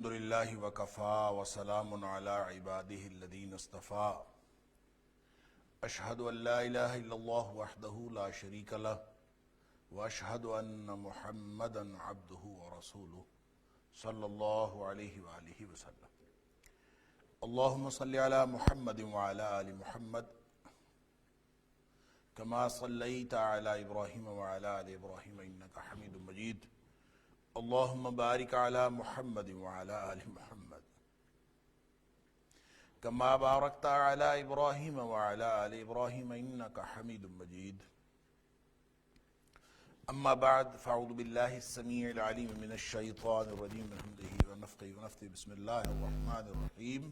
الحمد للہ وکفا وسلام علی عبادہ الذین اصطفیٰ اشہد ان لا الہ الا اللہ وحدہ لا شریک لہ واشہد ان محمدا عبدہ ورسولہ صلی اللہ علیہ وآلہ وسلم اللہم صلی علی محمد وعلی آل محمد کما صلیت علی ابراہیم وعلی آل ابراہیم انک حمید مجید اللہم بارک علی محمد وعلی آل محمد کما بارکت علی ابراہیم وعلی آل ابراہیم انک حمید مجید اما بعد فاعوذ باللہ السمیع العلیم من الشیطان الرجیم من حمدہ ونفخہ ونفثہ بسم اللہ الرحمن الرحیم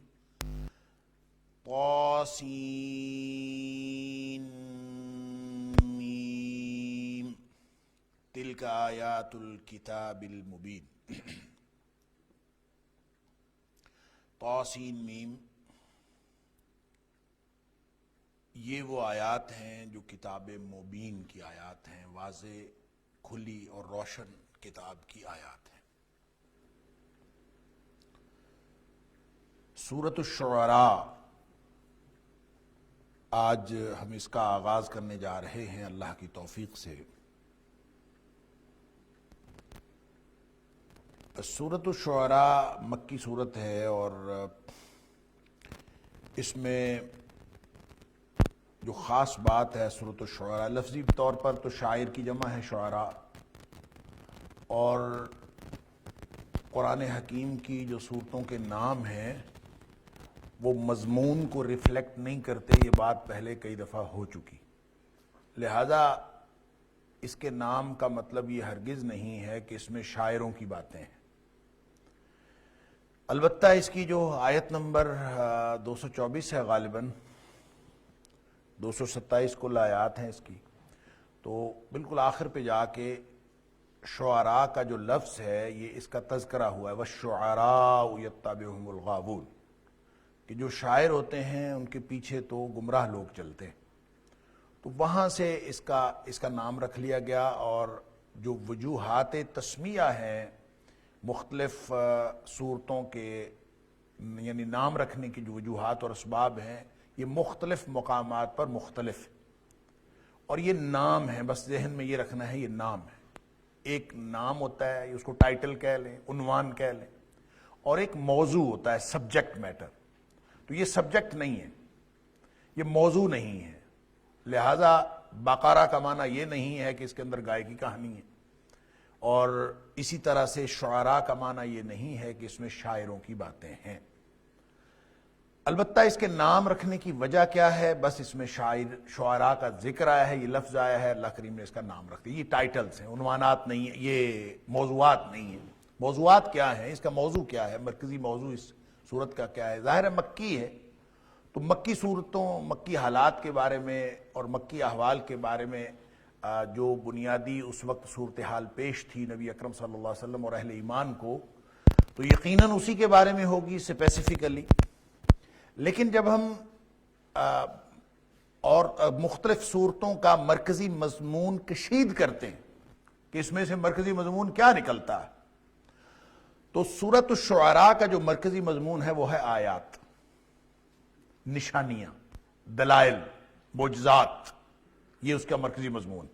تلک آیات الکتاب المبین طاسین میم، یہ وہ آیات ہیں جو کتاب مبین کی آیات ہیں، واضح کھلی اور روشن کتاب کی آیات ہیں۔ سورۃ الشعراء آج ہم اس کا آغاز کرنے جا رہے ہیں اللہ کی توفیق سے۔ سورۃ الشعراء مکی سورت ہے اور اس میں جو خاص بات ہے سورۃ الشعراء، لفظی طور پر تو شاعر کی جمع ہے شعراء، اور قرآن حکیم کی جو سورتوں کے نام ہیں وہ مضمون کو ریفلیکٹ نہیں کرتے، یہ بات پہلے کئی دفعہ ہو چکی، لہذا اس کے نام کا مطلب یہ ہرگز نہیں ہے کہ اس میں شاعروں کی باتیں ہیں۔ البتہ اس کی جو آیت نمبر 224 ہے، غالباً 227 کل آیات ہیں اس کی، تو بالکل آخر پہ جا کے شعراء کا جو لفظ ہے یہ اس کا تذکرہ ہوا ہے، وَالشُّعَرَاءُ يَتَّبِعُهُمُ الْغَاوُونَ، کہ جو شاعر ہوتے ہیں ان کے پیچھے تو گمراہ لوگ چلتے ہیں، تو وہاں سے اس کا نام رکھ لیا گیا۔ اور جو وجوہات تسمیہ ہیں مختلف صورتوں کے، یعنی نام رکھنے کی جو وجوہات اور اسباب ہیں، یہ مختلف مقامات پر مختلف، اور یہ نام ہے، بس ذہن میں یہ رکھنا ہے، یہ نام ہے۔ ایک نام ہوتا ہے، اس کو ٹائٹل کہہ لیں، عنوان کہہ لیں، اور ایک موضوع ہوتا ہے، سبجیکٹ میٹر۔ تو یہ سبجیکٹ نہیں ہے، یہ موضوع نہیں ہے، لہذا بقرہ کا معنی یہ نہیں ہے کہ اس کے اندر گائے کی کہانی ہے، اور اسی طرح سے شعراء کا معنی یہ نہیں ہے کہ اس میں شاعروں کی باتیں ہیں۔ البتہ اس کے نام رکھنے کی وجہ کیا ہے؟ بس اس میں شعراء کا ذکر آیا ہے، یہ لفظ آیا ہے، اللہ کریم نے اس کا نام رکھ دیا۔ یہ ٹائٹلز ہیں، عنوانات نہیں ہیں، یہ موضوعات نہیں ہیں۔ موضوعات کیا ہیں؟ اس کا موضوع کیا ہے؟ مرکزی موضوع اس صورت کا کیا ہے؟ ظاہر ہے مکی ہے، تو مکی صورتوں، مکی حالات کے بارے میں اور مکی احوال کے بارے میں جو بنیادی اس وقت صورتحال پیش تھی نبی اکرم صلی اللہ علیہ وسلم اور اہل ایمان کو، تو یقیناً اسی کے بارے میں ہوگی اسپیسیفکلی۔ لیکن جب ہم اور مختلف صورتوں کا مرکزی مضمون کشید کرتے ہیں کہ اس میں سے مرکزی مضمون کیا نکلتا ہے، تو سورۃ الشعراء کا جو مرکزی مضمون ہے وہ ہے آیات، نشانیاں، دلائل، معجزات، یہ اس کا مرکزی مضمون۔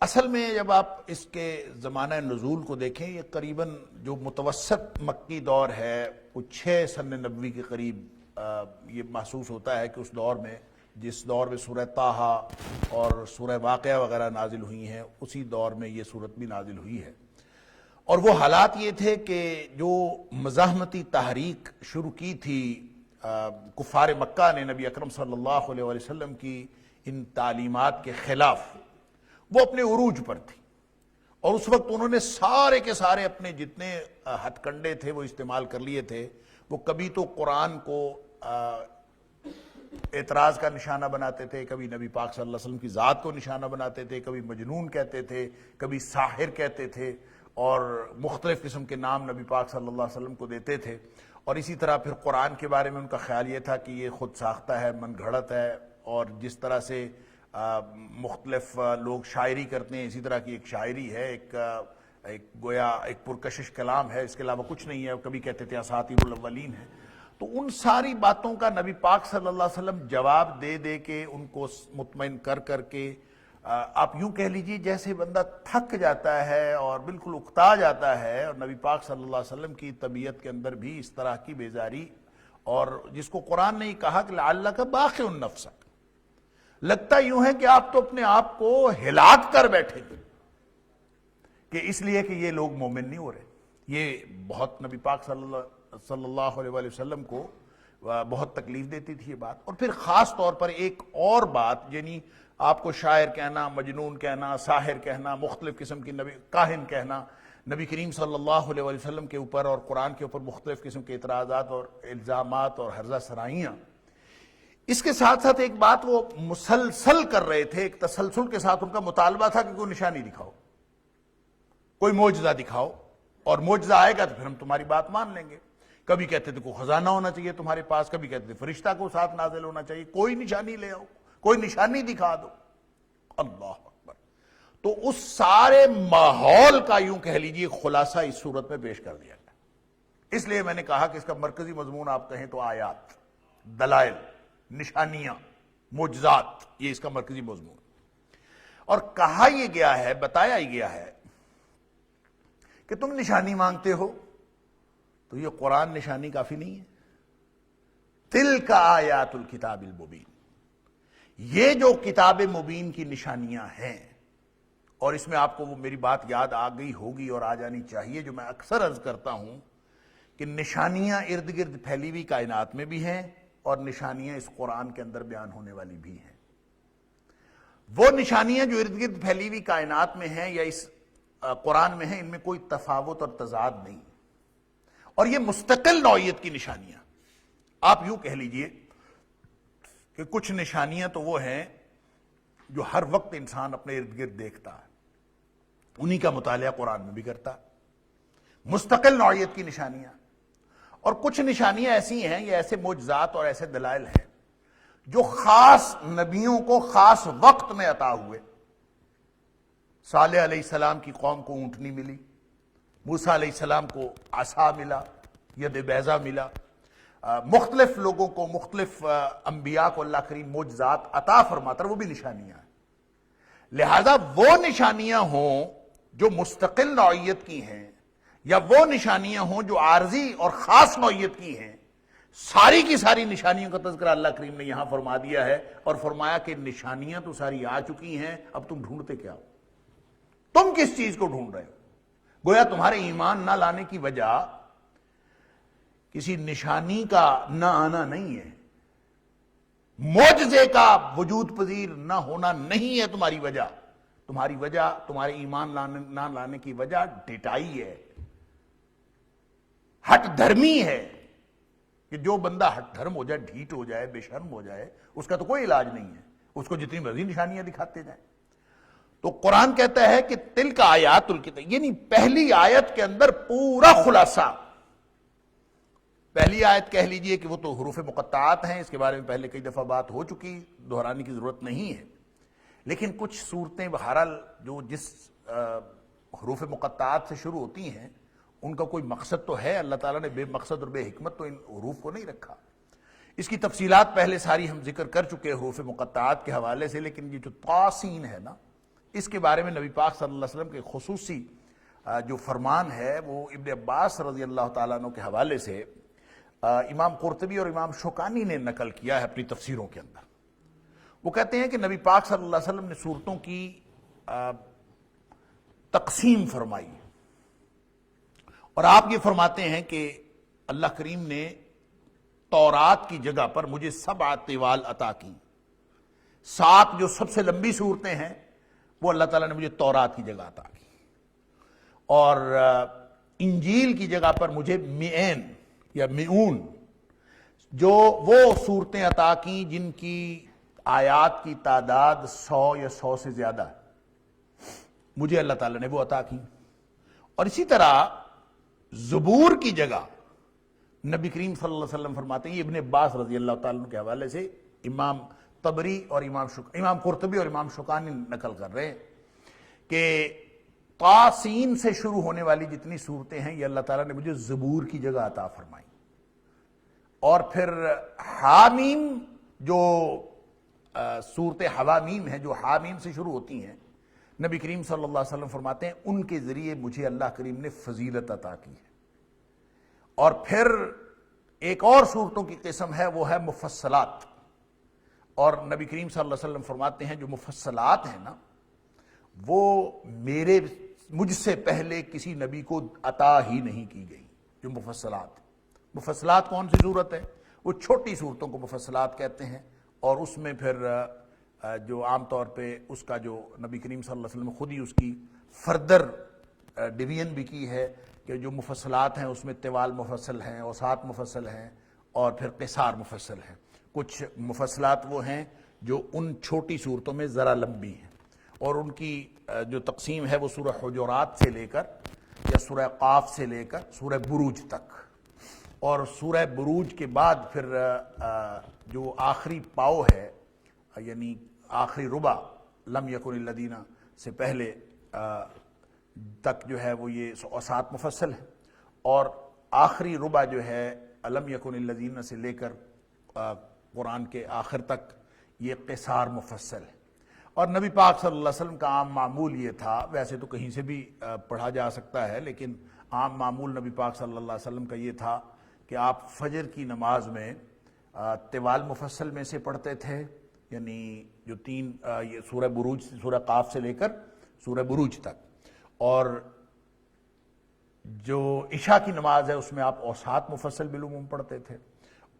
اصل میں جب آپ اس کے زمانہ نزول کو دیکھیں، یہ قریباً جو متوسط مکی دور ہے وہ 6 سن نبوی کے قریب یہ محسوس ہوتا ہے کہ اس دور میں، جس دور میں سورہ طٰہٰ اور سورہ واقعہ وغیرہ نازل ہوئی ہیں، اسی دور میں یہ صورت بھی نازل ہوئی ہے۔ اور وہ حالات یہ تھے کہ جو مزاحمتی تحریک شروع کی تھی کفار مکہ نے نبی اکرم صلی اللہ علیہ وسلم کی ان تعلیمات کے خلاف، وہ اپنے عروج پر تھی، اور اس وقت انہوں نے سارے کے سارے اپنے جتنے ہتھ کنڈے تھے وہ استعمال کر لیے تھے۔ وہ کبھی تو قرآن کو اعتراض کا نشانہ بناتے تھے، کبھی نبی پاک صلی اللہ علیہ وسلم کی ذات کو نشانہ بناتے تھے، کبھی مجنون کہتے تھے، کبھی ساحر کہتے تھے، اور مختلف قسم کے نام نبی پاک صلی اللہ علیہ وسلم کو دیتے تھے۔ اور اسی طرح پھر قرآن کے بارے میں ان کا خیال یہ تھا کہ یہ خود ساختہ ہے، من گھڑت ہے، اور جس طرح سے مختلف لوگ شاعری کرتے ہیں، اسی طرح کی ایک شاعری ہے، ایک ایک گویا ایک پرکشش کلام ہے، اس کے علاوہ کچھ نہیں ہے. کبھی کہتے تھے اساطیر الاولین ہے. تو ان ساری باتوں کا نبی پاک صلی اللہ علیہ وسلم جواب دے دے کے ان کو مطمئن کر کر کے آپ یوں کہہ لیجیے جیسے بندہ تھک جاتا ہے اور بالکل اکتا جاتا ہے. اور نبی پاک صلی اللہ علیہ وسلم کی طبیعت کے اندر بھی اس طرح کی بیزاری، اور جس کو قرآن نے کہا کہ لعلک باخع نفسک، لگتا یوں ہے کہ آپ تو اپنے آپ کو ہلاک کر بیٹھے گے کہ اس لیے کہ یہ لوگ مومن نہیں ہو رہے. یہ بہت نبی پاک صلی اللہ علیہ وآلہ وسلم کو بہت تکلیف دیتی تھی یہ بات. اور پھر خاص طور پر ایک اور بات، یعنی آپ کو شاعر کہنا، مجنون کہنا، ساحر کہنا، مختلف قسم کی کاہن کہنا، نبی کریم صلی اللہ علیہ وآلہ وسلم کے اوپر اور قرآن کے اوپر مختلف قسم کے اعتراضات اور الزامات اور ہرزہ سرائیاں. اس کے ساتھ ساتھ ایک بات وہ مسلسل کر رہے تھے، ایک تسلسل کے ساتھ ان کا مطالبہ تھا کہ کوئی نشانی دکھاؤ، کوئی معجزہ دکھاؤ، اور معجزہ آئے گا تو پھر ہم تمہاری بات مان لیں گے. کبھی کہتے تھے کوئی خزانہ ہونا چاہیے تمہارے پاس، کبھی کہتے تھے فرشتہ کو ساتھ نازل ہونا چاہیے، کوئی نشانی لے آؤ، کوئی نشانی دکھا دو. اللہ اکبر. تو اس سارے ماحول کا یوں کہہ لیجیے خلاصہ اس صورت میں پیش کر دیا گیا. اس لیے میں نے کہا کہ اس کا مرکزی مضمون آپ کہیں تو آیات، دلائل، نشانیاں، معجزات، یہ اس کا مرکزی مضمون. اور کہا یہ گیا ہے، بتایا ہی گیا ہے کہ تم نشانی مانگتے ہو تو یہ قرآن نشانی کافی نہیں ہے. تلک آیات الکتاب المبین، یہ جو کتاب مبین کی نشانیاں ہیں، اور اس میں آپ کو وہ میری بات یاد آ گئی ہوگی اور آ جانی چاہیے جو میں اکثر عرض کرتا ہوں کہ نشانیاں ارد گرد پھیلی ہوئی کائنات میں بھی ہیں اور نشانیاں اس قرآن کے اندر بیان ہونے والی بھی ہیں. وہ نشانیاں جو ارد گرد پھیلی ہوئی کائنات میں ہیں یا اس قرآن میں ہیں، ان میں کوئی تفاوت اور تضاد نہیں، اور یہ مستقل نوعیت کی نشانیاں. آپ یوں کہہ لیجئے کہ کچھ نشانیاں تو وہ ہیں جو ہر وقت انسان اپنے ارد گرد دیکھتا ہے، انہی کا مطالعہ قرآن میں بھی کرتا ہے، مستقل نوعیت کی نشانیاں. اور کچھ نشانیاں ایسی ہیں، یہ ایسے معجزات اور ایسے دلائل ہیں جو خاص نبیوں کو خاص وقت میں عطا ہوئے. صالح علیہ السلام کی قوم کو اونٹنی ملی، موسیٰ علیہ السلام کو عصا ملا، ید بیضا ملا. مختلف لوگوں کو، مختلف انبیاء کو اللہ کریم معجزات عطا فرماتا ہے، وہ بھی نشانیاں ہیں. لہذا وہ نشانیاں ہوں جو مستقل نوعیت کی ہیں یا وہ نشانیاں ہوں جو عارضی اور خاص نوعیت کی ہیں، ساری کی ساری نشانیوں کا تذکرہ اللہ کریم نے یہاں فرما دیا ہے اور فرمایا کہ نشانیاں تو ساری آ چکی ہیں، اب تم ڈھونڈتے کیا ہو؟ تم کس چیز کو ڈھونڈ رہے ہو؟ گویا تمہارے ایمان نہ لانے کی وجہ کسی نشانی کا نہ آنا نہیں ہے، معجزے کا وجود پذیر نہ ہونا نہیں ہے تمہاری وجہ. تمہاری وجہ، تمہارے ایمان نہ لانے کی وجہ ڈٹائی ہے، ہٹ دھرمی ہے. کہ جو بندہ ہٹ دھرم ہو جائے، ڈھیٹ ہو جائے، بے شرم ہو جائے، اس کا تو کوئی علاج نہیں ہے، اس کو جتنی مرضی نشانیاں دکھاتے جائیں. تو قرآن کہتا ہے کہ تلک آیات الکتاب، یعنی پہلی آیت کے اندر پورا خلاصہ. پہلی آیت کہہ لیجئے کہ وہ تو حروف مقطعات ہیں، اس کے بارے میں پہلے کئی دفعہ بات ہو چکی، دہرانے کی ضرورت نہیں ہے. لیکن کچھ صورتیں بہرحال جو جس حروف مقطعات سے شروع ہوتی ہیں ان کا کوئی مقصد تو ہے. اللہ تعالیٰ نے بے مقصد اور بے حکمت تو ان حروف کو نہیں رکھا. اس کی تفصیلات پہلے ساری ہم ذکر کر چکے حروف مقطعات کے حوالے سے. لیکن یہ جو طاسین ہے نا، اس کے بارے میں نبی پاک صلی اللہ علیہ وسلم کے خصوصی جو فرمان ہے وہ ابن عباس رضی اللہ تعالیٰ عنہ کے حوالے سے امام قرطبی اور امام شوکانی نے نقل کیا ہے اپنی تفسیروں کے اندر. وہ کہتے ہیں کہ نبی پاک صلی اللہ علیہ وسلم نے صورتوں کی تقسیم فرمائی، اور آپ یہ فرماتے ہیں کہ اللہ کریم نے تورات کی جگہ پر مجھے 7 طوال عطا کی. 7 جو سب سے لمبی صورتیں ہیں وہ اللہ تعالیٰ نے مجھے تورات کی جگہ عطا کی، اور انجیل کی جگہ پر مجھے مئین یا میون جو وہ صورتیں عطا کی جن کی آیات کی تعداد 100 یا 100 سے زیادہ ہے، مجھے اللہ تعالیٰ نے وہ عطا کی. اور اسی طرح زبور کی جگہ نبی کریم صلی اللہ علیہ وسلم فرماتے ہیں، یہ ابن عباس رضی اللہ تعالیٰ عنہ کے حوالے سے امام طبری اور امام قرطبی اور امام شوکانی نقل کر رہے ہیں کہ طاسین سے شروع ہونے والی جتنی صورتیں ہیں یہ اللہ تعالیٰ نے مجھے زبور کی جگہ عطا فرمائی. اور پھر حامیم جو صورت حوامیم ہیں جو حامیم سے شروع ہوتی ہیں، نبی کریم صلی اللہ علیہ وسلم فرماتے ہیں ان کے ذریعے مجھے اللہ کریم نے فضیلت عطا کی ہے. اور پھر ایک اور صورتوں کی قسم ہے وہ ہے مفصلات. اور نبی کریم صلی اللہ علیہ وسلم فرماتے ہیں جو مفصلات ہیں نا وہ مجھ سے پہلے کسی نبی کو عطا ہی نہیں کی گئی. جو مفصلات کون سی صورت ہے؟ وہ چھوٹی صورتوں کو مفصلات کہتے ہیں. اور اس میں پھر جو عام طور پہ اس کا جو نبی کریم صلی اللہ علیہ وسلم خود ہی اس کی فردر ڈویژن بھی کی ہے کہ جو مفصلات ہیں اس میں طوال مفصل ہیں، اوساط مفصل ہیں، اور پھر قصار مفصل ہیں. کچھ مفصلات وہ ہیں جو ان چھوٹی صورتوں میں ذرا لمبی ہیں، اور ان کی جو تقسیم ہے وہ سورہ حجرات سے لے کر یا سورہ قاف سے لے کر سورہ بروج تک. اور سورہ بروج کے بعد پھر جو آخری پاؤ ہے یعنی آخری ربع لم یکن الذین سے پہلے تک جو ہے وہ یہ اوساط مفصل ہے. اور آخری ربع جو ہے لم یکن الذین سے لے کر قرآن کے آخر تک یہ قصار مفصل ہے. اور نبی پاک صلی اللہ علیہ وسلم کا عام معمول یہ تھا، ویسے تو کہیں سے بھی پڑھا جا سکتا ہے لیکن عام معمول نبی پاک صلی اللہ علیہ وسلم کا یہ تھا کہ آپ فجر کی نماز میں طوال مفصل میں سے پڑھتے تھے، یعنی جو یہ سورہ بروج سورہ قاف سے لے کر سورہ بروج تک. اور جو عشاء کی نماز ہے اس میں آپ اوساط مفصل بالعموم پڑھتے تھے،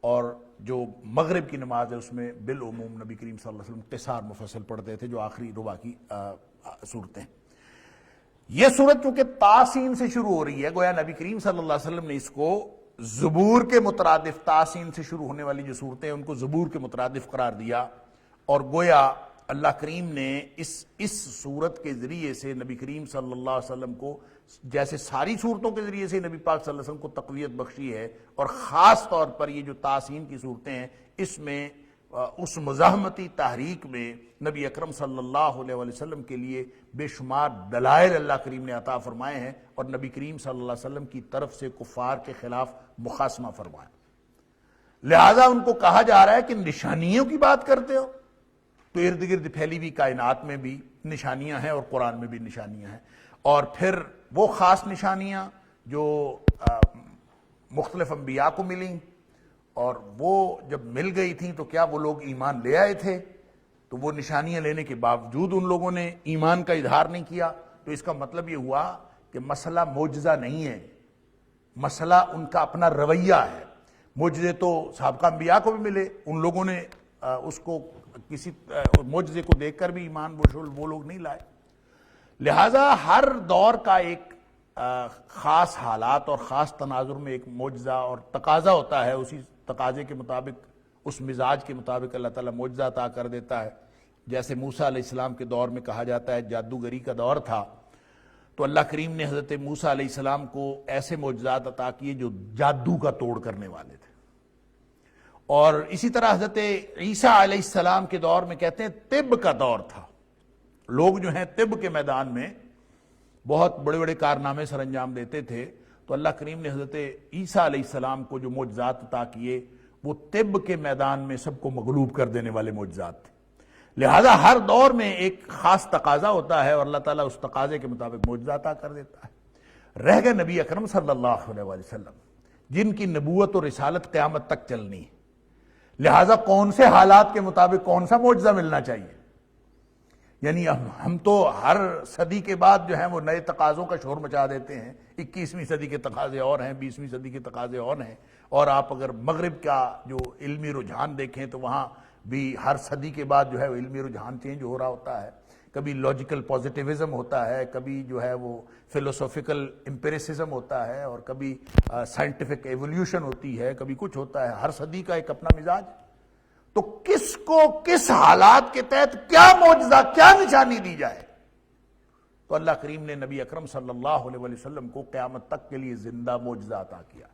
اور جو مغرب کی نماز ہے اس میں بالعموم نبی کریم صلی اللہ علیہ وسلم قصار مفصل پڑھتے تھے جو آخری ربع کی صورتیں. یہ صورت چونکہ طاسین سے شروع ہو رہی ہے، گویا نبی کریم صلی اللہ علیہ وسلم نے اس کو زبور کے مترادف، طاسین سے شروع ہونے والی جو صورتیں ان کو زبور کے مترادف قرار دیا. اور گویا اللہ کریم نے اس صورت کے ذریعے سے نبی کریم صلی اللہ علیہ وسلم کو، جیسے ساری صورتوں کے ذریعے سے نبی پاک صلی اللہ علیہ وسلم کو تقویت بخشی ہے، اور خاص طور پر یہ جو طاسین کی صورتیں ہیں اس میں اس مزاحمتی تحریک میں نبی اکرم صلی اللہ علیہ وسلم کے لیے بے شمار دلائل اللہ کریم نے عطا فرمائے ہیں، اور نبی کریم صلی اللہ علیہ وسلم کی طرف سے کفار کے خلاف مخاصمہ فرمایا. لہذا ان کو کہا جا رہا ہے کہ نشانیوں کی بات کرتے ہو تو ارد گرد پھیلی ہوئی کائنات میں بھی نشانیاں ہیں اور قرآن میں بھی نشانیاں ہیں. اور پھر وہ خاص نشانیاں جو مختلف انبیاء کو ملیں، اور وہ جب مل گئی تھیں تو کیا وہ لوگ ایمان لے آئے تھے؟ تو وہ نشانیاں لینے کے باوجود ان لوگوں نے ایمان کا اظہار نہیں کیا. تو اس کا مطلب یہ ہوا کہ مسئلہ معجزہ نہیں ہے، مسئلہ ان کا اپنا رویہ ہے. معجزے تو سابقہ انبیاء کو بھی ملے، ان لوگوں نے اس کو کسی معجزے کو دیکھ کر بھی ایمان وہ لوگ نہیں لائے. لہذا ہر دور کا ایک خاص حالات اور خاص تناظر میں ایک معجزہ اور تقاضا ہوتا ہے، اسی تقاضے کے مطابق، اس مزاج کے مطابق اللہ تعالیٰ معجزہ عطا کر دیتا ہے. جیسے موسیٰ علیہ السلام کے دور میں کہا جاتا ہے جادوگری کا دور تھا، تو اللہ کریم نے حضرت موسیٰ علیہ السلام کو ایسے معجزات عطا کیے جو جادو کا توڑ کرنے والے تھے. اور اسی طرح حضرت عیسیٰ علیہ السلام کے دور میں کہتے ہیں طب کا دور تھا. لوگ جو ہیں طب کے میدان میں بہت بڑے بڑے کارنامے سر انجام دیتے تھے، تو اللہ کریم نے حضرت عیسیٰ علیہ السلام کو جو معجزات عطا کیے وہ طب کے میدان میں سب کو مغلوب کر دینے والے معجزات تھے. لہذا ہر دور میں ایک خاص تقاضا ہوتا ہے اور اللہ تعالیٰ اس تقاضے کے مطابق معجزہ عطا کر دیتا ہے. رہ گئے نبی اکرم صلی اللہ علیہ وسلم جن کی نبوت اور رسالت قیامت تک چلنی ہے. لہذا کون سے حالات کے مطابق کون سا معجزہ ملنا چاہیے؟ یعنی ہم تو ہر صدی کے بعد جو ہیں وہ نئے تقاضوں کا شور مچا دیتے ہیں. 21ویں صدی کے تقاضے اور ہیں، 20ویں صدی کے تقاضے اور ہیں. اور آپ اگر مغرب کا جو علمی رجحان دیکھیں تو وہاں بھی ہر صدی کے بعد جو ہے وہ علمی رجحان چینج ہو رہا ہوتا ہے. کبھی لاجیکل پازیٹیوزم ہوتا ہے، کبھی جو ہے وہ فلسفیکل امپیریسزم ہوتا ہے، اور کبھی سائنٹیفک ایولیوشن ہوتی ہے، کبھی کچھ ہوتا ہے. ہر صدی کا ایک اپنا مزاج. تو کس کو کس حالات کے تحت کیا معجزہ، کیا نشانی دی جائے؟ تو اللہ کریم نے نبی اکرم صلی اللہ علیہ وسلم کو قیامت تک کے لیے زندہ معجزہ عطا کیا،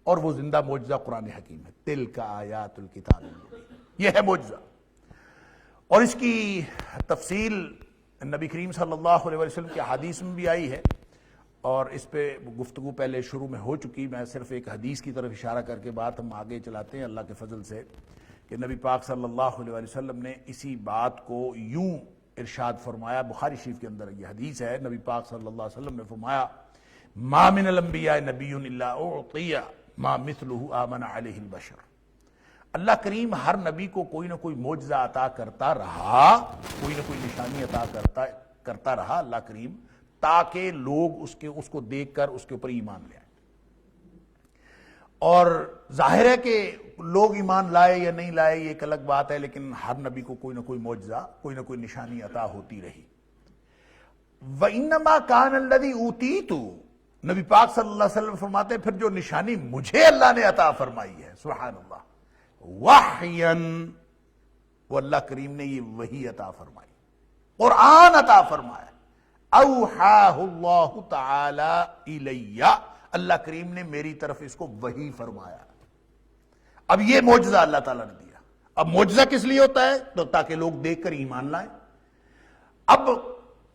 اور وہ زندہ معجزہ قرآن حکیم ہے. تلک آیات الکتاب المبین، یہ ہے معجزہ. اور اس کی تفصیل نبی کریم صلی اللہ علیہ وسلم کی حدیث میں بھی آئی ہے، اور اس پہ گفتگو پہلے شروع میں ہو چکی، میں صرف ایک حدیث کی طرف اشارہ کر کے بات ہم آگے چلاتے ہیں اللہ کے فضل سے، کہ نبی پاک صلی اللہ علیہ وسلم نے اسی بات کو یوں ارشاد فرمایا، بخاری شریف کے اندر یہ حدیث ہے، نبی پاک صلی اللہ علیہ وسلم نے فرمایا ما من الانبیاء نبی الا اعطی ما مثلہ آمن علیہ البشر۔ اللہ کریم ہر نبی کو کوئی نہ کوئی معجزہ عطا کرتا رہا، کوئی نہ کوئی نشانی عطا کرتا رہا اللہ کریم، تاکہ لوگ اس کو دیکھ کر اس کے اوپر ایمان لے آئیں۔ اور ظاہر ہے کہ لوگ ایمان لائے یا نہیں لائے یہ ایک الگ بات ہے، لیکن ہر نبی کو کوئی نہ کوئی معجزہ، کوئی نہ کوئی نشانی عطا ہوتی رہی۔ وَإِنَّمَا كَانَ الَّذِي أُوتِيتُ، نبی پاک صلی اللہ علیہ وسلم فرماتے ہیں پھر جو نشانی مجھے اللہ نے عطا فرمائی ہے، سبحان اللہ، وحیاً، وہ اللہ کریم نے یہ وحی عطا فرمائی، قرآن عطا فرمایا، اوحاہ اللہ تعالی الی، اللہ کریم نے میری طرف اس کو وحی فرمایا۔ اب یہ معجزہ اللہ تعالیٰ نے دیا۔ اب معجزہ کس لیے ہوتا ہے؟ تو تاکہ لوگ دیکھ کر ایمان لائیں۔ اب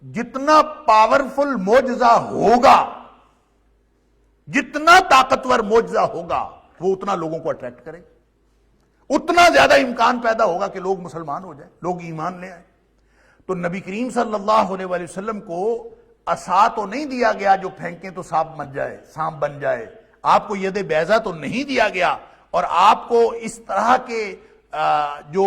جتنا پاورفل معجزہ ہوگا، جتنا طاقتور معجزہ ہوگا، وہ اتنا لوگوں کو اٹریکٹ کرے، اتنا زیادہ امکان پیدا ہوگا کہ لوگ مسلمان ہو جائیں، لوگ ایمان لے آئیں۔ تو نبی کریم صلی اللہ علیہ وسلم کو عصا تو نہیں دیا گیا جو پھینکیں تو سانپ بن جائے، آپ کو ید بیضہ تو نہیں دیا گیا، اور آپ کو اس طرح کے جو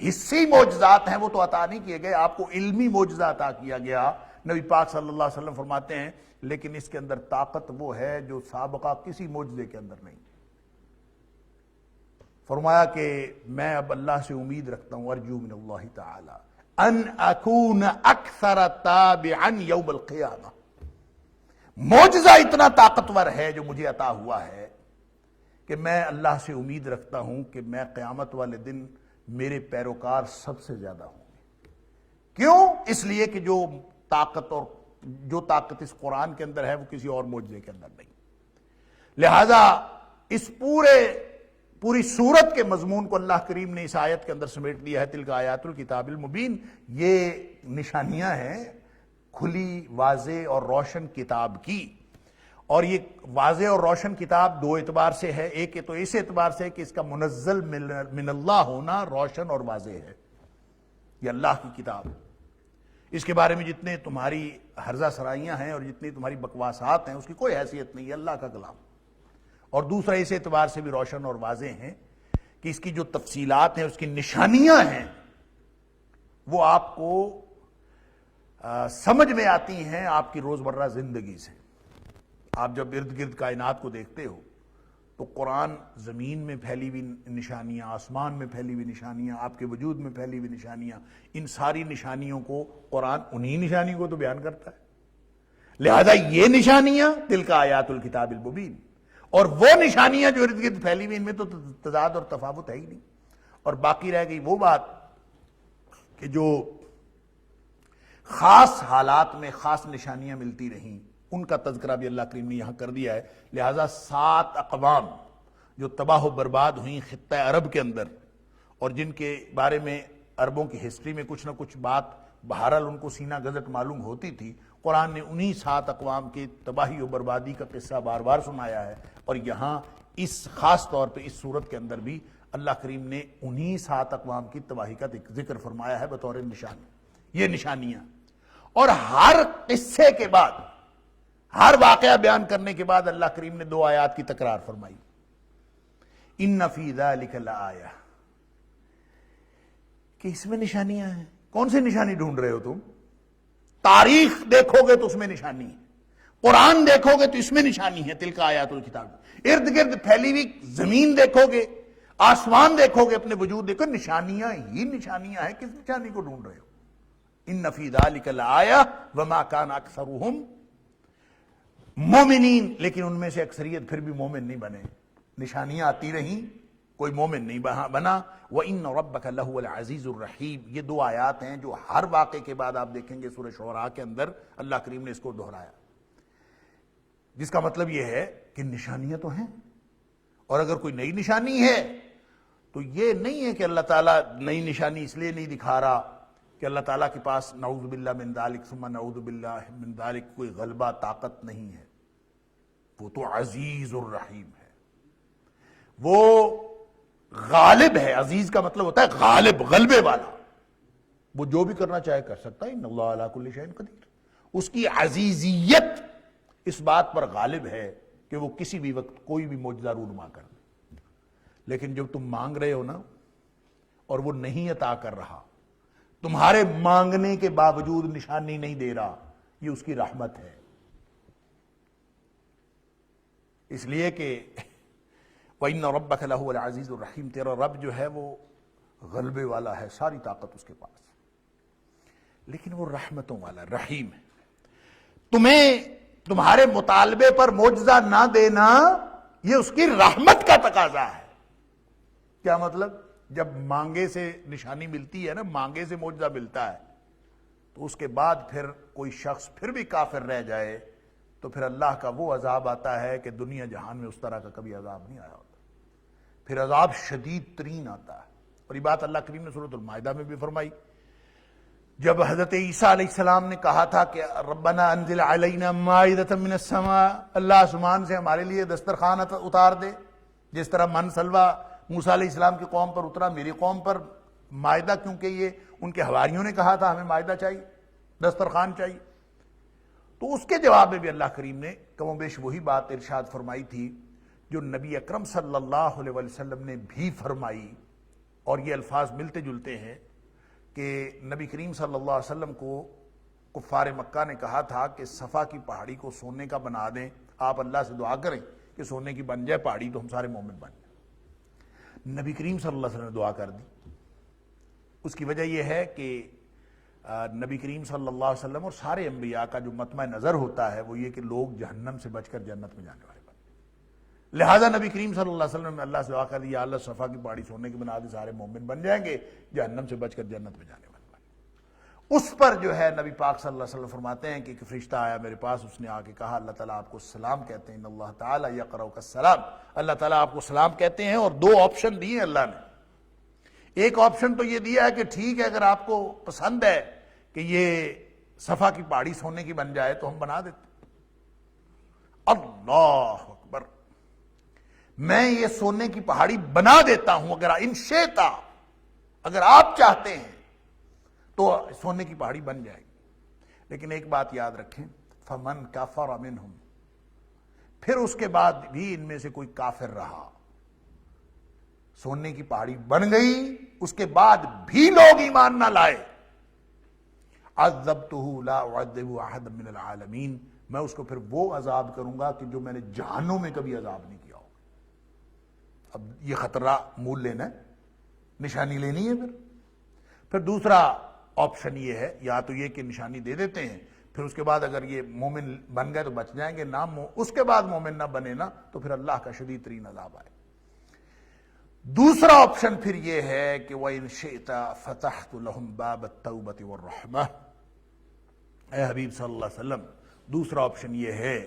حصی معجزات ہیں وہ تو عطا نہیں کیے گئے، آپ کو علمی معجزہ عطا کیا گیا۔ نبی پاک صلی اللہ علیہ وسلم فرماتے ہیں لیکن اس کے اندر طاقت وہ ہے جو سابقہ کسی معجزے کے اندر نہیں۔ فرمایا کہ میں اب اللہ سے امید رکھتا ہوں، ارجو من اللہ تعالی ان اکون اکثر تابعا یوم القیامہ، معجزہ اتنا طاقتور ہے جو مجھے عطا ہوا ہے کہ میں اللہ سے امید رکھتا ہوں کہ میں قیامت والے دن میرے پیروکار سب سے زیادہ ہوں گے۔ کیوں؟ اس لیے کہ جو طاقت اس قرآن کے اندر ہے وہ کسی اور معجزے کے اندر نہیں۔ لہذا اس پوری سورت کے مضمون کو اللہ کریم نے اس آیت کے اندر سمیٹ دیا ہے، تلک آیات الکتاب المبین، یہ نشانیاں ہیں کھلی واضح اور روشن کتاب کی۔ اور یہ واضح اور روشن کتاب دو اعتبار سے ہے، ایک تو اس اعتبار سے کہ اس کا منزل من اللہ ہونا روشن اور واضح ہے، یہ اللہ کی کتاب ہے، اس کے بارے میں جتنے تمہاری ہرزہ سرائیاں ہیں اور جتنی تمہاری بکواسات ہیں اس کی کوئی حیثیت نہیں ہے، اللہ کا کلام۔ اور دوسرا اس اعتبار سے بھی روشن اور واضح ہیں کہ اس کی جو تفصیلات ہیں، اس کی نشانیاں ہیں، وہ آپ کو سمجھ میں آتی ہیں آپ کی روزمرہ زندگی سے۔ آپ جب ارد گرد کائنات کو دیکھتے ہو تو قرآن زمین میں پھیلی ہوئی نشانیاں، آسمان میں پھیلی ہوئی نشانیاں، آپ کے وجود میں پھیلی ہوئی نشانیاں، ان ساری نشانیوں کو قرآن انہی نشانیوں کو تو بیان کرتا ہے۔ لہذا یہ نشانیاں تلک آیات الکتاب المبین، اور وہ نشانیاں جو ارد گرد پھیلی ہوئی ان میں تو تضاد اور تفاوت ہے ہی نہیں۔ اور باقی رہ گئی وہ بات کہ جو خاص حالات میں خاص نشانیاں ملتی رہیں، ان کا تذکرہ بھی اللہ کریم نے یہاں کر دیا ہے۔ لہٰذا 7 اقوام جو تباہ و برباد ہوئیں خطہ عرب کے اندر، اور جن کے بارے میں عربوں کی ہسٹری میں کچھ نہ کچھ بات بہرحال ان کو سینہ گزٹ معلوم ہوتی تھی، قرآن نے انہی 7 اقوام کی تباہی و بربادی کا قصہ بار بار سنایا ہے، اور یہاں اس خاص طور پہ اس صورت کے اندر بھی اللہ کریم نے انہی 7 اقوام کی تباہی کا ذکر فرمایا ہے بطور نشانی۔ یہ نشانیاں، اور ہر قصے کے بعد، ہر واقعہ بیان کرنے کے بعد اللہ کریم نے 2 آیات کی تکرار فرمائی، ان فی ذلک لآیہ، کہ اس میں نشانیاں ہیں۔ کون سی نشانی ڈھونڈ رہے ہو تم؟ تاریخ دیکھو گے تو اس میں نشانی ہے، قرآن دیکھو گے تو اس میں نشانی ہے، تلک آیات الکتاب، ارد گرد پھیلی ہوئی زمین دیکھو گے، آسمان دیکھو گے، اپنے وجود دیکھو، نشانیاں ہی نشانیاں ہیں۔ کس نشانی کو ڈھونڈ رہے ہو؟ ان فی ذلک لآیہ وما کان اکثرہم مومنین، لیکن ان میں سے اکثریت پھر بھی مومن نہیں بنے۔ نشانیاں آتی رہیں، کوئی مومن نہیں بنا۔ وَإِنَّ رَبَّكَ لَهُوَ الْعَزِيزُ الرَّحِيمُ، یہ 2 آیات ہیں جو ہر واقعے کے بعد آپ دیکھیں گے سورہ شعراء کے اندر اللہ کریم نے اس کو دہرایا، جس کا مطلب یہ ہے کہ نشانیاں تو ہیں، اور اگر کوئی نئی نشانی ہے تو یہ نہیں ہے کہ اللہ تعالیٰ نئی نشانی اس لیے نہیں دکھا رہا کہ اللہ تعالیٰ کے پاس نعوذ باللہ من ذالک ثم نعوذ باللہ من ذالک کوئی غلبہ طاقت نہیں ہے، وہ تو عزیز الرحیم ہے، وہ غالب ہے۔ عزیز کا مطلب ہوتا ہے غالب، غلبے والا، وہ جو بھی کرنا چاہے کر سکتا ہے۔ ان اللہ علی کل شیء قدیر، اس کی عزیزیت اس بات پر غالب ہے کہ وہ کسی بھی وقت کوئی بھی معجزہ رونما کر دے۔ لیکن جب تم مانگ رہے ہو نا اور وہ نہیں عطا کر رہا، تمہارے مانگنے کے باوجود نشانی نہیں دے رہا، یہ اس کی رحمت ہے۔ اس لیے کہ وَإِنَّ رَبَّكَ لَهُوَ الْعَزِيزُ الرَّحِيمُ، تیرا رب جو ہے وہ غلبے والا ہے، ساری طاقت اس کے پاس، لیکن وہ رحمتوں والا رحیم ہے۔ تمہیں تمہارے مطالبے پر معجزہ نہ دینا یہ اس کی رحمت کا تقاضا ہے۔ کیا مطلب؟ جب مانگے سے نشانی ملتی ہے نا، مانگے سے معجزہ ملتا ہے، تو اس کے بعد پھر کوئی شخص پھر بھی کافر رہ جائے تو پھر اللہ کا وہ عذاب آتا ہے کہ دنیا جہان میں اس طرح کا کبھی عذاب نہیں آیا ہوتا، پھر عذاب شدید ترین آتا ہے۔ اور یہ بات اللہ کریم نے سورۃ المائدہ میں بھی فرمائی، جب حضرت عیسیٰ علیہ السلام نے کہا تھا کہ ربنا انزل علینا مائدۃ من السماء، اللہ آسمان سے ہمارے لیے دسترخوان اتار دے، جس طرح من سلوہ موسیٰ علیہ السلام کی قوم پر اترا، میری قوم پر مائدہ، کیونکہ یہ ان کے حواریوں نے کہا تھا ہمیں مائدہ چاہیے، دسترخوان چاہیے۔ تو اس کے جواب میں بھی اللہ کریم نے کم و بیش وہی بات ارشاد فرمائی تھی جو نبی اکرم صلی اللہ علیہ وسلم نے بھی فرمائی، اور یہ الفاظ ملتے جلتے ہیں کہ نبی کریم صلی اللہ علیہ وسلم کو کفار مکہ نے کہا تھا کہ صفا کی پہاڑی کو سونے کا بنا دیں، آپ اللہ سے دعا کریں کہ سونے کی بن جائے پہاڑی تو ہم سارے مومن بن جائیں۔ نبی کریم صلی اللہ علیہ وسلم نے دعا کر دی۔ اس کی وجہ یہ ہے کہ نبی کریم صلی اللہ علیہ وسلم اور سارے انبیاء کا جو مطمع نظر ہوتا ہے وہ یہ کہ لوگ جہنم سے بچ کر جنت میں جانے والے بن، لہذا نبی کریم صلی اللہ علیہ وسلم نے اللہ سے دعا کر دی، یا اللہ صفا کی پہاڑی سونے کی بنا دے، سارے مومن بن جائیں گے، جہنم سے بچ کر جنت میں جانے والے بن۔ اس پر جو ہے نبی پاک صلی اللہ علیہ وسلم فرماتے ہیں کہ ایک فرشتہ آیا میرے پاس، اس نے آ کے کہا اللہ تعالیٰ آپ کو سلام کہتے ہیں، ان اللہ تعالیٰ یقرؤک السلام، اللہ تعالیٰ آپ کو سلام کہتے ہیں۔ اور دو آپشن دیے اللہ نے، ایک آپشن تو یہ دیا ہے کہ ٹھیک ہے اگر آپ کو پسند ہے کہ یہ صفا کی پہاڑی سونے کی بن جائے تو ہم بنا دیتے۔ اللہ اکبر، میں یہ سونے کی پہاڑی بنا دیتا ہوں اگر ان شئتا، اگر آپ چاہتے ہیں تو سونے کی پہاڑی بن جائے گی۔ لیکن ایک بات یاد رکھیں، فمن کفر منہم، پھر اس کے بعد بھی ان میں سے کوئی کافر رہا، سونے کی پہاڑی بن گئی، اس کے بعد بھی لوگ ایمان نہ لائے، عذبتہ لا اعذب احد من العالمین، میں اس کو پھر وہ عذاب کروں گا کہ جو میں نے جہنم میں کبھی عذاب نہیں کیا ہوگا۔ اب یہ خطرہ مول لینا ہے، نشانی لینی ہے۔ پھر دوسرا آپشن یہ ہے، یا تو یہ کہ نشانی دے دیتے ہیں، پھر اس کے بعد اگر یہ مومن بن گئے تو بچ جائیں گے، نہ اس کے بعد مومن نہ بنے نا تو پھر اللہ کا شدید ترین عذاب آئے۔ دوسرا آپشن پھر یہ ہے کہ وَإِن شِئْتَ فَتَحْتُ لَهُمْ بَابَ التَّوْبَةِ وَالرَّحْمَةِ، اے حبیب صلی اللہ علیہ وسلم دوسرا آپشن یہ ہے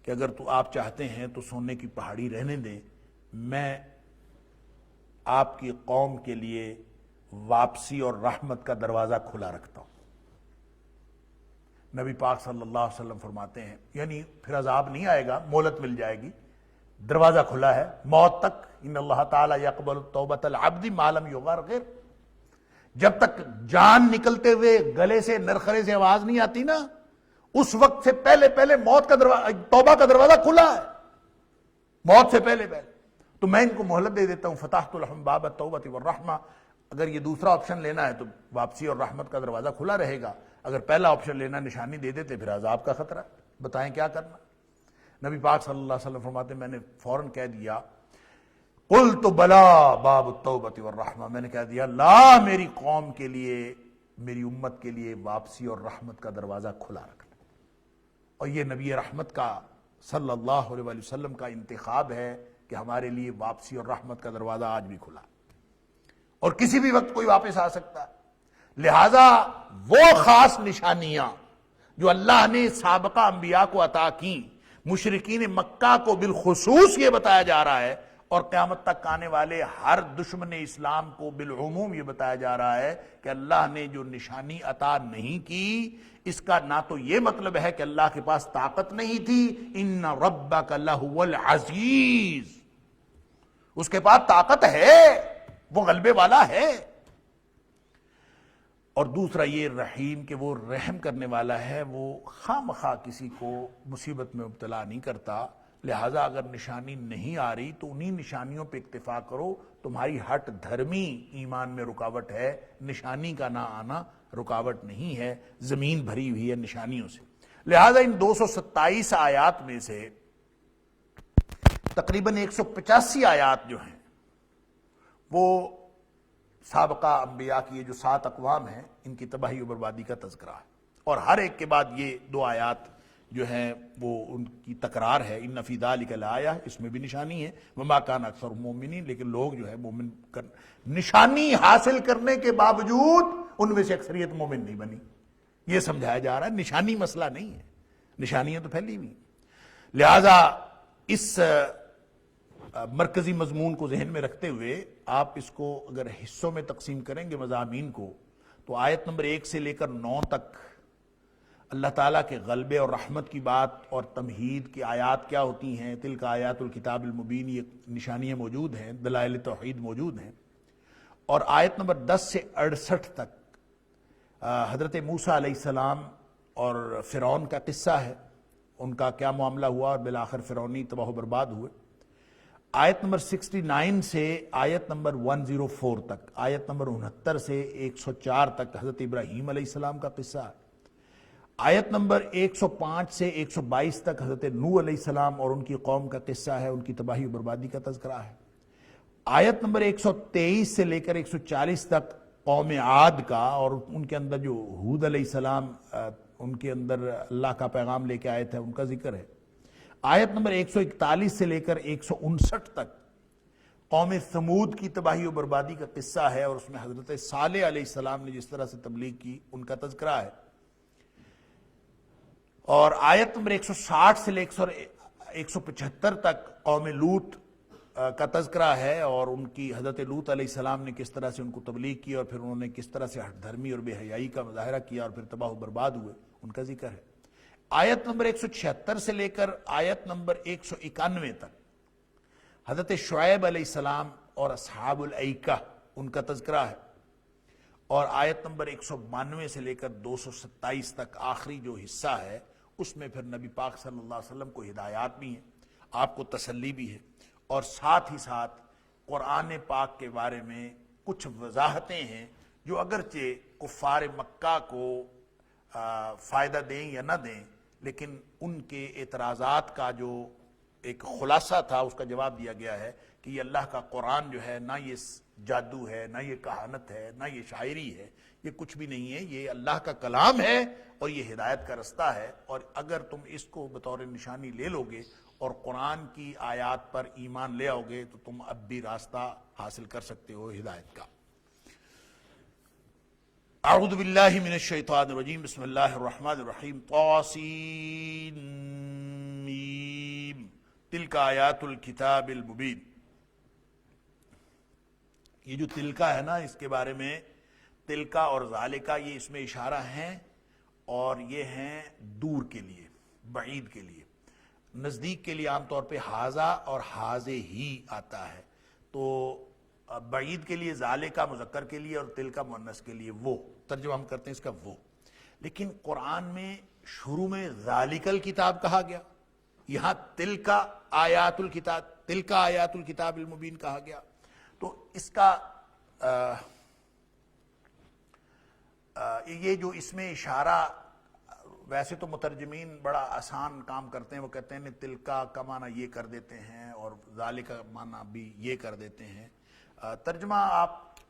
کہ اگر تو آپ چاہتے ہیں تو سونے کی پہاڑی رہنے دیں، میں آپ کی قوم کے لیے واپسی اور رحمت کا دروازہ کھلا رکھتا ہوں۔ نبی پاک صلی اللہ علیہ وسلم فرماتے ہیں یعنی پھر عذاب نہیں آئے گا، مہلت مل جائے گی، دروازہ کھلا ہے موت تک۔ ان اللہ تعالی یقبل توبۃ العبد ما لم یغرغر، جب تک جان نکلتے ہوئے گلے سے نرخرے سے آواز نہیں آتی نا، اس وقت سے پہلے پہلے موت کا دروازہ، توبہ کا دروازہ کھلا ہے موت سے پہلے پہلے، تو میں ان کو مہلت دے دیتا ہوں۔ فتحت لهم باب التوبۃ والرحمہ، اگر یہ دوسرا آپشن لینا ہے تو واپسی اور رحمت کا دروازہ کھلا رہے گا، اگر پہلا آپشن لینا نشانی دے دیتے پھر عذاب کا خطرہ، بتائیں کیا کرنا۔ نبی پاک صلی اللہ علیہ وسلم فرماتے میں نے فوراً کہہ دیا، قلت بلا باب التوبۃ والرحمہ، میں نے کہہ دیا لا، میری قوم کے لیے، میری امت کے لیے واپسی اور رحمت کا دروازہ کھلا رکھنا۔ اور یہ نبی رحمت کا صلی اللہ علیہ وسلم کا انتخاب ہے کہ ہمارے لیے واپسی اور رحمت کا دروازہ آج بھی کھلا، اور کسی بھی وقت کوئی واپس آ سکتا ہے۔ لہذا وہ خاص نشانیاں جو اللہ نے سابقہ انبیاء کو عطا کی، مشرکین مکہ کو بالخصوص یہ بتایا جا رہا ہے اور قیامت تک آنے والے ہر دشمن اسلام کو بالعموم یہ بتایا جا رہا ہے کہ اللہ نے جو نشانی عطا نہیں کی، اس کا نہ تو یہ مطلب ہے کہ اللہ کے پاس طاقت نہیں تھی، ان ربک لہو العزیز، اس کے پاس طاقت ہے، وہ غلبے والا ہے۔ اور دوسرا یہ رحیم کہ وہ رحم کرنے والا ہے، وہ خواہ مخواہ کسی کو مصیبت میں مبتلا نہیں کرتا، لہٰذا اگر نشانی نہیں آ رہی تو انہی نشانیوں پہ اکتفا کرو، تمہاری ہٹ دھرمی ایمان میں رکاوٹ ہے، نشانی کا نہ آنا رکاوٹ نہیں ہے، زمین بھری ہوئی ہے نشانیوں سے۔ لہٰذا ان 227 آیات میں سے تقریباً 185 آیات جو ہیں وہ سابقہ انبیاء کی یہ جو 7 اقوام ہیں ان کی تباہی و بربادی کا تذکرہ ہے، اور ہر ایک کے بعد یہ 2 آیات جو ہیں وہ ان کی تکرار ہے، ان فی ذلک لآیہ، اس میں بھی نشانی ہے، وما کان اکثر مومنین، لیکن لوگ جو ہے مومن نشانی حاصل کرنے کے باوجود ان میں سے اکثریت مومن نہیں بنی، یہ سمجھایا جا رہا ہے نشانی مسئلہ نہیں ہے، نشانیاں تو پھیلی ہوئی، لہذا اس مرکزی مضمون کو ذہن میں رکھتے ہوئے آپ اس کو اگر حصوں میں تقسیم کریں گے مضامین کو، تو آیت نمبر 1 سے لے کر 9 تک اللہ تعالیٰ کے غلبے اور رحمت کی بات اور تمہید کی آیات کیا ہوتی ہیں، تلک آیات الکتاب المبین، یہ نشانیاں موجود ہیں، دلائل توحید موجود ہیں، اور آیت نمبر 10 سے 68 تک حضرت موسیٰ علیہ السلام اور فرعون کا قصہ ہے، ان کا کیا معاملہ ہوا اور بالآخر فرعونی تباہ و برباد ہوئے۔ آیت نمبر 69 سے آیت نمبر 104 تک، آیت نمبر 69 سے 104 تک حضرت ابراہیم علیہ السلام کا قصہ ہے۔ آیت نمبر 105 سے 122 تک حضرت نوح علیہ السلام اور ان کی قوم کا قصہ ہے، ان کی تباہی و بربادی کا تذکرہ ہے۔ آیت نمبر 123 سے لے کر 140 تک قوم عاد کا اور ان کے اندر جو ہود علیہ السلام ان کے اندر اللہ کا پیغام لے کے آئے تھے ان کا ذکر ہے۔ آیت نمبر 141 سے لے کر 159 تک قوم ثمود کی تباہی و بربادی کا قصہ ہے، اور اس میں حضرت صالح علیہ السلام نے جس طرح سے تبلیغ کی ان کا تذکرہ ہے۔ اور آیت نمبر 160 سے لے کر 175 تک قوم لوط کا تذکرہ ہے، اور ان کی حضرت لوط علیہ السلام نے کس طرح سے ان کو تبلیغ کی اور پھر انہوں نے کس طرح سے ہٹ دھرمی اور بے حیائی کا مظاہرہ کیا اور پھر تباہ و برباد ہوئے، ان کا ذکر ہے۔ آیت نمبر 176 سے لے کر آیت نمبر 191 تک حضرت شعیب علیہ السلام اور اصحاب الایکہ ان کا تذکرہ ہے، اور آیت نمبر 192 سے لے کر 227 تک آخری جو حصہ ہے اس میں پھر نبی پاک صلی اللہ علیہ وسلم کو ہدایات بھی ہیں، آپ کو تسلی بھی ہے، اور ساتھ ہی ساتھ قرآن پاک کے بارے میں کچھ وضاحتیں ہیں جو اگرچہ کفار مکہ کو فائدہ دیں یا نہ دیں، لیکن ان کے اعتراضات کا جو ایک خلاصہ تھا اس کا جواب دیا گیا ہے کہ یہ اللہ کا قرآن جو ہے، نہ یہ جادو ہے، نہ یہ کہانت ہے، نہ یہ شاعری ہے، یہ کچھ بھی نہیں ہے، یہ اللہ کا کلام ہے اور یہ ہدایت کا رستہ ہے، اور اگر تم اس کو بطور نشانی لے لو گے اور قرآن کی آیات پر ایمان لے آؤ گے تو تم اب بھی راستہ حاصل کر سکتے ہو ہدایت کا۔ اعوذ باللہ من الشیطان الرجیم، بسم اللہ الرحمن الرحیم، طاسین میم، تلک آیات الکتاب المبین۔ یہ جو تلکا ہے نا، اس کے بارے میں تلکا اور ذالکا یہ اس میں اشارہ ہیں، اور یہ ہیں دور کے لیے، بعید کے لیے۔ نزدیک کے لیے عام طور پہ حاذا اور حاذے ہی آتا ہے، تو بعید کے لیے ذالکا مذکر کے لیے اور تلکا مؤنث کے لیے وہ، ترجمہ ہم کرتے ہیں اس کا وہ۔ لیکن قرآن میں شروع میں ذالک الکتاب کہا گیا، یہاں تلکا آیات الکتاب، تلکا آیات الکتاب المبین کہا گیا، تو اس کا یہ جو اس میں اشارہ، ویسے تو مترجمین بڑا آسان کام کرتے ہیں، وہ کہتے ہیں تلکا کا معنی یہ کر دیتے ہیں اور ذالک کا معنی بھی یہ کر دیتے ہیں۔ ترجمہ آپ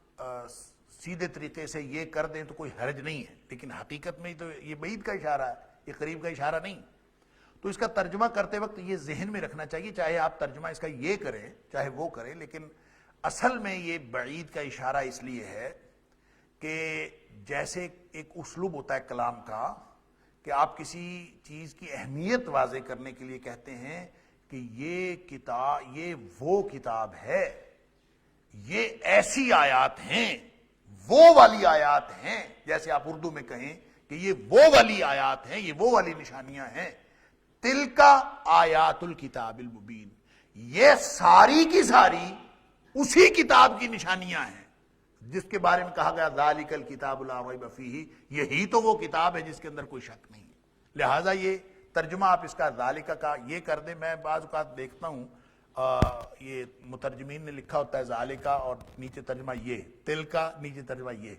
سیدھے طریقے سے یہ کر دیں تو کوئی حرج نہیں ہے، لیکن حقیقت میں تو یہ بعید کا اشارہ ہے، یہ قریب کا اشارہ نہیں، تو اس کا ترجمہ کرتے وقت یہ ذہن میں رکھنا چاہیے، چاہے آپ ترجمہ اس کا یہ کریں چاہے وہ کریں، لیکن اصل میں یہ بعید کا اشارہ اس لیے ہے کہ جیسے ایک اسلوب ہوتا ہے کلام کا کہ آپ کسی چیز کی اہمیت واضح کرنے کے لیے کہتے ہیں کہ کہ یہ کتاب، یہ وہ کتاب ہے، یہ ایسی آیات ہیں، وہ والی آیات ہیں، جیسے آپ اردو میں کہیں کہ یہ وہ والی آیات ہیں، یہ وہ والی نشانیاں ہیں. تلکا آیات الکتاب المبین، یہ ساری کی ساری اسی کتاب کی نشانیاں ہیں جس کے بارے میں کہا گیا ذالک الکتاب لا ریب فیہ، یہی تو وہ کتاب ہے جس کے اندر کوئی شک نہیں ہے. لہٰذا یہ ترجمہ آپ اس کا ذالک کا یہ کر دیں. میں بعض اوقات دیکھتا ہوں یہ مترجمین نے لکھا ہوتا ہے ذالک اور نیچے ترجمہ یہ، تل کا نیچے ترجمہ یہ،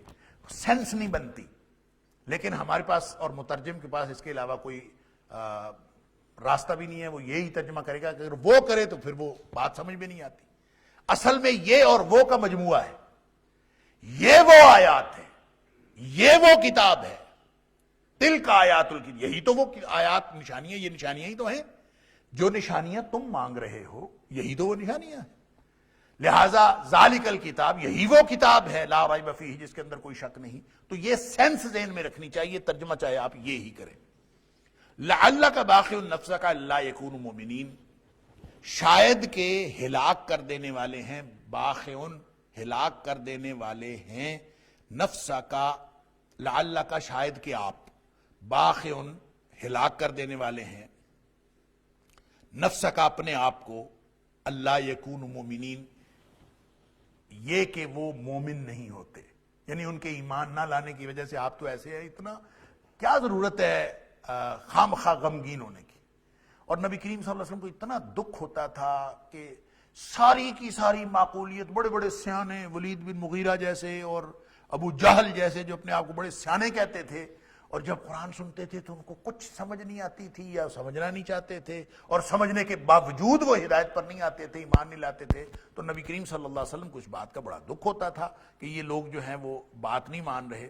سینس نہیں بنتی. لیکن ہمارے پاس اور مترجم کے پاس اس کے علاوہ کوئی راستہ بھی نہیں ہے، وہ یہی ترجمہ کرے گا. اگر وہ کرے تو پھر وہ بات سمجھ میں نہیں آتی. اصل میں یہ اور وہ کا مجموعہ ہے، یہ وہ آیات ہے، یہ وہ کتاب ہے. تل کا آیات الکتاب، یہی تو وہ آیات نشانیاں، یہ نشانیاں ہی تو ہیں. جو نشانیاں تم مانگ رہے ہو یہی تو وہ نشانیاں ہیں. لہذا ذالک الکتاب، یہی وہ کتاب ہے لا ریب فیہ، جس کے اندر کوئی شک نہیں. تو یہ سینس ذہن میں رکھنی چاہیے. ترجمہ چاہے آپ یہ ہی کریں. لعلک باخع نفسک الا یکونوا مؤمنین، شاید کہ ہلاک کر دینے والے ہیں، باخع ہلاک کر دینے والے ہیں، نفسہ کا، لعلہ کا شاید کہ آپ، باخع ہلاک کر دینے والے ہیں، نفسہ کا اپنے آپ کو، اللہ یکون مومنین، یہ کہ وہ مومن نہیں ہوتے، یعنی ان کے ایمان نہ لانے کی وجہ سے آپ تو ایسے ہیں. اتنا کیا ضرورت ہے خام خواہ غمگین ہونے کی. اور نبی کریم صلی اللہ علیہ وسلم کو اتنا دکھ ہوتا تھا کہ ساری کی ساری معقولیت، بڑے بڑے سیانے، ولید بن مغیرہ جیسے اور ابو جہل جیسے جو اپنے آپ کو بڑے سیانے کہتے تھے، اور جب قرآن سنتے تھے تو ان کو کچھ سمجھ نہیں آتی تھی یا سمجھنا نہیں چاہتے تھے، اور سمجھنے کے باوجود وہ ہدایت پر نہیں آتے تھے، ایمان نہیں لاتے تھے. تو نبی کریم صلی اللہ علیہ وسلم کو اس بات کا بڑا دکھ ہوتا تھا کہ یہ لوگ جو ہیں وہ بات نہیں مان رہے.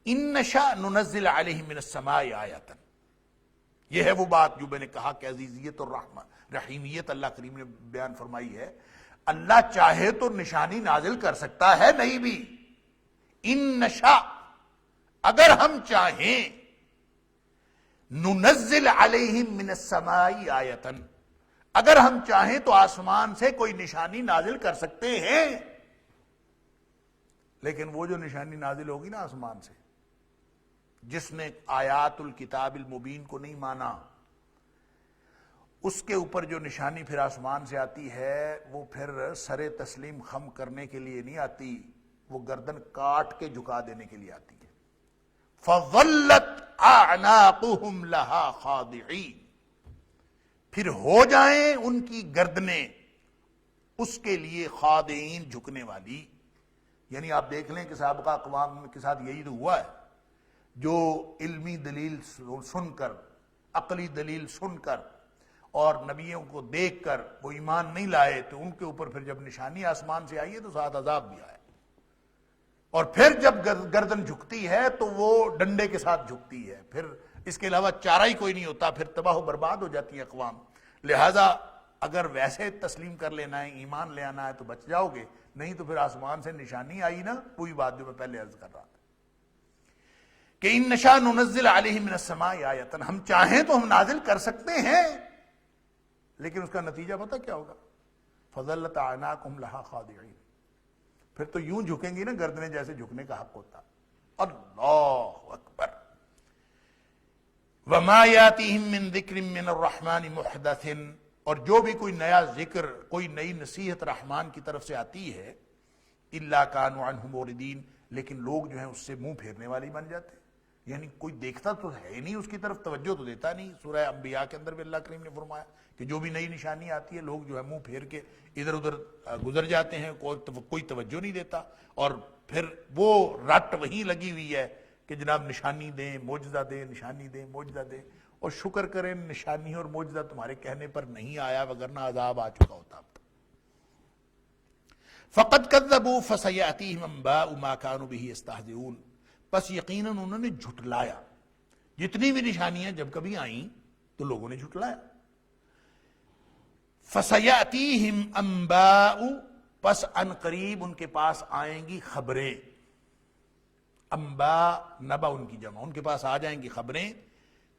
ان نشاء ننزل علیہم من السماء آیۃ، یہ ہے وہ بات جو میں نے کہا کہ عزیزیت اور رحیمیت اللہ کریم نے بیان فرمائی ہے. اللہ چاہے تو نشانی نازل کر سکتا ہے، نہیں بھی. ان نشاء، اگر ہم چاہیں، ننزل علیہم من السماء آیۃ، اگر ہم چاہیں تو آسمان سے کوئی نشانی نازل کر سکتے ہیں. لیکن وہ جو نشانی نازل ہوگی نا آسمان سے، جس نے آیات الکتاب المبین کو نہیں مانا، اس کے اوپر جو نشانی پھر آسمان سے آتی ہے وہ پھر سر تسلیم خم کرنے کے لیے نہیں آتی، وہ گردن کاٹ کے جھکا دینے کے لیے آتی ہے. فَظَلَّتْ أَعْنَاقُهُمْ لَهَا خَاضِعِينَ، پھر ہو جائیں ان کی گردنیں اس کے لیے خاضعین، جھکنے والی. یعنی آپ دیکھ لیں کہ سابقہ اقوام کے ساتھ یہی تو ہوا ہے، جو علمی دلیل سن کر، عقلی دلیل سن کر اور نبیوں کو دیکھ کر وہ ایمان نہیں لائے، تو ان کے اوپر پھر جب نشانی آسمان سے آئی ہے تو ساتھ عذاب بھی آیا. اور پھر جب گردن جھکتی ہے تو وہ ڈنڈے کے ساتھ جھکتی ہے، پھر اس کے علاوہ چارہ ہی کوئی نہیں ہوتا، پھر تباہ و برباد ہو جاتی ہے اقوام. لہذا اگر ویسے تسلیم کر لینا ہے، ایمان لے آنا ہے تو بچ جاؤ گے، نہیں تو پھر آسمان سے نشانی آئی نا، وہی بات جو میں پہلے عرض کر رہا تھا کہ ان نشاء ننزل علیہم من السماء آیۃ، ہم چاہیں تو ہم نازل کر سکتے ہیں، لیکن اس کا نتیجہ پتہ کیا ہوگا؟ فَظَلَّتْ أَعْنَاقُهُمْ لَهَا خَاضِعِينَ، پھر تو یوں جھکیں گی نا گردنیں جیسے جھکنے کا حق ہوتا. اللہ اکبر. وَمَا يَأْتِيهِم مِّن ذِكْرٍ مِّنَ الرَّحْمَٰنِ مُحْدَثٍ، اور جو بھی کوئی نیا ذکر، کوئی نئی نصیحت رحمان کی طرف سے آتی ہے، إِلَّا كَانُوا عَنْهُ مُعْرِضِينَ، لیکن لوگ جو ہیں اس سے منہ پھیرنے والی بن جاتے ہیں. یعنی کوئی دیکھتا تو ہے ہی نہیں، اس کی طرف توجہ تو دیتا نہیں. سورہ انبیاء کے اندر بھی اللہ کریم نے فرمایا کہ جو بھی نئی نشانی آتی ہے لوگ جو ہے منہ پھیر کے ادھر ادھر گزر جاتے ہیں، کوئی توجہ نہیں دیتا. اور پھر وہ رٹ وہیں لگی ہوئی ہے کہ جناب نشانی دیں، معجزہ دیں، نشانی دیں، معجزہ دیں. اور شکر کریں نشانی اور معجزہ تمہارے کہنے پر نہیں آیا، وگرنہ عذاب آ چکا ہوتا. فَقَدْ كَذَّبُوا فَسَيَأْتِيهِمْ أَنبَاءُ مَا كَانُوا بِهِ يَسْتَهْزِئُونَ، بس یقیناً انہوں نے جھٹلایا. جتنی بھی نشانیاں جب کبھی آئیں تو لوگوں نے جھٹلایا. فَسَيَأْتِيهِمْ أَنبَاءُ، پس ان قریب ان کے پاس آئیں گی خبریں. انباء نبا ان کی جمع، ان کے پاس آ جائیں گی خبریں.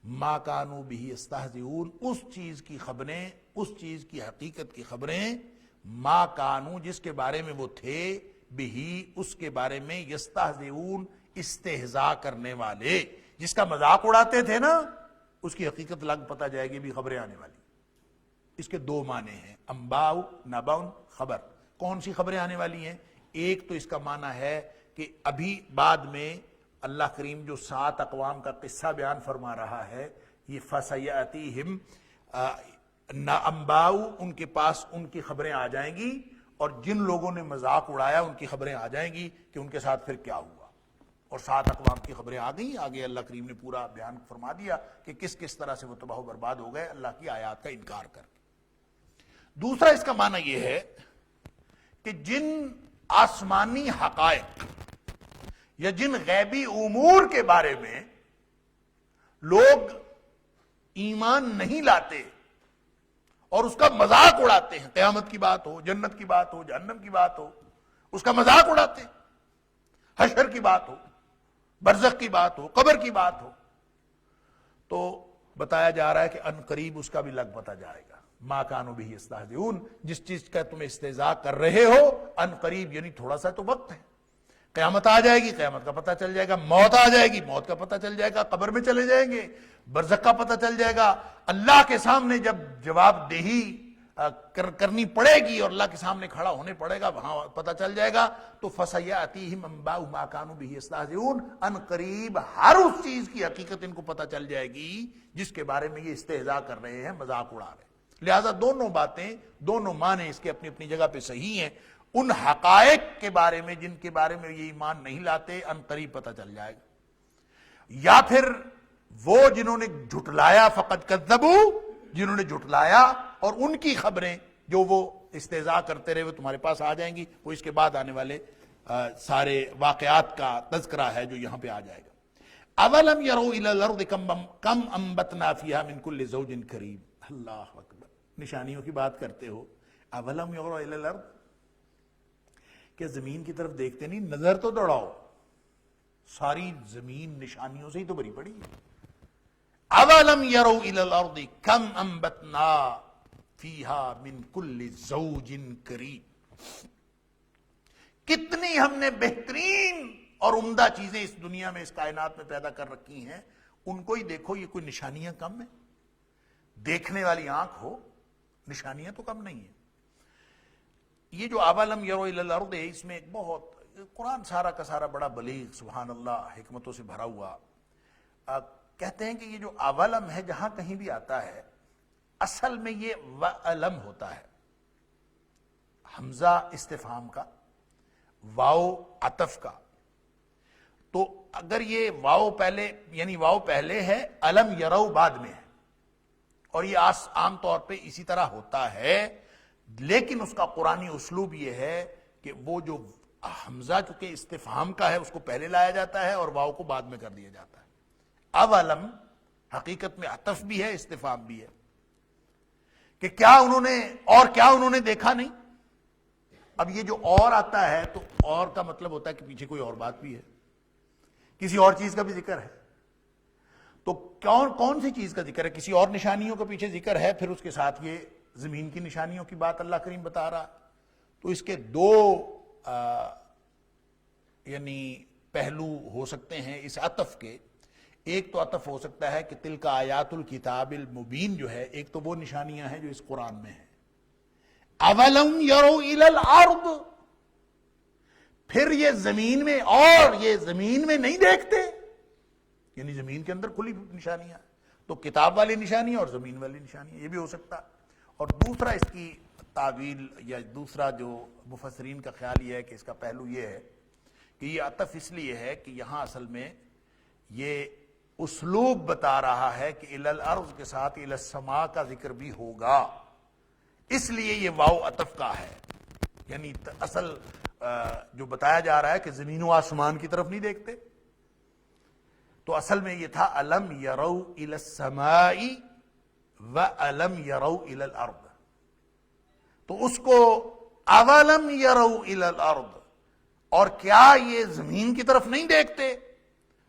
ما كانوا به يستهزئون، اس چیز کی خبریں اس چیز کی حقیقت کی خبریں ما کانو جس کے بارے میں وہ تھے بہی اس کے بارے میں یستہزئون استہزاء کرنے والے، جس کا مذاق اڑاتے تھے نا اس کی حقیقت لگ پتہ جائے گی بھی خبریں آنے والی۔ اس کے دو معنی ہیں، انباء نبأ خبر۔ کون سی خبریں آنے والی ہیں؟ ایک تو اس کا معنی ہے کہ ابھی بعد میں اللہ کریم جو 7 اقوام کا قصہ بیان فرما رہا ہے، یہ فَسَيَأْتِيهِمْ انباء، ان کے پاس ان کی خبریں آ جائیں گی، اور جن لوگوں نے مذاق اڑایا ان کی خبریں آ جائیں گی کہ ان کے ساتھ پھر کیا ہوا۔ اور 7 اقوام کی خبریں آ گئیں، آگے اللہ کریم نے پورا بیان فرما دیا کہ کس کس طرح سے وہ تباہ و برباد ہو گئے اللہ کی آیات کا انکار کر کے۔ دوسرا اس کا معنی یہ ہے کہ جن آسمانی حقائق یا جن غیبی امور کے بارے میں لوگ ایمان نہیں لاتے اور اس کا مذاق اڑاتے ہیں، قیامت کی بات ہو، جنت کی بات ہو، جہنم کی بات ہو، اس کا مذاق اڑاتے ہیں، حشر کی بات ہو، برزخ کی بات ہو، قبر کی بات ہو، تو بتایا جا رہا ہے کہ ان قریب اس کا بھی لگ پتہ جائے گا۔ ما کانوا بہ یستہزئون، جس چیز کا تم استہزاء کر رہے ہو ان قریب یعنی تھوڑا سا تو وقت ہے، قیامت آ جائے گی، قیامت کا پتہ چل جائے گا، موت آ جائے گی، موت کا پتہ چل جائے گا، قبر میں چلے جائیں گے، برزخ کا پتہ چل جائے گا، اللہ کے سامنے جب جواب دہی کرنی پڑے گی اور اللہ کے سامنے کھڑا ہونے پڑے گا، وہاں پتہ چل جائے گا۔ تو فَسَيَأْتِيهِمْ أَنبَاءُ مَا كَانُوا بِهِ يَسْتَهْزِئُونَ، ان قریب ہر اس چیز کی حقیقت ان کو پتہ چل جائے گی جس کے بارے میں یہ استہزاء کر رہے ہیں، مذاق اڑا رہے ہیں۔ لہذا دونوں باتیں، دونوں معنی اس کے اپنی اپنی جگہ پہ صحیح ہیں۔ ان حقائق کے بارے میں جن کے بارے میں یہ ایمان نہیں لاتے ان قریب پتہ چل جائے گا، یا پھر وہ جنہوں نے جھٹلایا فقط کذبوا، جنہوں نے جھٹلایا اور ان کی خبریں جو وہ استہزاء کرتے رہے وہ تمہارے پاس آ جائیں گی، وہ اس کے بعد آنے والے سارے واقعات کا تذکرہ ہے جو یہاں پہ آ جائے گا۔ اولم یروا الی الارض کم انبتنا فیہا من کل زوج کریم۔ اللہ اکبر، نشانیوں کی بات کرتے ہو، اولم یروا الی الارض، کہ زمین کی طرف دیکھتے نہیں؟ نظر تو دوڑاؤ، ساری زمین نشانیوں سے ہی تو بھری پڑی ہے۔ اولم یروا الی الارض کم انبتنا فیہا من کل زوج کریم، کتنی ہم نے بہترین اور عمدہ چیزیں اس دنیا میں، اس کائنات میں پیدا کر رکھی ہیں، ان کو ہی دیکھو، یہ کوئی نشانیاں کم ہیں؟ دیکھنے والی آنکھ ہو، نشانیاں تو کم نہیں ہیں۔ یہ جو اولم یروا الی الارض ہے، اس میں ایک بہت، قرآن سارا کا سارا بڑا بلیغ، سبحان اللہ، حکمتوں سے بھرا ہوا۔ کہتے ہیں کہ یہ جو اولم ہے جہاں کہیں بھی آتا ہے اصل میں یہ وَأَلَمْ ہوتا ہے، حمزہ استفہام کا، واو عطف کا۔ تو اگر یہ واو پہلے، یعنی واو پہلے ہے، علم یرو بعد میں ہے، اور یہ عام طور پہ اسی طرح ہوتا ہے، لیکن اس کا قرآنی اسلوب یہ ہے کہ وہ جو حمزہ چونکہ استفہام کا ہے اس کو پہلے لایا جاتا ہے اور واو کو بعد میں کر دیا جاتا ہے۔ اولم حقیقت میں عطف بھی ہے، استفہام بھی ہے، کہ کیا انہوں نے دیکھا نہیں؟ اب یہ جو اور آتا ہے تو اور کا مطلب ہوتا ہے کہ پیچھے کوئی اور بات بھی ہے، کسی اور چیز کا بھی ذکر ہے۔ تو کون سی چیز کا ذکر ہے؟ کسی اور نشانیوں کا پیچھے ذکر ہے، پھر اس کے ساتھ یہ زمین کی نشانیوں کی بات اللہ کریم بتا رہا۔ تو اس کے دو یعنی پہلو ہو سکتے ہیں اس عطف کے۔ ایک تو عطف ہو سکتا ہے کہ تلک آیات الکتاب المبین جو ہے، ایک تو وہ نشانیاں ہیں جو اس قرآن میں ہیں۔ اولم یروا الی الارض، پھر یہ زمین میں، اور یہ زمین میں نہیں دیکھتے، یعنی زمین کے اندر کھلی نشانیاں، تو کتاب والی نشانیاں اور زمین والی نشانیاں، یہ بھی ہو سکتا۔ اور دوسرا اس کی تعویل یا دوسرا جو مفسرین کا خیال یہ ہے کہ اس کا پہلو یہ ہے کہ یہ عطف اس لیے ہے کہ یہاں اصل میں یہ اسلوب بتا رہا ہے کہ الی الارض کے ساتھ الی السماء کا ذکر بھی ہوگا، اس لیے یہ واو عطف کا ہے۔ یعنی اصل جو بتایا جا رہا ہے کہ زمین و آسمان کی طرف نہیں دیکھتے، تو اصل میں یہ تھا الم یروا الی السماء وَأَلَمْ يَرَوْا إِلَى الْأَرْضِ، تو اس کو اولم یروا الی الارض، اور کیا یہ زمین کی طرف نہیں دیکھتے؟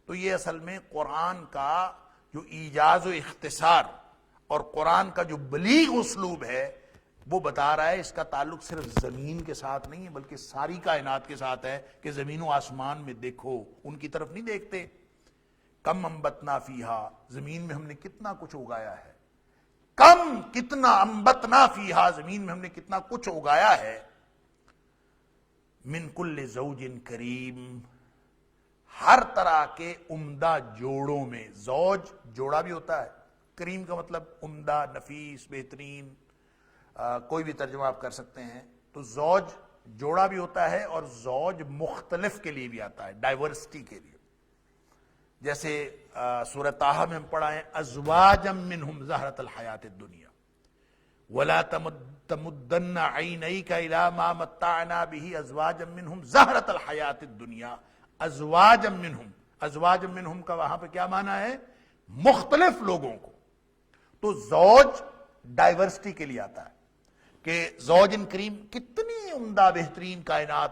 تو یہ اصل میں قرآن کا جو ایجاز و اختصار اور قرآن کا جو بلیغ اسلوب ہے وہ بتا رہا ہے اس کا تعلق صرف زمین کے ساتھ نہیں ہے بلکہ ساری کائنات کے ساتھ ہے کہ زمین و آسمان میں دیکھو، ان کی طرف نہیں دیکھتے. کم انبتنا فیہا، زمین میں ہم نے کتنا کچھ اگایا ہے. کتنا انبتنا فیہا، زمین میں ہم نے کتنا کچھ اگایا ہے. من کل زوج کریم، ہر طرح کے عمدہ جوڑوں میں. زوج جوڑا بھی ہوتا ہے، کریم کا مطلب عمدہ، نفیس، بہترین، کوئی بھی ترجمہ آپ کر سکتے ہیں. تو زوج جوڑا بھی ہوتا ہے اور زوج مختلف کے لیے بھی آتا ہے، ڈائیورسٹی کے لیے. جیسے سورہ طٰہٰ میں ہم پڑھا ہے ازواجا منہم زہرۃ الحیات الدنیا ولا تمدن عینیک الی ما متعنا به ازواجا منہم زہرۃ الحیات الدنیا. ازواجا منہم، ازواجا منہم کا وہاں پہ کیا معنی ہے؟ مختلف لوگوں کو. تو زوج ڈائیورسٹی کے لیے آتا ہے کہ زوج کریم، کتنی عمدہ بہترین کائنات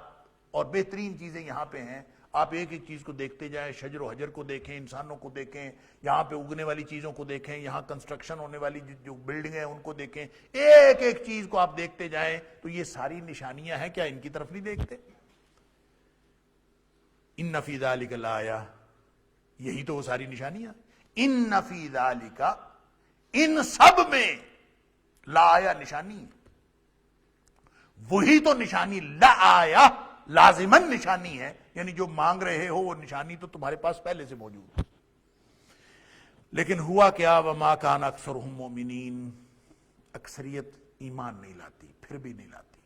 اور بہترین چیزیں یہاں پہ ہیں. آپ ایک ایک چیز کو دیکھتے جائیں، شجر و حجر کو دیکھیں، انسانوں کو دیکھیں، یہاں پہ اگنے والی چیزوں کو دیکھیں، یہاں کنسٹرکشن ہونے والی جو بلڈنگ ہیں ان کو دیکھیں، ایک ایک چیز کو آپ دیکھتے جائیں تو یہ ساری نشانیاں ہیں. کیا ان کی طرف نہیں دیکھتے؟ ان فی ذلک لآیہ، یہی تو وہ ساری نشانیاں. ان فی ذلک، ان سب میں لآیہ نشانی، وہی تو نشانی لآیہ لازماً نشانی ہے. یعنی جو مانگ رہے ہو وہ نشانی تو تمہارے پاس پہلے سے موجود ہے. لیکن ہوا کیا؟ وما کان اکثرہم مؤمنین، اکثریت ایمان نہیں لاتی، پھر بھی نہیں لاتی.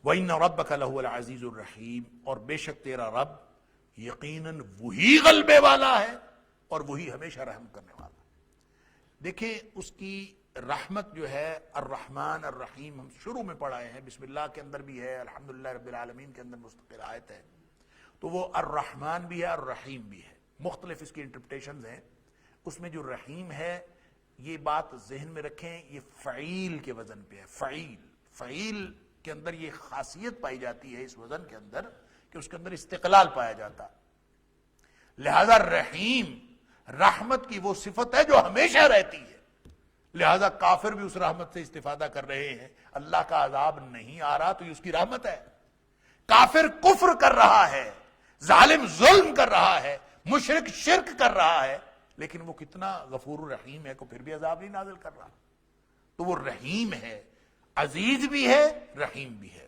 وَإِنَّ رَبَّكَ لَهُوَ الْعَزِيزُ الرَّحِيمُ، اور بے شک تیرا رب یقیناً وہی غلبے والا ہے اور وہی ہمیشہ رحم کرنے والا. دیکھیں اس کی رحمت جو ہے الرحمن الرحیم، ہم شروع میں پڑھائے ہیں، بسم اللہ کے اندر بھی ہے، الحمدللہ رب العالمین کے اندر مستقل آیت ہے. تو وہ الرحمن بھی ہے، الرحیم بھی ہے. مختلف اس کی انٹرپریٹیشنز ہیں. اس میں جو رحیم ہے، یہ بات ذہن میں رکھیں، یہ فعیل کے وزن پہ ہے. فعیل کے اندر یہ خاصیت پائی جاتی ہے اس وزن کے اندر کہ اس کے اندر استقلال پایا جاتا. لہذا رحیم، رحمت کی وہ صفت ہے جو ہمیشہ رہتی ہے. لہذا کافر بھی اس رحمت سے استفادہ کر رہے ہیں. اللہ کا عذاب نہیں آ رہا تو یہ اس کی رحمت ہے. کافر کفر کر رہا ہے، ظالم ظلم کر رہا ہے، مشرک شرک کر رہا ہے، لیکن وہ کتنا غفور الرحیم ہے کہ پھر بھی عذاب نہیں نازل کر رہا. تو وہ رحیم ہے، عزیز بھی ہے، رحیم بھی ہے.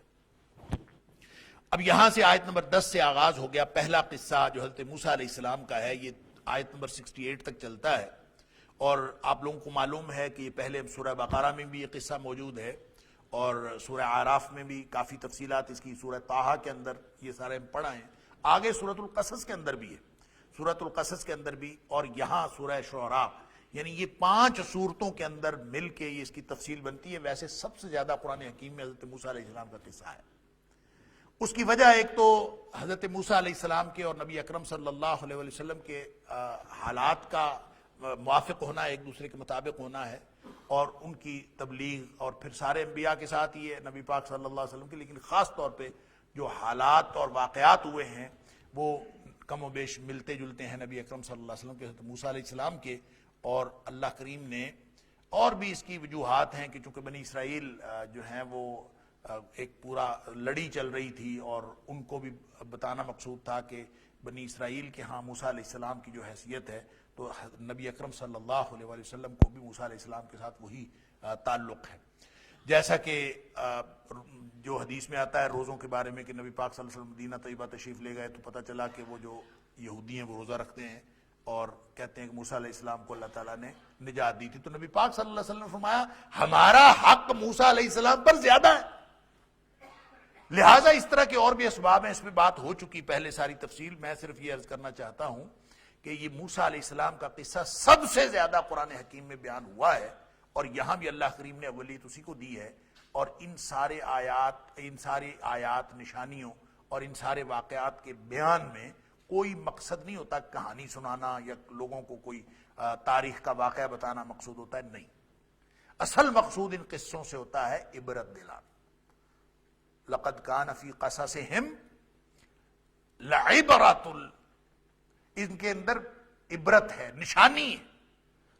اب یہاں سے آیت نمبر 10 سے آغاز ہو گیا پہلا قصہ جو حضرت موسیٰ علیہ السلام کا ہے. یہ آیت نمبر 68 تک چلتا ہے. اور آپ لوگوں کو معلوم ہے کہ یہ پہلے سورہ بقرہ میں بھی یہ قصہ موجود ہے اور سورہ اعراف میں بھی کافی تفصیلات اس کی، سورہ طٰہٰ کے اندر یہ سارے ہم پڑھا ہیں. آگے سورۃ القصص کے اندر بھی ہے، سورۃ القصص کے اندر بھی، اور یہاں سورہ شعراء. یعنی یہ 5 سورتوں کے اندر مل کے یہ اس کی تفصیل بنتی ہے. ویسے سب سے زیادہ قرآن حکیم میں حضرت موسیٰ علیہ السلام کا قصہ ہے. اس کی وجہ ایک تو حضرت موسیٰ علیہ السلام کے اور نبی اکرم صلی اللہ علیہ وسلم کے حالات کا موافق ہونا، ایک دوسرے کے مطابق ہونا ہے، اور ان کی تبلیغ، اور پھر سارے انبیاء کے ساتھ ہی ہے نبی پاک صلی اللہ علیہ وسلم کے، لیکن خاص طور پہ جو حالات اور واقعات ہوئے ہیں وہ کم و بیش ملتے جلتے ہیں نبی اکرم صلی اللہ علیہ وسلم کے، حضرت موسیٰ علیہ السلام کے. اور اللہ کریم نے اور بھی اس کی وجوہات ہیں کہ چونکہ بنی اسرائیل جو ہیں وہ ایک پورا لڑی چل رہی تھی، اور ان کو بھی بتانا مقصود تھا کہ بنی اسرائیل کے ہاں موسیٰ علیہ السلام کی جو حیثیت ہے تو نبی اکرم صلی اللہ علیہ وسلم کو بھی موسیٰ علیہ السلام کے ساتھ وہی تعلق ہے. جیسا کہ جو حدیث میں آتا ہے روزوں کے بارے میں کہ نبی پاک صلی اللہ علیہ وسلم مدینہ طیبہ تشریف لے گئے تو پتہ چلا کہ وہ جو یہودی ہیں وہ روزہ رکھتے ہیں اور کہتے ہیں کہ موسیٰ علیہ السلام کو اللہ تعالیٰ نے نجات دی تھی. تو نبی پاک صلی اللہ علیہ وسلم نے فرمایا ہمارا حق موسیٰ علیہ السلام پر زیادہ ہے. لہٰذا اس طرح کے اور بھی اسباب ہیں، اس میں بات ہو چکی پہلے ساری تفصیل. میں صرف یہ عرض کرنا چاہتا ہوں کہ یہ موسیٰ علیہ السلام کا قصہ سب سے زیادہ قرآن حکیم میں بیان ہوا ہے، اور یہاں بھی اللہ کریم نے اولیت اسی کو دی ہے. اور ان سارے آیات نشانیوں اور ان سارے واقعات کے بیان میں کوئی مقصد نہیں ہوتا کہانی سنانا یا لوگوں کو کوئی تاریخ کا واقعہ بتانا مقصود ہوتا ہے، نہیں. اصل مقصود ان قصوں سے ہوتا ہے عبرت دلانا. لقد کان فی قصصہم لعبرۃ، ان کے اندر عبرت ہے، نشانی ہے.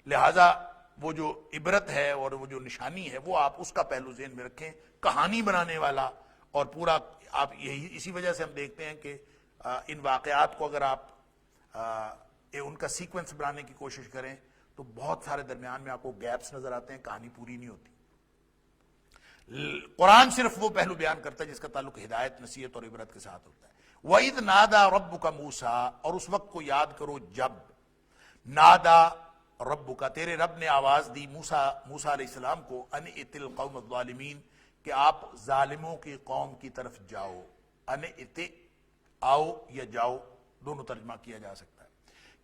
لہذا وہ جو عبرت ہے اور وہ جو نشانی ہے وہ آپ اس کا پہلو ذہن میں رکھیں. کہانی بنانے والا اور پورا آپ یہی اسی وجہ سے ہم دیکھتے ہیں کہ ان واقعات کو اگر آپ ان کا سیکوینس بنانے کی کوشش کریں تو بہت سارے درمیان میں آپ کو گیپس نظر آتے ہیں, کہانی پوری نہیں ہوتی. قرآن صرف وہ پہلو بیان کرتا ہے جس کا تعلق ہدایت, نصیحت اور عبرت کے ساتھ ہوتا ہے. وَإِذْ نَادَى رَبُّكَ مُوسَىٰ, اور اس وقت کو یاد کرو جب نادا ربک, تیرے رب نے آواز دی موسیٰ علیہ السلام کو, ان ائت القوم الظالمین, کہ آپ ظالموں کی قوم کی طرف جاؤ. ان ائت, آؤ یا جاؤ دونوں ترجمہ کیا جا سکتا ہے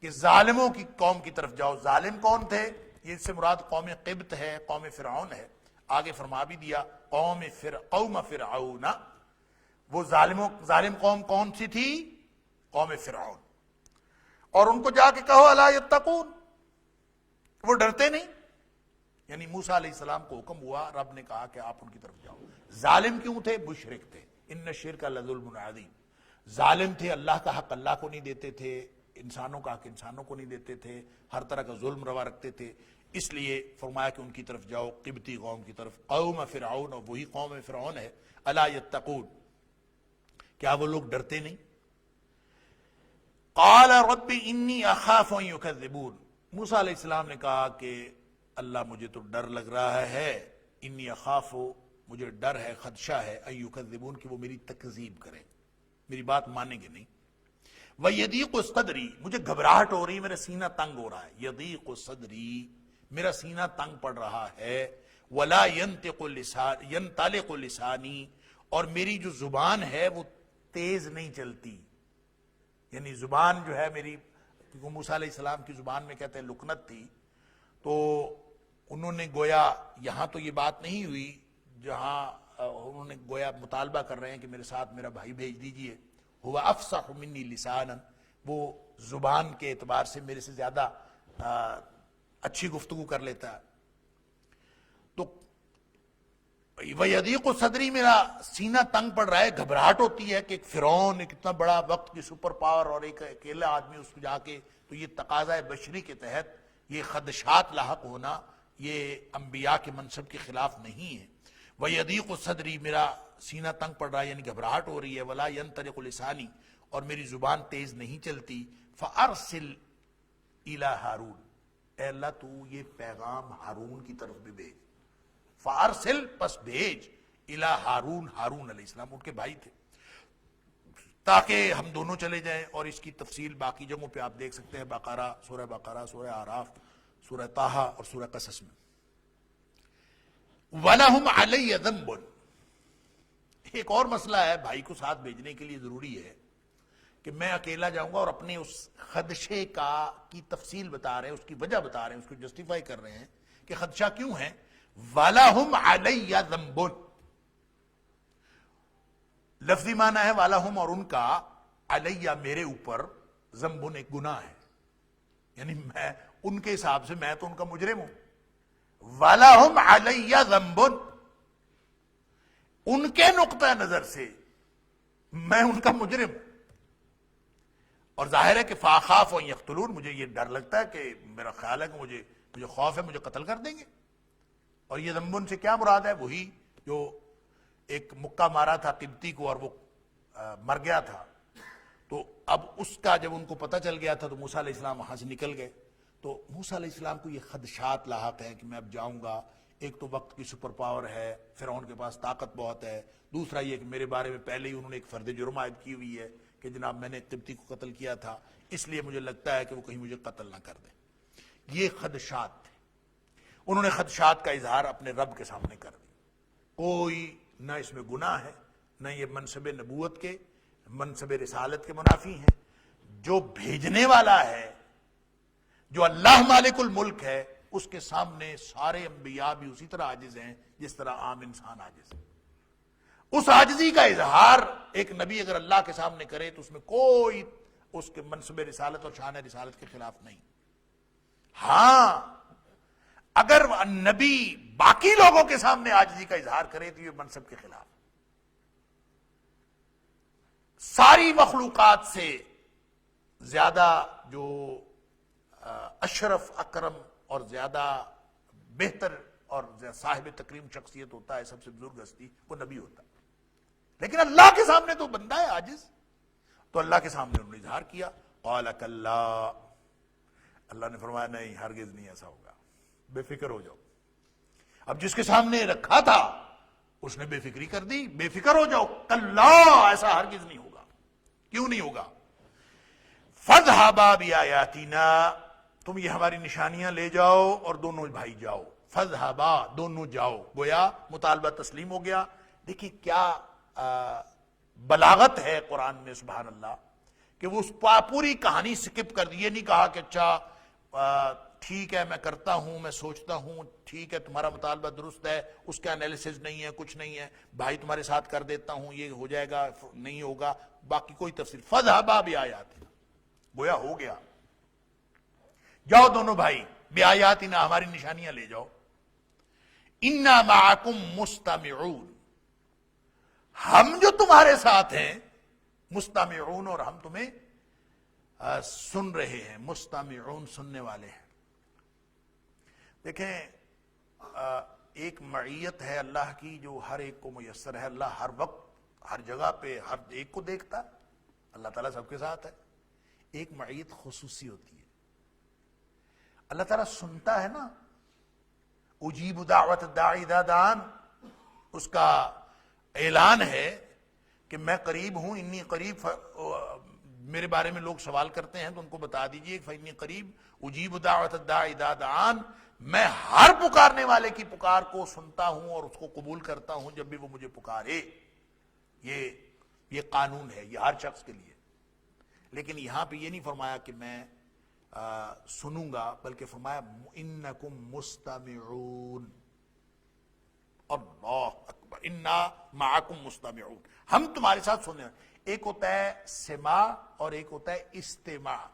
کہ ظالموں کی قوم کی طرف جاؤ. ظالم کون تھے؟ یہ اس سے مراد قوم قبط ہے, قوم فرعون ہے. آگے فرما بھی دیا قوم فرعون, وہ ظالم قوم کون سی تھی؟ قوم فرعون. اور ان کو جا کے کہو الا یتقون, وہ ڈرتے نہیں. یعنی موسیٰ علیہ السلام کو حکم ہوا, رب نے کہا کہ آپ ان کی طرف جاؤ. ظالم کیوں تھے؟ مشرک تھے. ان الشرک لظلم عظیم, ظالم تھے, اللہ کا حق اللہ کو نہیں دیتے تھے, انسانوں کا حق انسانوں کو نہیں دیتے تھے, ہر طرح کا ظلم روا رکھتے تھے. اس لیے فرمایا کہ ان کی طرف جاؤ, قبطی قوم کی طرف, قوم فرعون, اور وہی قوم فرعون ہے. الا یتقون, کیا وہ لوگ ڈرتے نہیں؟ قال رب انی اخاف ان یکذبون, موسیٰ علیہ السلام نے کہا کہ اللہ مجھے تو ڈر لگ رہا ہے, انی اخاف, مجھے ڈر ہے, خدشہ ہے, ان یکذبون, کہ وہ میری تکذیب کریں, میری بات مانیں گے نہیں. وَيَضِيقُ صَدْرِي, مجھے گھبراہٹ ہو رہی, میرا سینہ تنگ ہو رہا ہے. یضیق صدری, میرا سینہ تنگ پڑ رہا ہے. وَلَا يَنطَلِقُ لِسَانِي, اور میری جو زبان ہے وہ تیز نہیں چلتی. یعنی زبان جو ہے میری, کیونکہ موسیٰ علیہ السلام کی زبان میں کہتے ہیں لکنت تھی, تو انہوں نے گویا یہاں تو یہ بات نہیں ہوئی جہاں انہوں نے گویا مطالبہ کر رہے ہیں کہ میرے ساتھ میرا بھائی بھیج دیجئے. ہوا افصح منی لسانا, وہ زبان کے اعتبار سے میرے سے زیادہ اچھی گفتگو کر لیتا ہے. تو وَيَضِيقُ صَدْرِي, میرا سینہ تنگ پڑ رہا ہے, گھبراہٹ ہوتی ہے کہ ایک فرعون, ایک اتنا بڑا وقت کی سپر پاور, اور ایک اکیلا آدمی اس کو جا کے, تو یہ تقاضۂ بشری کے تحت یہ خدشات لاحق ہونا یہ انبیاء کے منصب کے خلاف نہیں ہے. وَيَضِيقُ صَدْرِي, میرا سینہ تنگ پڑ رہا ہے, یعنی گھبراہٹ ہو رہی ہے. وَلَا يَنطَلِقُ لِسَانِي, اور میری زبان تیز نہیں چلتی. فَأَرْسِلْ إِلَىٰ ہارون, اے اللہ تو یہ پیغام ہارون کی طرف بھی بھیج. فَأَرْسِلْ, پس بھیج, إِلَىٰ ہارون, ہارون علیہ السلام ان کے بھائی تھے, تاکہ ہم دونوں چلے جائیں. اور اس کی تفصیل باقی جگہوں پہ آپ دیکھ سکتے ہیں, بقرہ, سورہ اعراف, سورہ طٰہٰ اور سورہ قصص میں. وَلَهُمْ عَلَيَّ ذَنْبٌ, ایک اور مسئلہ ہے, بھائی کو ساتھ بھیجنے کے لیے ضروری ہے کہ میں اکیلا جاؤں گا, اور اپنے اس خدشے کی تفصیل بتا رہے ہیں, اس کی وجہ بتا رہے ہیں, اس کو جسٹیفائی کر رہے ہیں کہ خدشہ کیوں ہے. وَلَهُمْ عَلَيَّ ذَنْبٌ, لفظی معنی ہے وَلَهُمْ, اور ان کا, علیہ, میرے اوپر, ذنبٌ, ایک گناہ ہے. یعنی میں ان کے حساب سے میں تو ان کا مجرم ہوں. وَلَهُمْ عَلَيَّ ذَنْبٌ, ان کے نقطہ نظر سے میں ان کا مجرم ہوں. اور ظاہر ہے کہ فَأَخَافُ أَن يَقْتُلُونِ, مجھے یہ ڈر لگتا ہے کہ میرا خیال ہے کہ مجھے خوف ہے مجھے قتل کر دیں گے. اور یہ ذنبن سے کیا مراد ہے؟ وہی جو ایک مکہ مارا تھا قبطی کو اور وہ مر گیا تھا. تو اب اس کا جب ان کو پتہ چل گیا تھا تو موسیٰ علیہ السلام وہاں سے نکل گئے. تو موسیٰ علیہ السلام کو یہ خدشات لاحق ہیں کہ میں اب جاؤں گا, ایک تو وقت کی سپر پاور ہے, فرعون کے پاس طاقت بہت ہے, دوسرا یہ کہ میرے بارے میں پہلے ہی انہوں نے ایک فرد جرم عائد کی ہوئی ہے کہ جناب میں نے قبطی کو قتل کیا تھا, اس لیے مجھے لگتا ہے کہ وہ کہیں مجھے قتل نہ کر دیں. یہ خدشات تھے. انہوں نے خدشات کا اظہار اپنے رب کے سامنے کر دیا. کوئی نہ اس میں گناہ ہے, نہ یہ منصب نبوت کے, منصب رسالت کے منافی ہیں. جو بھیجنے والا ہے, جو اللہ مالک الملک ہے, اس کے سامنے سارے انبیاء بھی اسی طرح عاجز ہیں جس طرح عام انسان عاجز ہے. اس عاجزی کا اظہار ایک نبی اگر اللہ کے سامنے کرے تو اس میں کوئی اس کے منصب رسالت اور شان رسالت کے خلاف نہیں. ہاں اگر نبی باقی لوگوں کے سامنے عاجزی کا اظہار کرے تو یہ منصب کے خلاف. ساری مخلوقات سے زیادہ جو اشرف اکرم اور زیادہ بہتر اور صاحب تکریم شخصیت ہوتا ہے، سب سے بزرگ ہستی، وہ نبی ہوتا ہے، لیکن اللہ کے سامنے تو بندہ ہے عاجز. تو اللہ کے سامنے انہوں نے اظہار کیا. قال کلا، اللہ نے فرمایا نہیں، ہرگز نہیں ایسا ہوگا، بے فکر ہو جاؤ. اب جس کے سامنے رکھا تھا اس نے بے فکری کر دی. بے فکر ہو جاؤ، کلا، ایسا ہرگز نہیں ہوگا. کیوں نہیں ہوگا؟ فَاذْهَبَا بِآيَاتِنَا، تم یہ ہماری نشانیاں لے جاؤ اور دونوں بھائی جاؤ. فَاذْهَبَا، دونوں جاؤ. گویا مطالبہ تسلیم ہو گیا. دیکھیں کیا بلاغت ہے قرآن میں، سبحان اللہ، کہ وہ اس پوری کہانی سکپ کر دی. یہ نہیں کہا کہ اچھا ٹھیک ہے میں کرتا ہوں، میں سوچتا ہوں، ٹھیک ہے تمہارا مطالبہ درست ہے، اس کا انالیسز نہیں ہے، کچھ نہیں ہے، بھائی تمہارے ساتھ کر دیتا ہوں، یہ ہو جائے گا نہیں ہوگا، باقی کوئی تفصیل. فَاذْهَبَا بِآيَاتِنَا، گویا ہو گیا. جاؤ دونوں بھائی، بِآيَاتِنَا، ہماری نشانیاں لے جاؤ. اِنَّا مَعَكُمْ مُسْتَمِعُونَ، ہم جو تمہارے ساتھ ہیں، مستمعون، اور ہم تمہیں سن رہے ہیں. مستمعون، سننے والے ہیں. دیکھیں ایک معیت ہے اللہ کی جو ہر ایک کو میسر ہے. اللہ ہر وقت ہر جگہ پہ ہر ایک کو دیکھتا ہے، اللہ تعالیٰ سب کے ساتھ ہے. ایک معیت خصوصی ہوتی ہے. اللہ تعالیٰ سنتا ہے نا، اجیب دعوت الداعی اذا دعان، اس کا اعلان ہے کہ میں قریب ہوں. انی قریب، میرے بارے میں لوگ سوال کرتے ہیں تو ان کو بتا دیجئے فإنی قریب اجیب دعوت الداعی اذا دعان، میں ہر پکارنے والے کی پکار کو سنتا ہوں اور اس کو قبول کرتا ہوں جب بھی وہ مجھے پکارے. یہ قانون ہے، یہ ہر شخص کے لیے. لیکن یہاں پہ یہ نہیں فرمایا کہ میں سنوں گا، بلکہ فرمایا انکم مستمعون. اللہ اکبر، انا معکم مستمعون، ہم تمہارے ساتھ سننے. ایک ہوتا ہے سماع اور ایک ہوتا ہے استماع.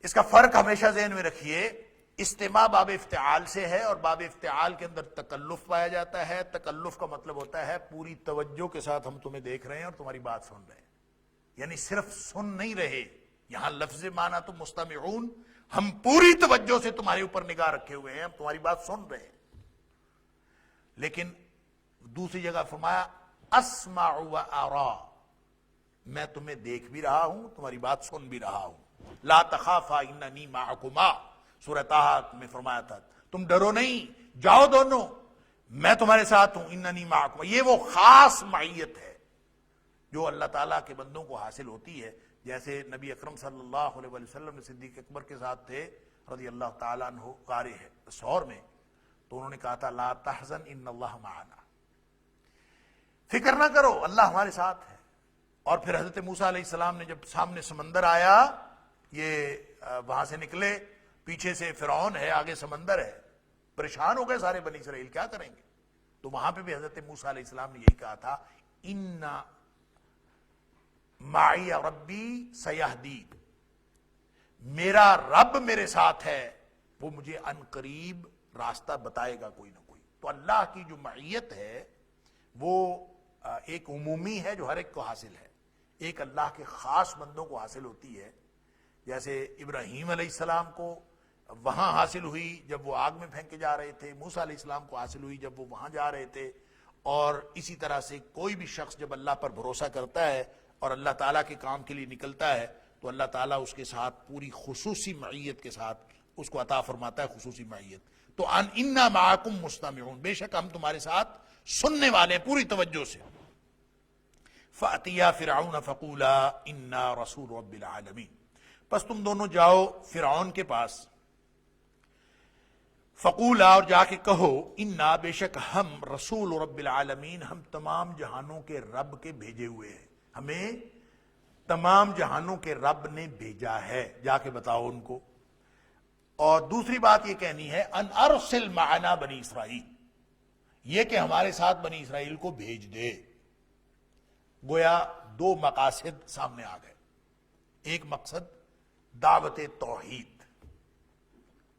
اس کا فرق ہمیشہ ذہن میں رکھیے. استماع باب افتعال سے ہے، اور باب افتعال کے اندر تکلف پایا جاتا ہے. تکلف کا مطلب ہوتا ہے پوری توجہ کے ساتھ ہم تمہیں دیکھ رہے ہیں اور تمہاری بات سن رہے ہیں، یعنی صرف سن نہیں رہے. یہاں لفظ معنی تو مستمعون، ہم پوری توجہ سے تمہارے اوپر نگاہ رکھے ہوئے ہیں، ہم تمہاری بات سن رہے ہیں. لیکن دوسری جگہ فرمایا اسمع و ارا، میں تمہیں دیکھ بھی رہا ہوں، تمہاری بات سن بھی رہا ہوں. لا تخافا اننی معکما، سورہ طٰہٰ میں فرمایا تھا تم ڈرو نہیں، جاؤ دونوں، میں تمہارے ساتھ ہوں. اننی معکما، یہ وہ خاص معیت ہے جو اللہ تعالیٰ کے بندوں کو حاصل ہوتی ہے. جیسے نبی اکرم صلی اللہ علیہ وسلم نے صدیق اکبر کے ساتھ تھے رضی اللہ تعالیٰ عنہ غار ثور میں، تو انہوں نے کہا تھا لا تحزن ان اللہ معنا، فکر نہ کرو اللہ ہمارے ساتھ ہے. اور پھر حضرت موسیٰ علیہ السلام نے جب سامنے سمندر آیا، یہ وہاں سے نکلے، پیچھے سے فرعون ہے، آگے سمندر ہے، پریشان ہو گئے سارے بنی اسرائیل، کیا کریں گے؟ تو وہاں پہ بھی حضرت موسیٰ علیہ السلام نے یہی کہا تھا ان معی ربی سیہدین، میرا رب میرے ساتھ ہے، وہ مجھے ان قریب راستہ بتائے گا کوئی نہ کوئی. تو اللہ کی جو معیت ہے وہ ایک عمومی ہے جو ہر ایک کو حاصل ہے، ایک اللہ کے خاص بندوں کو حاصل ہوتی ہے. جیسے ابراہیم علیہ السلام کو وہاں حاصل ہوئی جب وہ آگ میں پھینکے جا رہے تھے، موسیٰ علیہ السلام کو حاصل ہوئی جب وہ وہاں جا رہے تھے. اور اسی طرح سے کوئی بھی شخص جب اللہ پر بھروسہ کرتا ہے اور اللہ تعالیٰ کے کام کے لیے نکلتا ہے تو اللہ تعالیٰ اس کے ساتھ پوری خصوصی معیت کے ساتھ اس کو عطا فرماتا ہے، خصوصی معیت. تو انا معکم مستمعون، بے شک ہم تمہارے ساتھ سننے والے پوری توجہ سے. فَأْتِيَا فِرْعَوْنَ فَقُولَا إِنَّا رَسُولُ رَبِّ الْعَالَمِينَ، پس تم دونوں جاؤ فرعون کے پاس. فقولا، اور جا کے کہو، انا، بے شک ہم، رسول رب العالمین، ہم تمام جہانوں کے رب کے بھیجے ہوئے ہیں، ہمیں تمام جہانوں کے رب نے بھیجا ہے. جا کے بتاؤ ان کو. اور دوسری بات یہ کہنی ہے ان ارسل معنا بنی اسرائیل، یہ کہ ہمارے ساتھ بنی اسرائیل کو بھیج دے. گویا دو مقاصد سامنے آ گئے. ایک مقصد دعوت توحید،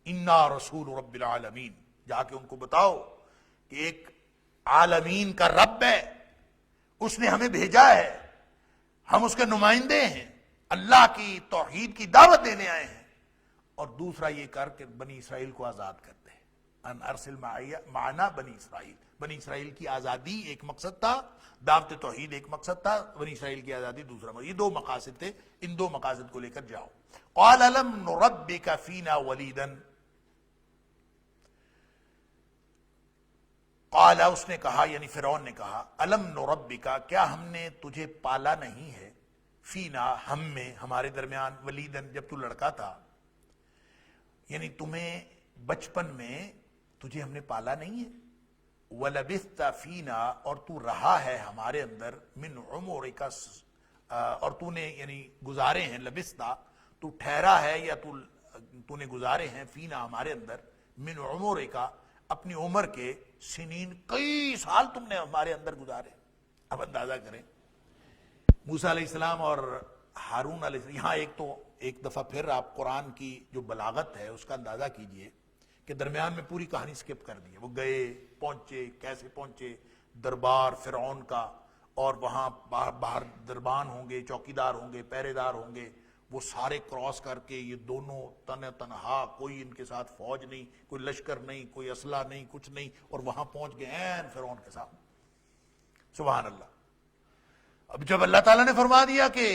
انا رسول رب العالمین، جا کے ان کو بتاؤ کہ ایک عالمین کا رب ہے، اس نے ہمیں بھیجا ہے، ہم اس کے نمائندے ہیں، اللہ کی توحید کی دعوت دینے آئے ہیں. اور دوسرا یہ کر کے بنی اسرائیل کو آزاد کر دے. ان ارسل معنا بنی اسرائیل. بنی اسرائیل کی آزادی ایک مقصد تھا, دعوت توحید ایک مقصد تھا, بنی اسرائیل کی آزادی دوسرا مقصد. یہ دو مقاصد تھے, ان دو مقاصد کو لے کر جاؤ. قال الم نربک فینا ولیدا, قال اس نے کہا یعنی فرعون نے کہا, الم نربک کیا ہم نے تجھے پالا نہیں ہے, فینا ہم میں ہمارے درمیان, ولیدن جب تو لڑکا تھا, یعنی تمہیں بچپن میں تجھے ہم نے پالا نہیں ہے. وَلَبِثْتَ فِينَا اور تو رہا ہے ہمارے اندر, من عمرک اور تو نے یعنی گزارے ہیں, لبثتا تو ٹھہرا ہے یا تو نے گزارے ہیں, فینا ہمارے اندر, من عمرک اپنی عمر کے, سنین کئی سال تم نے ہمارے اندر گزارے. اب اندازہ کریں موسیٰ علیہ السلام اور ہارون علیہ السلام, یہاں ایک دفعہ پھر آپ قرآن کی جو بلاغت ہے اس کا اندازہ کیجئے کہ درمیان میں پوری کہانی سکپ کر دی ہے. وہ گئے, پہنچے, کیسے پہنچے, دربار فرعون کا, اور وہاں باہر دربان ہوں گے, چوکیدار ہوں گے, پہرے دار ہوں گے, وہ سارے کراس کر کے یہ دونوں تنہا, کوئی ان کے ساتھ فوج نہیں, کوئی لشکر نہیں, کوئی اسلحہ نہیں, کچھ نہیں, اور وہاں پہنچ گئے عین فرعون کے ساتھ. سبحان اللہ. اب جب اللہ تعالیٰ نے فرما دیا کہ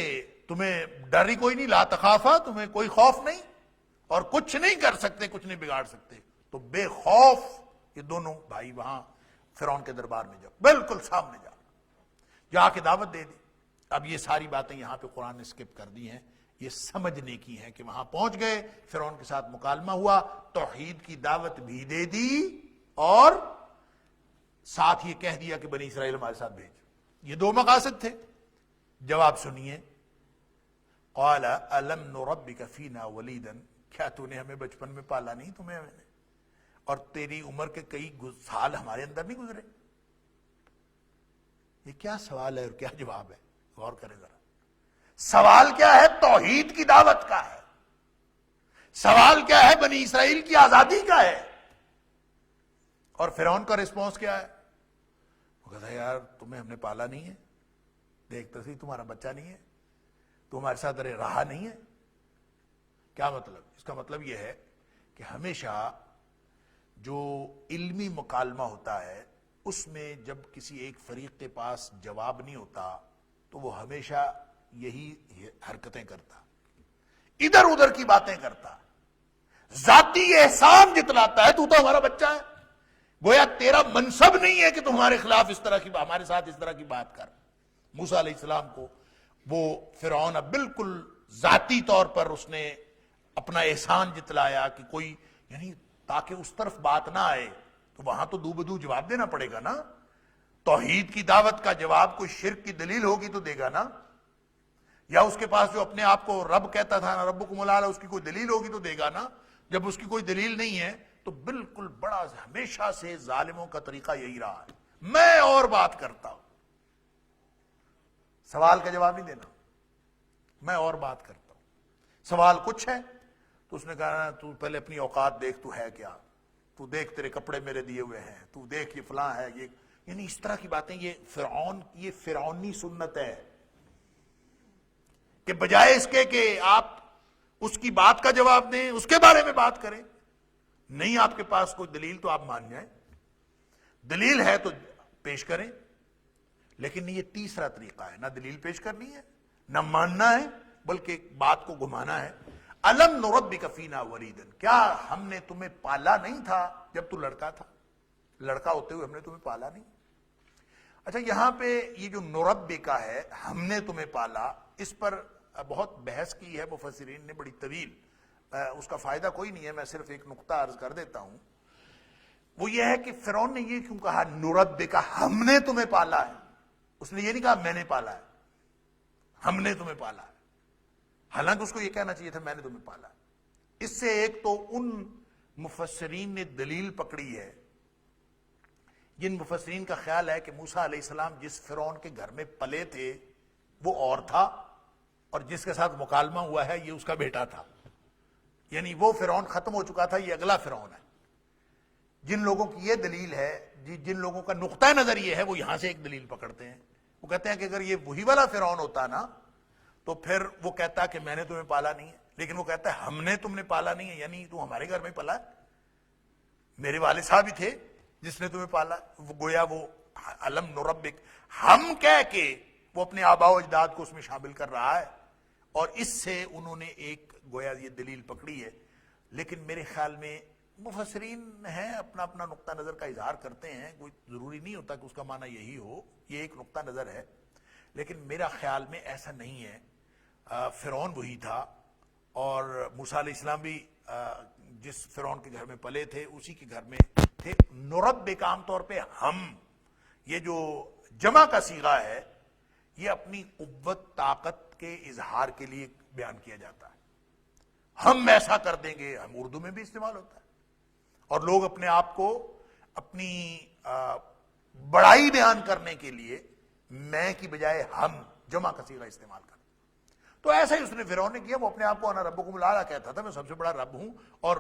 تمہیں ڈر ہی کوئی نہیں, لا تخافا, تمہیں کوئی خوف نہیں اور کچھ نہیں کر سکتے, کچھ نہیں بگاڑ سکتے, تو بے خوف یہ دونوں بھائی وہاں فرعون کے دربار میں جاؤ, بالکل سامنے جا کے دعوت دے دی. اب یہ ساری باتیں یہاں پہ قرآن نے سکپ کر دی ہیں, یہ سمجھنے کی ہیں کہ وہاں پہنچ گئے, فرعون کے ساتھ مکالمہ ہوا, توحید کی دعوت بھی دے دی اور ساتھ یہ کہہ دیا کہ بنی اسرائیل ہمارے ساتھ بھیج. یہ دو مقاصد تھے. جواب سنیے, قال الم نربک فینا ولیدا, کیا تو نے ہمیں بچپن میں پالا نہیں, تمہیں ہمیں نے, اور تیری عمر کے کئی سال ہمارے اندر نہیں گزرے. یہ کیا سوال ہے اور کیا جواب ہے, غور کریں ذرا. سوال کیا ہے, توحید کی دعوت کا ہے. سوال کیا ہے, بنی اسرائیل کی آزادی کا ہے. اور فرعون کا رسپانس کیا ہے, وہ کہتا ہے یار تمہیں ہم نے پالا نہیں ہے, دیکھتے سی تمہارا بچہ نہیں ہے, تو ہمارے ساتھ رہا نہیں ہے. کیا مطلب؟ اس کا مطلب یہ ہے کہ ہمیشہ جو علمی مکالمہ ہوتا ہے اس میں جب کسی ایک فریق کے پاس جواب نہیں ہوتا تو وہ ہمیشہ یہی حرکتیں کرتا, ادھر ادھر کی باتیں کرتا, ذاتی احسان جتلاتا ہے, تو ہمارا بچہ ہے, گویا تیرا منصب نہیں ہے کہ تم ہمارے خلاف اس طرح کی, ہمارے ساتھ اس طرح کی بات کر. موسیٰ علیہ السلام کو وہ فرعون بالکل ذاتی طور پر اس نے اپنا احسان جتلایا کہ کوئی, یعنی تاکہ اس طرف بات نہ آئے تو وہاں تو دو بدو جواب دینا پڑے گا نا. توحید کی دعوت کا جواب کوئی شرک کی دلیل ہوگی تو دے گا نا, یا اس کے پاس جو اپنے آپ کو رب کہتا تھا نا, ربکم الاعلی, اس کی کوئی دلیل ہوگی تو دے گا نا. جب اس کی کوئی دلیل نہیں ہے تو بالکل بڑا, ہمیشہ سے ظالموں کا طریقہ یہی رہا ہے, میں اور بات کرتا ہوں, سوال کا جواب نہیں دینا, میں اور بات کرتا ہوں. سوال کچھ ہے تو اس نے کہا تو پہلے اپنی اوقات دیکھ, تو ہے کیا, تو دیکھ تیرے کپڑے میرے دیے ہوئے ہیں, تو دیکھ یہ فلاں ہے, یہ, یعنی اس طرح کی باتیں. یہ فرعونی سنت ہے کہ بجائے اس کے کہ آپ اس کی بات کا جواب دیں, اس کے بارے میں بات کریں. نہیں آپ کے پاس کوئی دلیل تو آپ مان جائیں, دلیل ہے تو پیش کریں. لیکن یہ تیسرا طریقہ ہے, نہ دلیل پیش کرنی ہے نہ ماننا ہے, بلکہ بات کو گھمانا ہے. الم نربک فینا ولیدا, کیا ہم نے تمہیں پالا نہیں تھا جب تو لڑکا تھا, لڑکا ہوتے ہوئے ہم نے تمہیں پالا نہیں. اچھا یہاں پہ یہ جو نربکا ہے, ہم نے تمہیں پالا, اس پر بہت بحث کی ہے مفسرین نے بڑی طویل. اس کا فائدہ کوئی نہیں ہے, میں صرف ایک نقطہ عرض کر دیتا ہوں. وہ یہ ہے کہ فرعون نے یہ کیوں کہا نربکا, ہم نے تمہیں پالا ہے. اس نے یہ نہیں کہا میں نے پالا ہے, ہم نے تمہیں پالا ہے. حالانکہ اس کو یہ کہنا چاہیے تھا میں نے تمہیں پالا. اس سے ایک تو ان مفسرین نے دلیل پکڑی ہے جن مفسرین کا خیال ہے کہ موسیٰ علیہ السلام جس فرعون کے گھر میں پلے تھے وہ اور تھا, اور جس کے ساتھ مکالمہ ہوا ہے یہ اس کا بیٹا تھا. یعنی وہ فرعون ختم ہو چکا تھا, یہ اگلا فرعون ہے. جن لوگوں کی یہ دلیل ہے, جن لوگوں کا نقطہ نظر یہ ہے, وہ یہاں سے ایک دلیل پکڑتے ہیں. وہ کہتے ہیں کہ اگر یہ وہی والا فرعون ہوتا نا تو پھر وہ کہتا کہ میں نے تمہیں پالا نہیں ہے, لیکن وہ کہتا ہے ہم نے تم نے پالا نہیں ہے, یعنی تو ہمارے گھر میں پلا ہے. میرے والد صاحب ہی تھے جس نے تمہیں پالا. وہ گویا وہ علم نربک ہم کہہ کے وہ اپنے آباء و اجداد کو اس میں شامل کر رہا ہے, اور اس سے انہوں نے ایک گویا یہ دلیل پکڑی ہے. لیکن میرے خیال میں مفسرین ہیں اپنا اپنا نقطہ نظر کا اظہار کرتے ہیں, کوئی ضروری نہیں ہوتا کہ اس کا معنی یہی ہو, یہ ایک نقطہ نظر ہے. لیکن میرا خیال میں ایسا نہیں ہے. فرعون وہی تھا, اور موسیٰ علیہ السلام بھی جس فرعون کے گھر میں پلے تھے اسی کے گھر میں تھے. نربک عام طور پہ ہم, یہ جو جمع کا صیغہ ہے یہ اپنی قوت طاقت کے اظہار کے لیے بیان کیا جاتا ہے. ہم ایسا کر دیں گے, ہم اردو میں بھی استعمال ہوتا ہے, اور لوگ اپنے آپ کو اپنی بڑائی بیان کرنے کے لیے میں کی بجائے ہم جمع کا صیغہ استعمال کرتے. تو ایسا ہی اس نے فرعون نے کیا, وہ اپنے آپ کو انا ربکم الاعلی کہتا تھا, میں سب سے بڑا رب ہوں, اور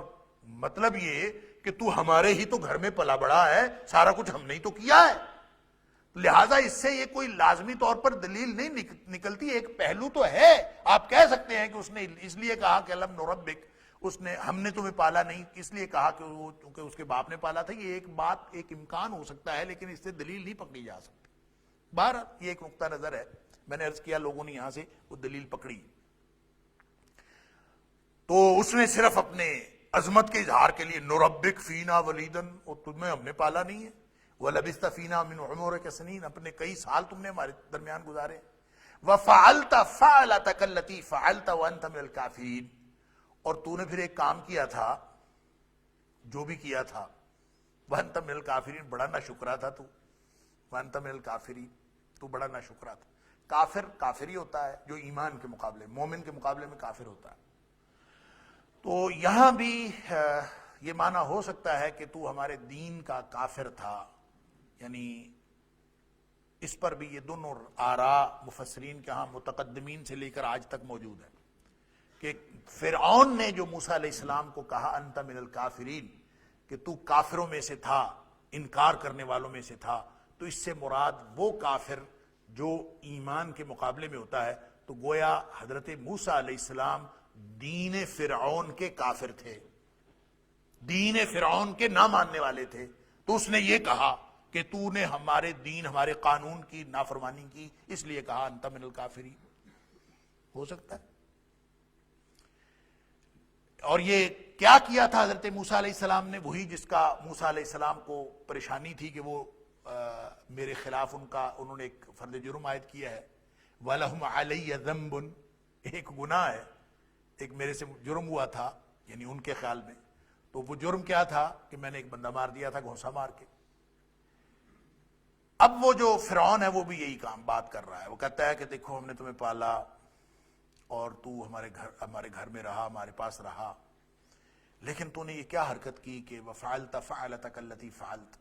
مطلب یہ کہ تو ہمارے ہی تو گھر میں پلا بڑا ہے, سارا کچھ ہم نے ہی تو کیا ہے. لہٰذا اس سے یہ کوئی لازمی طور پر دلیل نہیں نکلتی, ایک پہلو تو ہے. آپ کہہ سکتے ہیں کہ اس نے اس لیے کہا کہ علم نربک, اس نے ہم نے تمہیں پالا نہیں اس لیے کہا کہ وہ چونکہ اس کے باپ نے پالا تھا. یہ ایک بات, ایک امکان ہو سکتا ہے, لیکن اس سے دلیل نہیں پکڑی جا سکتی. بہرحال یہ ایک نقطہ نظر ہے, میں نے عرض کیا لوگوں نے یہاں سے وہ دلیل پکڑی. تو اس نے صرف اپنے عظمت کے اظہار کے لیے نربک فینا ولیدن, اور تمہیں ہم نے پالا نہیں ہے, وَلَبِثْتَ فِينَا مِنْ عُمُرِكَ سِنِينَ, اپنے کئی سال تم نے ہمارے درمیان گزارے. وَفَعَلْتَ فَعْلَتَكَ الَّتِي فَعَلْتَ وَأَنْتَ مِنَ الْكَافِرِينَ, اور تو نے پھر ایک کام کیا تھا, جو بھی کیا تھا, وَأَنْتَ مِنَ الْكَافِرِينَ, بڑا نہ شکرا تھا تو, وَأَنْتَ مِنَ الْكَافِرِينَ, تو بڑا نہ شکرا تھا. کافر کافر ہی ہوتا ہے جو ایمان کے مقابلے, مومن کے مقابلے میں کافر ہوتا ہے. تو یہاں بھی یہ معنی ہو سکتا ہے کہ تو ہمارے دین کا کافر تھا, یعنی اس پر بھی یہ دونوں آراء مفسرین کے ہاں متقدمین سے لے کر آج تک موجود ہے کہ فرعون نے جو موسیٰ علیہ السلام کو کہا انت من الکافرین, کہ تو کافروں میں سے تھا, انکار کرنے والوں میں سے تھا, تو اس سے مراد وہ کافر جو ایمان کے مقابلے میں ہوتا ہے. تو گویا حضرت موسیٰ علیہ السلام دین فرعون کے کافر تھے, دین فرعون کے نہ ماننے والے تھے. تو اس نے یہ کہا کہ تو نے ہمارے دین, ہمارے قانون کی نافرمانی کی, اس لیے کہا انت من الکافرین. ہو سکتا ہے. اور یہ کیا کیا تھا حضرت موسیٰ علیہ السلام نے, وہی جس کا موسیٰ علیہ السلام کو پریشانی تھی کہ وہ میرے خلاف انہوں نے ایک فرد جرم عائد کیا ہے. وَلَهُمْ عَلَيَّ ذَنْبٌ, ایک گناہ ہے, ایک میرے سے جرم ہوا تھا, یعنی ان کے خیال میں. تو وہ جرم کیا تھا کہ میں نے ایک بندہ مار دیا تھا گھونسا مار کے. اب وہ جو فرعون ہے وہ بھی یہی کام بات کر رہا ہے. وہ کہتا ہے کہ دیکھو ہم نے تمہیں پالا اور تو ہمارے گھر میں رہا, ہمارے پاس رہا, لیکن تو نے یہ کیا حرکت کی کہ وَفَعَلْتَ فَعَلَتَكَ الَّتِي فَعَلْتَ,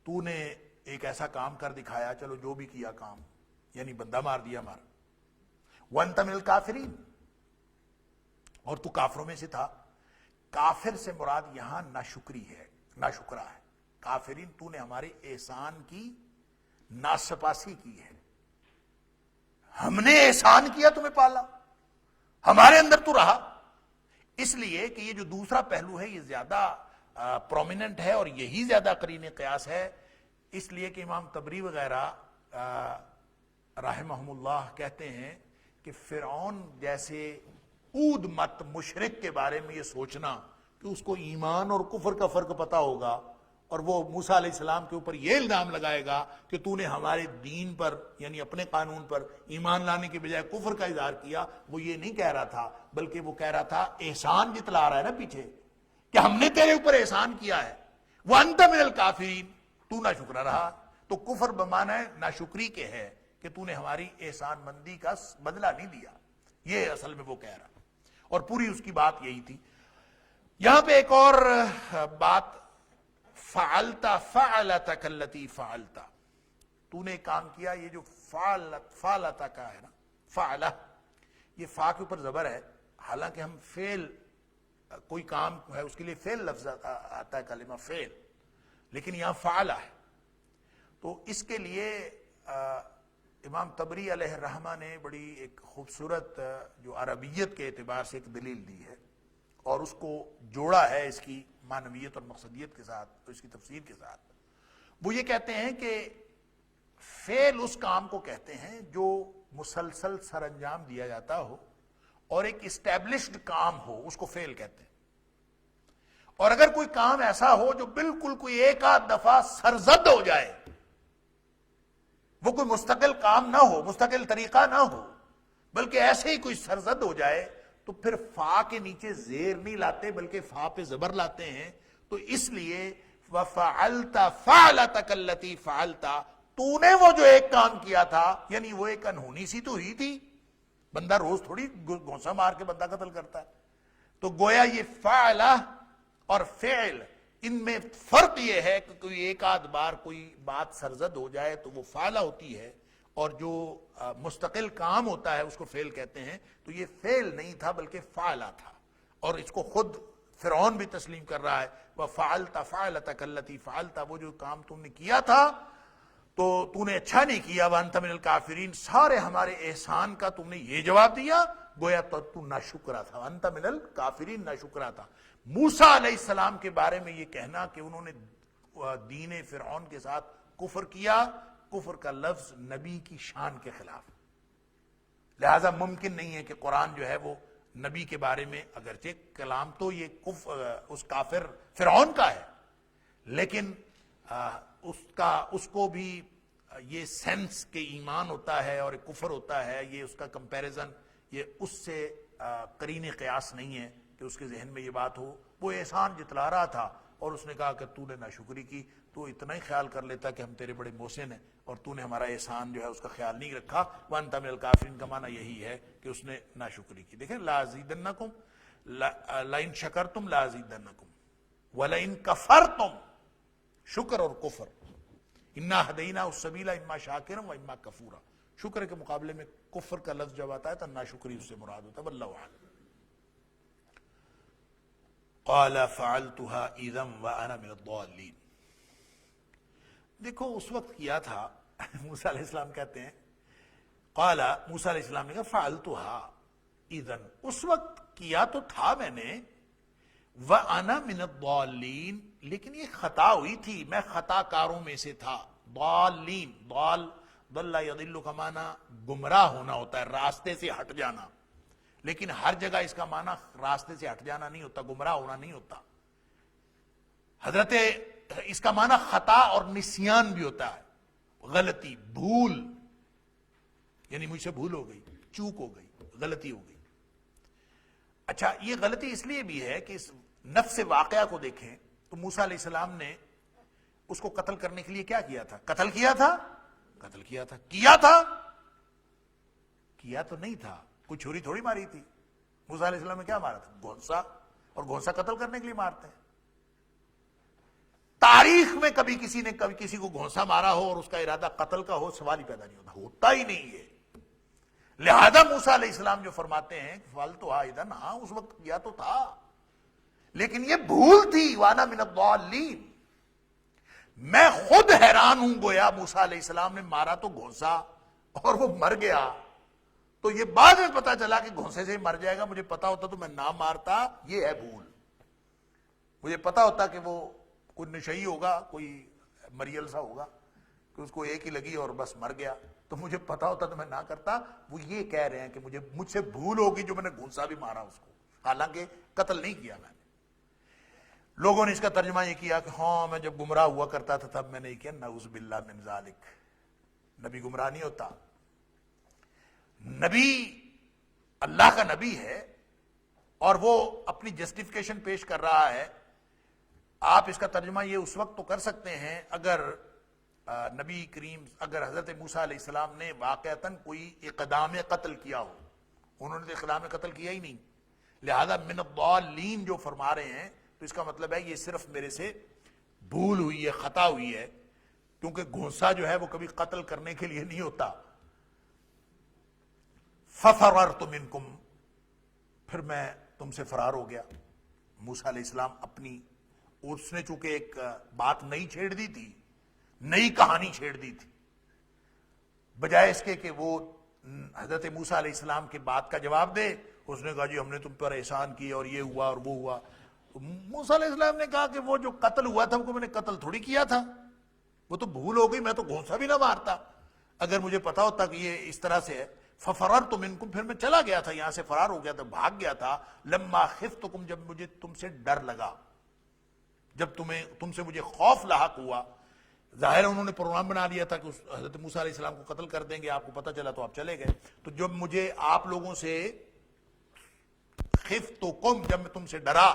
تو نے ایک ایسا کام کر دکھایا, چلو جو بھی کیا کام, یعنی بندہ مار دیا ہمارا. وَأَنْتَ مِنَ الْكَافِرِينَ, اور تو کافروں میں سے تھا. کافر سے مراد یہاں ناشکری ہے, ناشکرا ہے. کافرین, تو نے ہمارے احسان کی ناسپاسی کی ہے. ہم نے احسان کیا, تمہیں پالا, ہمارے اندر تو رہا. اس لیے کہ یہ جو دوسرا پہلو ہے یہ زیادہ پرومیننٹ ہے, اور یہی زیادہ قرین قیاس ہے. اس لیے کہ امام طبری وغیرہ رحمہم اللہ کہتے ہیں کہ فرعون جیسے اود مت مشرک کے بارے میں یہ سوچنا کہ اس کو ایمان اور کفر کا فرق پتا ہوگا, اور وہ موسیٰ علیہ السلام کے اوپر یہ الزام لگائے گا کہ تو نے ہمارے دین پر, یعنی اپنے قانون پر ایمان لانے کے بجائے کفر کا اظہار کیا, وہ یہ نہیں کہہ رہا تھا, بلکہ وہ کہہ رہا تھا احسان جتلا رہا ہے نا پیچھے, کہ ہم نے تیرے اوپر احسان کیا ہے. وَأَنْتَ مِنَ الْكَافِرِينَ, تو ناشکرا رہا. تو کفر بمعنی ناشکری کے ہے کہ تو نے ہماری احسان مندی کا بدلہ نہیں دیا, یہ اصل میں وہ کہہ رہا. اور پوری اس کی بات یہی تھی. یہاں پہ ایک اور بات, فعلت فعلتک التی فعلت, تو نے کام کیا. یہ جو فعلت کا ہے نا, فعلہ, یہ فا کے اوپر زبر ہے, حالانکہ ہم فعل, کوئی کام ہے اس کے لیے فعل لفظ آتا ہے, کلمہ فعل, لیکن یہاں فعلہ ہے. تو اس کے لیے امام طبری علیہ الرحمہ نے بڑی ایک خوبصورت جو عربیت کے اعتبار سے ایک دلیل دی ہے, اور اس کو جوڑا ہے اس کی معنویت اور مقصدیت کے ساتھ، تو اس کی تفسیر کے ساتھ وہ یہ کہتے ہیں کہ فعل اس کام کو کہتے ہیں جو مسلسل سر انجام دیا جاتا ہو اور ایک اسٹیبلشڈ کام ہو، اس کو فعل کہتے ہیں۔ اور اگر کوئی کام ایسا ہو جو بالکل کوئی ایک آدھ دفعہ سرزد ہو جائے، وہ کوئی مستقل کام نہ ہو، مستقل طریقہ نہ ہو، بلکہ ایسے ہی کوئی سرزد ہو جائے، تو پھر فا کے نیچے زیر نہیں لاتے بلکہ فا پہ زبر لاتے ہیں۔ تو اس لیے وَفَعَلْتَ فَعْلَتَكَ الَّتِي فَعَلْتَ، تو نے وہ جو ایک کام کیا تھا، یعنی وہ ایک انہونی سی تو ہی تھی، بندہ روز تھوڑی گھونسا مار کے بندہ قتل کرتا ہے۔ تو گویا یہ فعلہ اور فعل، ان میں فرق یہ ہے کہ کوئی ایک آدھ بار کوئی بات سرزد ہو جائے تو وہ فعلہ ہوتی ہے، اور جو مستقل کام ہوتا ہے اس کو فعل کہتے ہیں۔ تو یہ فعل نہیں تھا بلکہ فعلہ تھا، اور اس کو خود فرعون بھی تسلیم کر رہا ہے، وَفَعَلْتَ فَعْلَتَكَ الَّتِي فَعَلْتَ، وہ جو کام تم نے کیا تھا تو تو نے اچھا نہیں کیا، وَأَنْتَ مِنَ الْكَافِرِينَ، سارے ہمارے احسان کا تم نے یہ جواب دیا، گویا تو ناشکرا تھا، وَأَنْتَ مِنَ الْكَافِرِينَ، ناشکرا تھا۔ موسیٰ علیہ السلام کے بارے میں یہ کہنا کہ انہوں نے دین فرعون کے ساتھ کفر کیا، کفر کا لفظ نبی کی شان کے خلاف، لہذا ممکن نہیں ہے کہ قرآن جو ہے وہ نبی کے بارے میں، اگرچہ کلام تو یہ اس کافر فرعون کا ہے، لیکن اس کو بھی یہ سینس کے ایمان ہوتا ہے اور کفر ہوتا ہے، یہ اس کا کمپیریزن یہ اس سے قرین قیاس نہیں ہے کہ اس کے ذہن میں یہ بات ہو۔ وہ احسان جتلا رہا تھا اور اس نے کہا کہ تو نے ناشکری کی، تو اتنا ہی خیال کر لیتا کہ ہم تیرے بڑے محسن ہیں اور تو نے ہمارا احسان جو ہے اس کا خیال نہیں رکھا۔ وَأَنْتَ مِنَ الْكَافِرِينَ کا معنی یہی ہے کہ اس نے ناشکری کی۔ دیکھیں لَأَزِيدَنَّكُمْ لَإِن شَكَرْتُمْ لَأَزِيدَنَّكُمْ وَلَإِن كَفَرْتُمْ، شکر اور کفر، اِنَّا هَدَيْنَاهُ السَّبِيلَ إِمَّا شَاكِرًا وَإِمَّا كَفُورًا، شکر کے مقابلے میں کفر کا لفظ جب آتا ہے تو ناشکری اس سے مراد ہوتا ہے۔ واللہ اعلم۔ قَالَ فَعَلْتُهَا إِذًا وَأَنَا مِنَ الضَّالِّينَ، دیکھو اس وقت کیا تھا، موسیٰ علیہ السلام کہتے ہیں، قال موسیٰ علیہ السلام نے کہا فعلتها اذن، اس وقت کیا تو تھا میں نے، وانا من الضالین، لیکن یہ خطا ہوئی تھی، میں خطا کاروں میں سے تھا۔ ضالین، ضال ضل یضل کا معنی گمراہ ہونا ہوتا ہے، راستے سے ہٹ جانا، لیکن ہر جگہ اس کا معنی راستے سے ہٹ جانا نہیں ہوتا، گمراہ ہونا نہیں ہوتا۔ حضرت اس کا معنی خطا اور نسیان بھی ہوتا ہے، غلطی، بھول، یعنی مجھ سے بھول ہو گئی، چوک ہو گئی، غلطی ہو گئی۔ اچھا، یہ غلطی اس لیے بھی ہے کہ اس نفس واقعہ کو دیکھیں تو موسیٰ علیہ السلام نے اس کو قتل کرنے کے لیے کیا کیا تھا؟ قتل کیا تھا؟ قتل کیا تھا۔ کیا تھا؟ کیا تو نہیں تھا، کوئی چھری تھوڑی ماری تھی۔ موسیٰ علیہ السلام نے کیا مارا تھا؟ گھونسا، اور گھونسا قتل کرنے کے لیے مارتے ہیں۔ تاریخ میں کبھی کسی نے کبھی کسی کو گھونسا مارا ہو اور اس کا ارادہ قتل کا ہو، سوال ہی پیدا نہیں ہوتا، ہوتا ہی نہیں ہے۔ لہذا موسیٰ علیہ السلام جو فرماتے ہیں فعلتها اذن، ہاں اس وقت کیا تو تھا، لیکن یہ بھول تھی، وانا من الضالین۔ میں خود حیران ہوں، گویا موسیٰ علیہ السلام نے مارا تو گھونسا اور وہ مر گیا، تو یہ بعد میں پتا چلا کہ گھونسے سے ہی مر جائے گا، مجھے پتا ہوتا تو میں نہ مارتا، یہ ہے بھول۔ مجھے پتا ہوتا کہ وہ کوئی نشئی ہوگا، کوئی مریل سا ہوگا کہ اس کو ایک ہی لگی اور بس مر گیا، تو مجھے پتا ہوتا تو میں نہ کرتا۔ وہ یہ کہہ رہے ہیں کہ مجھ سے بھول ہوگی جو میں نے گھونسا بھی مارا اس کو، حالانکہ قتل نہیں کیا میں نے۔ لوگوں نے اس کا ترجمہ یہ کیا کہ ہاں میں جب گمراہ ہوا کرتا تھا تب میں نے یہ کیا، نعوذ باللہ من ذالک۔ نبی گمراہ نہیں ہوتا، نبی اللہ کا نبی ہے اور وہ اپنی جسٹیفیکیشن پیش کر رہا ہے۔ آپ اس کا ترجمہ یہ اس وقت تو کر سکتے ہیں اگر نبی کریم، اگر حضرت موسیٰ علیہ السلام نے واقعتاً کوئی اقدام قتل کیا ہو، انہوں نے تو اقدام قتل کیا ہی نہیں، لہذا من الضالین جو فرما رہے ہیں تو اس کا مطلب ہے یہ صرف میرے سے بھول ہوئی ہے، خطا ہوئی ہے، کیونکہ گھونسا جو ہے وہ کبھی قتل کرنے کے لیے نہیں ہوتا۔ فَفَرَرْتُ مِنْكُمْ، پھر میں تم سے فرار ہو گیا۔ موسیٰ علیہ السلام اپنی، اس نے چونکہ ایک بات نئی چھیڑ دی تھی، نئی کہانی چھیڑ دی تھی، بجائے اس کے کہ وہ حضرت موسیٰ علیہ السلام کے بات کا جواب دے، اس نے کہا جی ہم نے تم پر احسان کیا اور یہ ہوا اور وہ ہوا. تو موسیٰ علیہ السلام نے کہا کہ وہ جو قتل ہوا تھا وہ میں نے قتل تھوڑی کیا تھا, وہ تو بھول ہو گئی, میں تو گھونسا بھی نہ مارتا اگر مجھے پتا ہوتا کہ یہ اس طرح سے ہے. ففررت منکم, پھر میں چلا گیا تھا, یہاں سے فرار ہو گیا تھا, بھاگ گیا تھا. لما خفتکم, جب مجھے تم سے ڈر لگا, جب تم سے مجھے خوف لاحق ہوا. ظاہر انہوں نے پروگرام بنا لیا تھا کہ حضرت موسیٰ علیہ السلام کو قتل کر دیں گے, آپ کو پتہ چلا تو آپ چلے گئے. تو جب مجھے آپ لوگوں سے خفتکم, جب میں تم سے ڈرا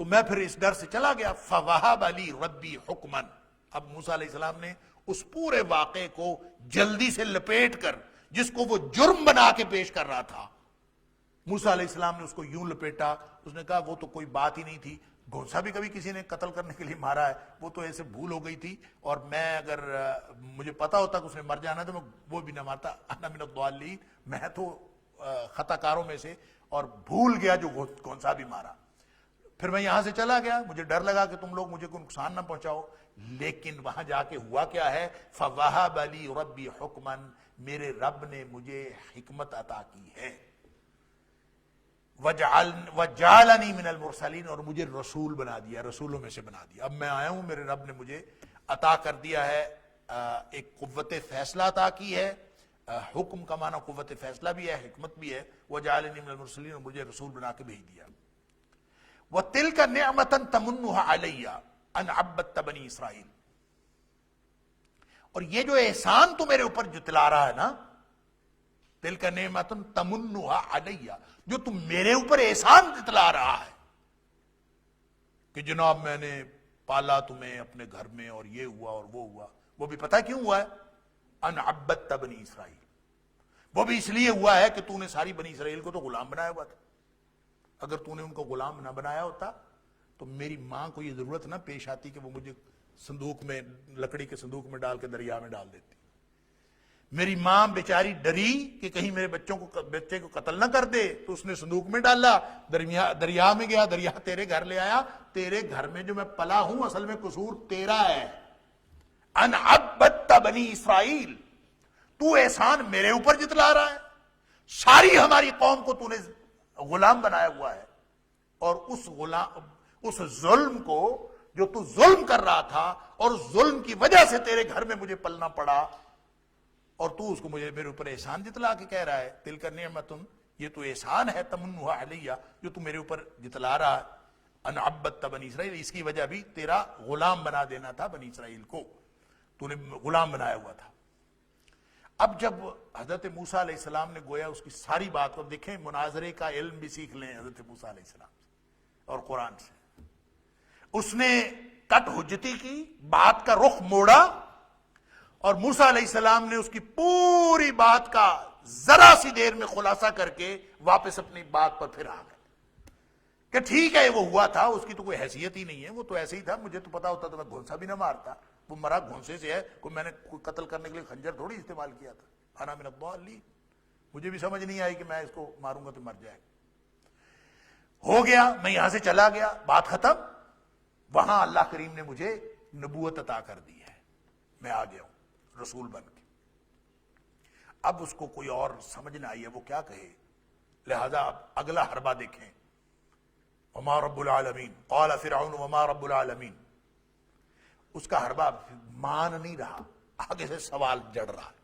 تو میں پھر اس ڈر سے چلا گیا. فوہب لی ربی حکما, اب موسیٰ علیہ السلام نے اس پورے واقعے کو جلدی سے لپیٹ کر, جس کو وہ جرم بنا کے پیش کر رہا تھا, موسیٰ علیہ السلام نے اس کو یوں لپیٹا. اس نے کہا وہ تو کوئی بات ہی نہیں تھی, گھونسا بھی کبھی کسی نے قتل کرنے کے لیے مارا ہے, وہ تو ایسے بھول ہو گئی تھی, اور میں اگر مجھے پتا ہوتا کہ اس نے مر جانا تو میں وہ بھی نہ مارتا. انا من الضالین, میں تو خطا کاروں میں سے, اور بھول گیا جو گھونسا بھی مارا. پھر میں یہاں سے چلا گیا, مجھے ڈر لگا کہ تم لوگ مجھے کوئی نقصان نہ پہنچاؤ. لیکن وہاں جا کے ہوا کیا ہے, فوہب لی ربی حکما, میرے رب نے مجھے حکمت عطا کی ہے. وجعلنی من المرسلین, اور مجھے رسول بنا دیا, رسولوں میں سے بنا دیا. اب میں آیا ہوں, میرے رب نے مجھے عطا کر دیا ہے, ایک قوت فیصلہ عطا کی ہے. حکم کا معنی قوت فیصلہ بھی ہے, حکمت بھی ہے. وجعلنی من المرسلین, اور مجھے رسول بنا کے بھیج دیا. وَتِلْكَ نِعْمَةً تَمُنُّهَا عَلَيَّ أَنْ عَبَّدْتَ بَنِي اسرائیل, اور یہ جو احسان تو میرے اوپر جتلا رہا ہے نا, تِلْكَ نِعْمَةً تَمُنُّهَا عَلَيَّ, جو تم میرے اوپر احسان جتلا رہا ہے کہ جناب میں نے پالا تمہیں اپنے گھر میں, اور یہ ہوا اور وہ ہوا, وہ بھی پتہ کیوں ہوا ہے, أَنْ عَبَّدْتَ بَنِي اسرائیل, وہ بھی اس لیے ہوا ہے کہ تو نے ساری بنی اسرائیل کو تو غلام بنایا ہوا تھا. اگر تو نے ان کو غلام نہ بنایا ہوتا تو میری ماں کو یہ ضرورت نہ پیش آتی کہ وہ مجھے صندوق میں, لکڑی کے صندوق میں ڈال کے دریا میں ڈال دیتی. میری ماں بیچاری ڈری کہ کہیں میرے بچے کو قتل نہ کر دے, تو اس نے صندوق میں ڈالا, دریا میں گیا, دریا تیرے گھر لے آیا. تیرے گھر میں جو میں پلا ہوں اصل میں قصور تیرا ہے. ان عبدت بنی اسرائیل, تو احسان میرے اوپر جتلا رہا ہے, ساری ہماری قوم کو تو نے غلام بنایا ہوا ہے, اور اس ظلم کو جو تو ظلم کر رہا تھا, اور ظلم کی وجہ سے تیرے گھر میں مجھے پلنا پڑا, اور تو اس کو مجھے میرے اوپر احسان جتلا کے کہہ رہا ہے. تِلْكَ نِعْمَةٌ, یہ تو احسان ہے, تَمُنُّهَا عَلَيَّ, جو تو میرے اوپر جتلا رہا ہے. ان عبدت بنی اسرائیل, اس کی وجہ بھی تیرا غلام بنا دینا تھا بنی اسرائیل کو, تو نے غلام بنایا ہوا تھا. اب جب حضرت موسیٰ علیہ السلام نے گویا اس کی ساری بات کو دیکھیں, مناظرے کا علم بھی سیکھ لیں حضرت موسیٰ علیہ السلام سے اور قرآن سے. اس نے کٹ حجتی کی, بات کا رخ موڑا, اور موسیٰ علیہ السلام نے اس کی پوری بات کا ذرا سی دیر میں خلاصہ کر کے واپس اپنی بات پر پھر آ گئے کہ ٹھیک ہے وہ ہوا تھا, اس کی تو کوئی حیثیت ہی نہیں ہے, وہ تو ایسے ہی تھا, مجھے تو پتا ہوتا تو میں گھونسا بھی نہ مارتا, وہ مرا گھونسے سے ہے, کوئی میں نے کوئی قتل کرنے کے لیے خنجر تھوڑی استعمال کیا تھا. انا من الضالین, مجھے بھی سمجھ نہیں آئی کہ میں اس کو ماروں گا تو مر جائے گا. ہو گیا, میں یہاں سے چلا گیا, بات ختم. وہاں اللہ کریم نے مجھے نبوت عطا کر دی ہے, میں آ گیا ہوں رسول بن کے. اب اس کو کوئی اور سمجھ نہ آئی ہے وہ کیا کہے, لہذا اب اگلا حربہ دیکھیں. وما رب العالمین, قال فرعون وما رب العالمین. اس کا حربہ مان نہیں رہا, آگے سے سوال جڑ رہا ہے.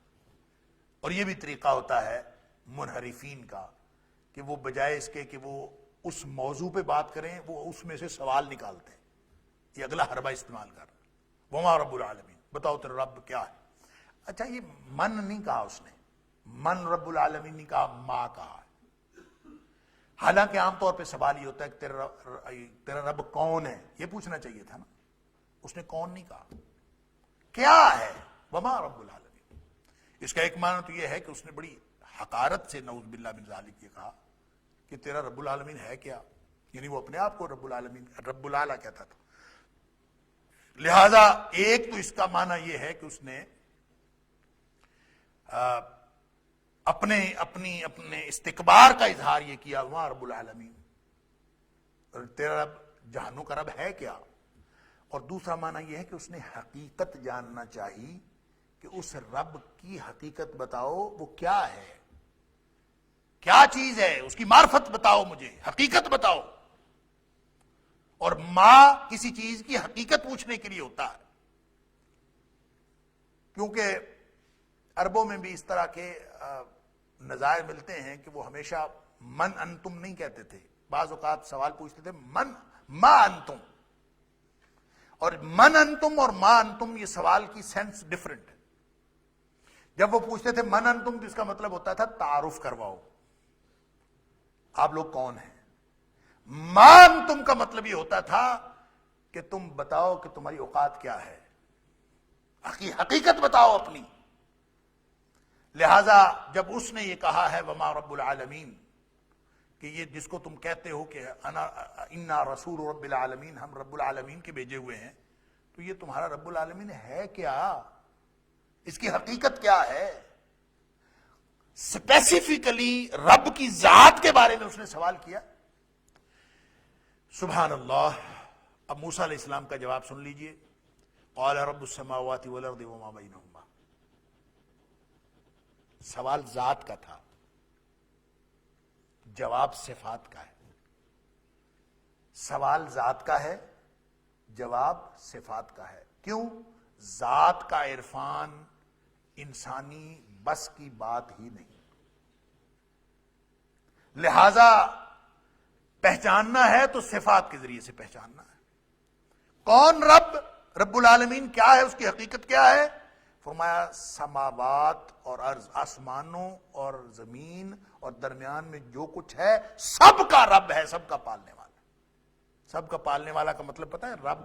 اور یہ بھی طریقہ ہوتا ہے منحرفین کا کہ وہ بجائے اس کے کہ وہ اس موضوع پہ بات کریں, وہ اس میں سے سوال نکالتے ہیں. یہ اگلا حربہ استعمال کر رہا ہے. وما رب العالمین, بتاؤ تیرا رب کیا ہے. اچھا, یہ من نہیں کہا اس نے, من رب العالمین نہیں کہا, ما کہا ہے. حالانکہ عام طور پہ سوال یہ ہوتا ہے کہ تیرا رب کون ہے, یہ پوچھنا چاہیے تھا نا. اس نے کون نہیں کہا, کیا ہے, وما رب العالمین. اس کا ایک معنی تو یہ ہے کہ اس نے بڑی حقارت سے نعوذ باللہ من ذالک یہ کہا کہ تیرا رب العالمین ہے کیا, یعنی وہ اپنے آپ کو رب العالمین, رب العالی کہتا تھا. لہذا ایک تو اس کا معنی یہ ہے کہ اس نے اپنے استکبار کا اظہار یہ کیا, وہاں رب العالمین, اور تیرا رب جہانوں کا رب ہے کیا. اور دوسرا معنی یہ ہے کہ اس نے حقیقت جاننا چاہیے کہ اس رب کی حقیقت بتاؤ وہ کیا ہے. کیا چیز ہے، اس کی معرفت بتاؤ، مجھے حقیقت بتاؤ. اور ما کسی چیز کی حقیقت پوچھنے کے لیے ہوتا ہے، کیونکہ عربوں میں بھی اس طرح کے نظائر ملتے ہیں کہ وہ ہمیشہ من انتم نہیں کہتے تھے. بعض اوقات سوال پوچھتے تھے من ما انتم، اور من انتم اور ما انتم یہ سوال کی سینس ڈفرنٹ ہے. جب وہ پوچھتے تھے من انتم تو اس کا مطلب ہوتا تھا تعارف کرواؤ، آپ لوگ کون ہیں. ما انتم کا مطلب یہ ہوتا تھا کہ تم بتاؤ کہ تمہاری اوقات کیا ہے، حقیقت بتاؤ اپنی. لہذا جب اس نے یہ کہا ہے وما رب العالمین، کہ یہ جس کو تم کہتے ہو کہ انا رسول رب العالمین، ہم رب العالمین کے بھیجے ہوئے ہیں، تو یہ تمہارا رب العالمین ہے کیا، اس کی حقیقت کیا ہے. اسپیسیفکلی رب کی ذات کے بارے میں اس نے سوال کیا. سبحان اللہ. اب موسیٰ علیہ السلام کا جواب سن لیجئے. قال رب السماوات والارض وما بینہما. سوال ذات کا تھا، جواب صفات کا ہے. سوال ذات کا ہے، جواب صفات کا ہے. کیوں؟ ذات کا عرفان انسانی بس کی بات ہی نہیں، لہذا پہچاننا ہے تو صفات کے ذریعے سے پہچاننا ہے. کون رب؟ رب العالمین کیا ہے، اس کی حقیقت کیا ہے؟ فرمایا سماوات اور ارض، آسمانوں اور زمین اور درمیان میں جو کچھ ہے سب کا رب ہے، سب کا پالنے والا. سب کا پالنے والا کا مطلب پتہ ہے؟ رب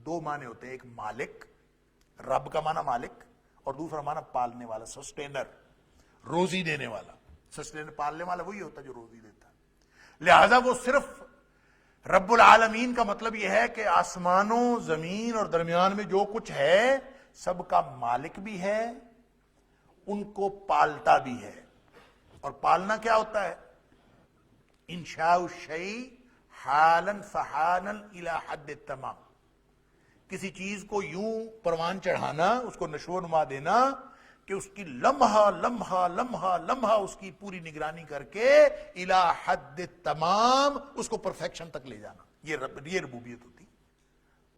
دو معنی ہوتے ہیں، ایک مالک، رب کا معنی مالک، اور دوسرا معنی پالنے والا، سسٹینر، روزی دینے والا. سسٹینر پالنے والا وہی ہوتا ہے جو روزی دیتا ہے. لہذا وہ صرف رب العالمین کا مطلب یہ ہے کہ آسمانوں، زمین اور درمیان میں جو کچھ ہے سب کا مالک بھی ہے، ان کو پالتا بھی ہے. اور پالنا کیا ہوتا ہے؟ انشاء الشیء حالا فحالا الی حد التمام. کسی چیز کو یوں پروان چڑھانا، اس کو نشو و نما دینا کہ اس کی لمحہ لمحہ لمحہ لمحہ اس کی پوری نگرانی کر کے الی حد التمام اس کو پرفیکشن تک لے جانا. یہ ربوبیت ہوتی.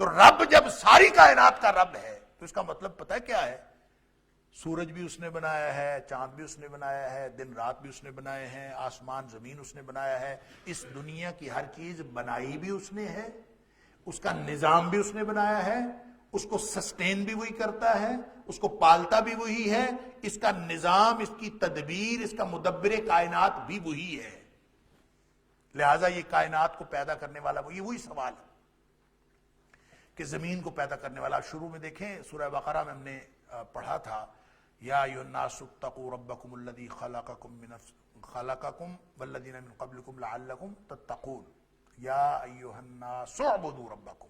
تو رب جب ساری کائنات کا رب ہے تو اس کا مطلب پتہ ہے کیا ہے؟ سورج بھی اس نے بنایا ہے، چاند بھی اس نے بنایا ہے، دن رات بھی اس نے بنائے ہیں، آسمان زمین اس نے بنایا ہے. اس دنیا کی ہر چیز بنائی بھی اس نے ہے، اس کا نظام بھی اس نے بنایا ہے، اس کو سسٹین بھی وہی کرتا ہے، اس کو پالتا بھی وہی ہے، اس کا نظام، اس کی تدبیر، اس کا مدبر کائنات بھی وہی ہے. لہذا یہ کائنات کو پیدا کرنے والا وہی سوال ہے کہ زمین کو پیدا کرنے والا. شروع میں دیکھیں سورہ بقرہ میں ہم نے پڑھا تھا یا ایھا الناس اتقوا ربکم الذی خلقکم والذین من قبلکم لعلکم تتقون. یا ایھا الناس اعبدوا ربکم.